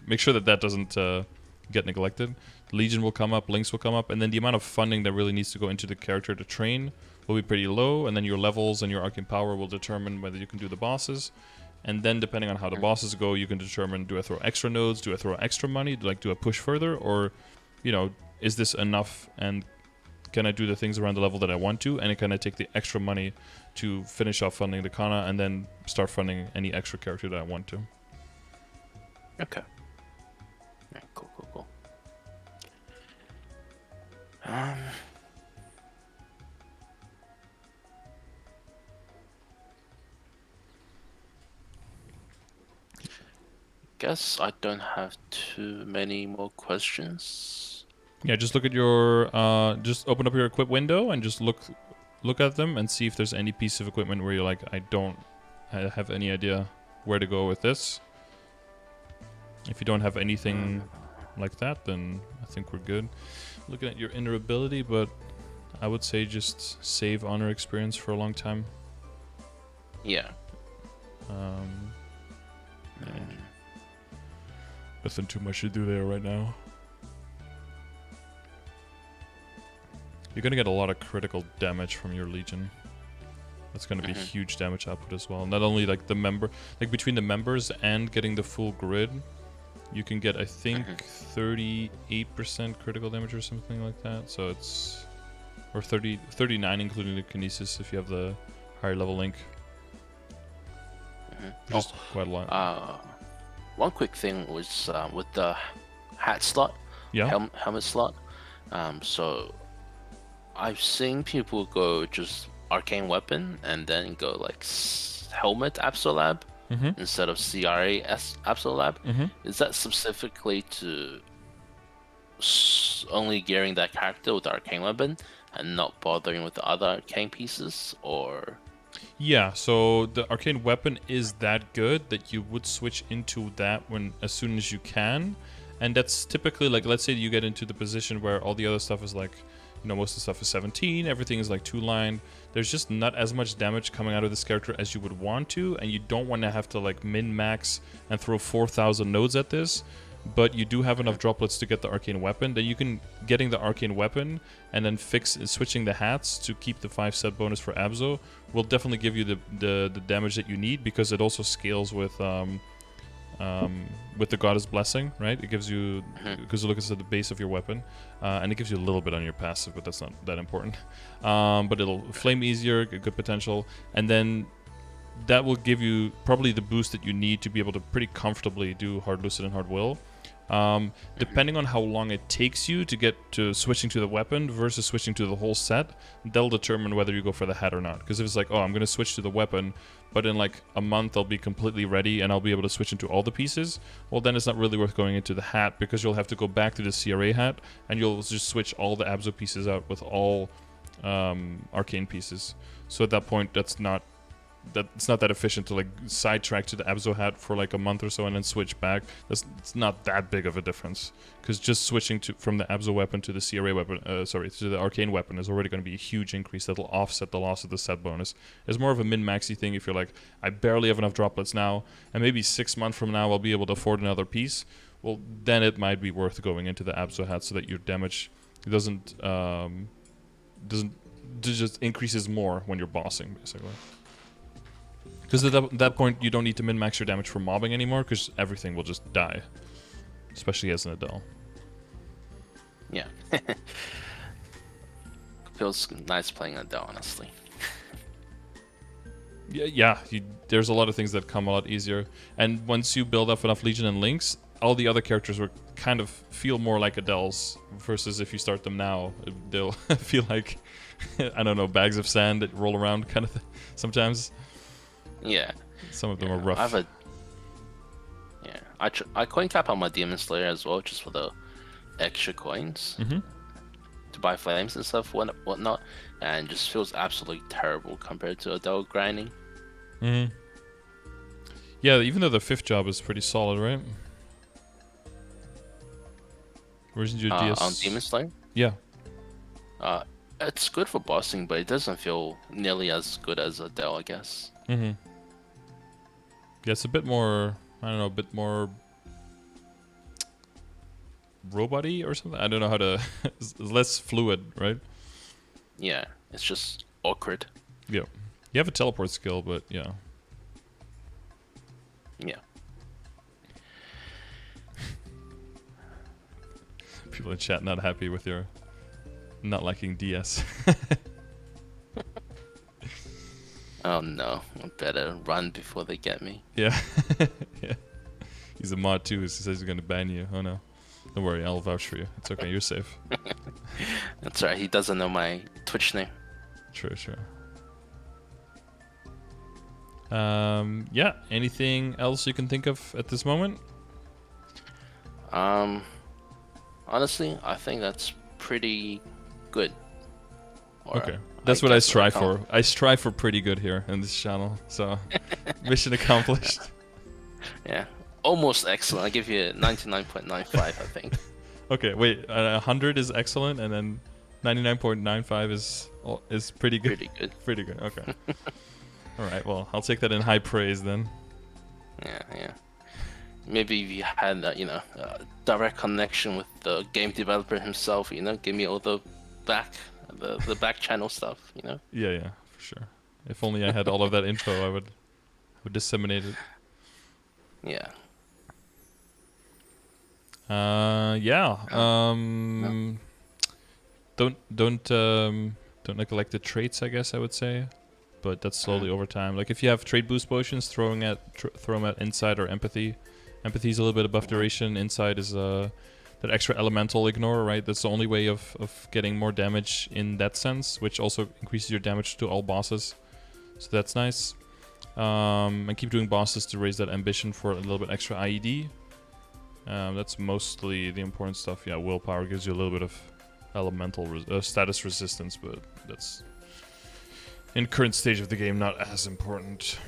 [SPEAKER 1] make sure that doesn't get neglected. Legion will come up, Links will come up, and then the amount of funding that really needs to go into the character to train will be pretty low, and then your levels and your Arcane Power will determine whether you can do the bosses. And then depending on how the bosses go, you can determine, do I throw extra nodes, do I throw extra money, do I push further, or, is this enough and can I do the things around the level that I want to, and can I take the extra money to finish off funding the Kanna and then start funding any extra character that I want to.
[SPEAKER 2] Okay. Yeah, cool. Guess I don't have too many more questions.
[SPEAKER 1] Yeah, just look at your, just open up your equip window and just look at them and see if there's any piece of equipment where you're like, I don't have any idea where to go with this. If you don't have anything like that, then I think we're good. Looking at your inner ability, but I would say just save honor experience for a long time.
[SPEAKER 2] Yeah.
[SPEAKER 1] Nothing too much to do there right now. You're gonna get a lot of critical damage from your Legion. That's gonna be huge damage output as well. Not only like the member, like between the members and getting the full grid, you can get, I think, 38% critical damage or something like that. So it's, or 39 including the Kinesis if you have the higher level link. Just quite a lot.
[SPEAKER 2] One quick thing was with the hat slot, helmet slot. So I've seen people go just arcane weapon and then go like helmet Absolab instead of CRA Absolab. Is that specifically to only gearing that character with the arcane weapon and not bothering with the other arcane pieces, or?
[SPEAKER 1] Yeah, so the arcane weapon is that good that you would switch into that as soon as you can, and that's typically like, let's say you get into the position where all the other stuff is like, you know, most of the stuff is 17, everything is like 2-line. There's just not as much damage coming out of this character as you would want to, and you don't want to have to like min-max and throw 4,000 nodes at this. But you do have enough droplets to get the arcane weapon. Then you can getting the arcane weapon and then switching the hats to keep the 5 set bonus for Abzo will definitely give you the damage that you need, because it also scales with the Goddess Blessing, right? It gives you, because it looks at the base of your weapon, and it gives you a little bit on your passive, but that's not that important. But it'll flame easier, good potential, and then that will give you probably the boost that you need to be able to pretty comfortably do Hard Lucid and Hard Will. Depending on how long it takes you to get to switching to the weapon versus switching to the whole set, that'll determine whether you go for the hat or not. Because if it's like, oh, I'm going to switch to the weapon, but in like a month I'll be completely ready and I'll be able to switch into all the pieces, well then it's not really worth going into the hat, because you'll have to go back to the CRA hat and you'll just switch all the Abzo pieces out with all arcane pieces. So at that point, it's not that efficient to like sidetrack to the Abzo hat for like a month or so and then switch back. It's not that big of a difference, because just switching from the Abzo weapon to the CRA weapon, to the arcane weapon is already going to be a huge increase that'll offset the loss of the set bonus. It's more of a min-maxy thing. If you're like, I barely have enough droplets now, and maybe 6 months from now I'll be able to afford another piece, well then it might be worth going into the Abzo hat so that your damage doesn't just increases more when you're bossing, basically. Because at that point, you don't need to min-max your damage for mobbing anymore, because everything will just die. Especially as an Adele.
[SPEAKER 2] Yeah. Feels nice playing Adele, honestly.
[SPEAKER 1] Yeah, there's a lot of things that come a lot easier. And once you build up enough Legion and Lynx, all the other characters will kind of feel more like Adele's, versus if you start them now, they'll feel like, I don't know, bags of sand that roll around kind of sometimes.
[SPEAKER 2] Yeah.
[SPEAKER 1] Some of them are rough.
[SPEAKER 2] I coin cap on my Demon Slayer as well, just for the extra coins to buy flames and stuff, whatnot, and just feels absolutely terrible compared to Adele grinding.
[SPEAKER 1] Yeah, even though the 5th job is pretty solid, right? Where's your DS?
[SPEAKER 2] On Demon Slayer?
[SPEAKER 1] Yeah.
[SPEAKER 2] It's good for bossing, but it doesn't feel nearly as good as Adele, I guess.
[SPEAKER 1] Yeah, it's a bit more, I don't know, a bit more robot-y or something. I don't know how to... It's less fluid, right?
[SPEAKER 2] Yeah, it's just awkward.
[SPEAKER 1] Yeah. You have a teleport skill, but yeah.
[SPEAKER 2] Yeah.
[SPEAKER 1] People in chat not happy with your not liking DS.
[SPEAKER 2] Oh no, I better run before they get me.
[SPEAKER 1] Yeah. Yeah. He's a mod too, so he says he's gonna ban you. Oh no. Don't worry, I'll vouch for you. It's okay, you're safe.
[SPEAKER 2] That's right, he doesn't know my Twitch name.
[SPEAKER 1] True. Yeah, anything else you can think of at this moment?
[SPEAKER 2] Honestly, I think that's pretty good.
[SPEAKER 1] Okay, that's what I strive for. I strive for pretty good here in this channel, so mission accomplished.
[SPEAKER 2] Yeah, almost excellent. I give you 99.95, I think.
[SPEAKER 1] Okay, wait, 100 is excellent, and then 99.95 is pretty good.
[SPEAKER 2] Pretty good.
[SPEAKER 1] Pretty good. Okay. All right. Well, I'll take that in high praise then.
[SPEAKER 2] Yeah. Maybe if you had a direct connection with the game developer himself, give me all the back channel stuff,
[SPEAKER 1] Yeah, for sure. If only I had all of that info, I would disseminate it.
[SPEAKER 2] Yeah.
[SPEAKER 1] Don't neglect the traits, I guess I would say, but that's slowly over time. Like if you have trait boost potions, throw them at insight or empathy. Empathy is a little bit above duration. Insight is that extra elemental ignore, right? That's the only way of getting more damage in that sense, which also increases your damage to all bosses. So that's nice. And keep doing bosses to raise that ambition for a little bit extra IED. That's mostly the important stuff. Yeah, willpower gives you a little bit of elemental status resistance, but that's in current stage of the game not as important.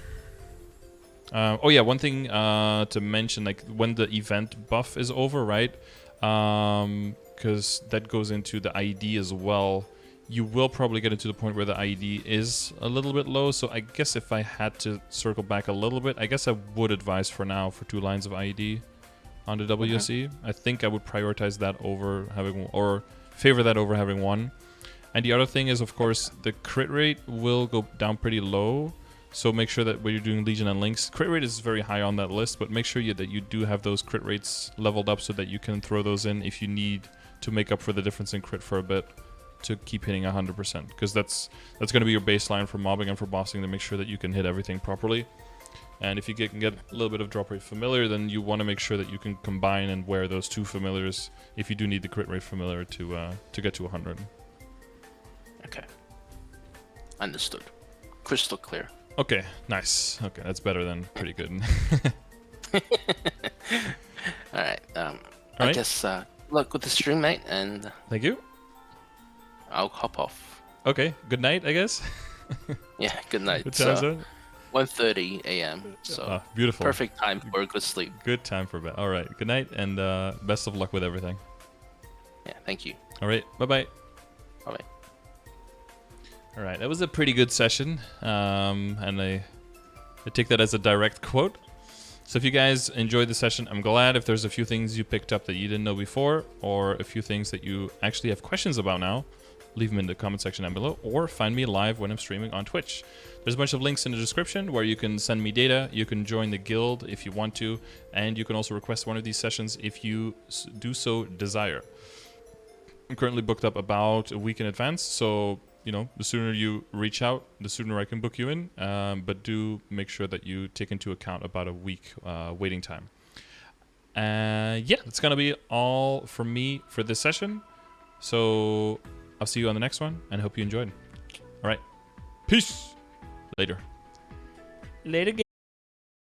[SPEAKER 1] Oh yeah, one thing to mention, like when the event buff is over, right? Because that goes into the IED as well. You will probably get into the point where the IED is a little bit low. So I guess if I had to circle back a little bit, I guess I would advise for now for 2 lines of IED on the WSE. I think I would prioritize that over having, or favor that over having 1. And the other thing is, of course, the crit rate will go down pretty low. So make sure that when you're doing Legion and Links, crit rate is very high on that list, but make sure that you do have those crit rates leveled up so that you can throw those in if you need to make up for the difference in crit for a bit to keep hitting 100%. Because that's going to be your baseline for mobbing and for bossing to make sure that you can hit everything properly. And if you can get a little bit of drop rate familiar, then you want to make sure that you can combine and wear those 2 familiars if you do need the crit rate familiar to get to 100.
[SPEAKER 2] Okay. Understood. Crystal clear.
[SPEAKER 1] Okay, nice. Okay, that's better than pretty good.
[SPEAKER 2] Alright, I guess luck with the stream, mate, and
[SPEAKER 1] thank you.
[SPEAKER 2] I'll hop off.
[SPEAKER 1] Okay, good night, I guess.
[SPEAKER 2] Yeah, good night.
[SPEAKER 1] Good time zone.
[SPEAKER 2] 1:30 a.m. So
[SPEAKER 1] beautiful.
[SPEAKER 2] Perfect time for a good sleep.
[SPEAKER 1] Good time for bed. All right, good night, and best of luck with everything.
[SPEAKER 2] Yeah, thank you.
[SPEAKER 1] All right, bye-bye.
[SPEAKER 2] Bye-bye.
[SPEAKER 1] All right, that was a pretty good session, and I take that as a direct quote. So if you guys enjoyed the session, I'm glad. If there's a few things you picked up that you didn't know before, or a few things that you actually have questions about now, leave them in the comment section down below, or find me live when I'm streaming on Twitch. There's a bunch of links in the description where you can send me data, you can join the guild if you want to, and you can also request one of these sessions if you do so desire. I'm currently booked up about a week in advance, so the sooner you reach out, the sooner I can book you in, but do make sure that you take into account about a week waiting time. Yeah, that's going to be all from me for this session. So I'll see you on the next one, and I hope you enjoyed. All right. Peace. Later. Later,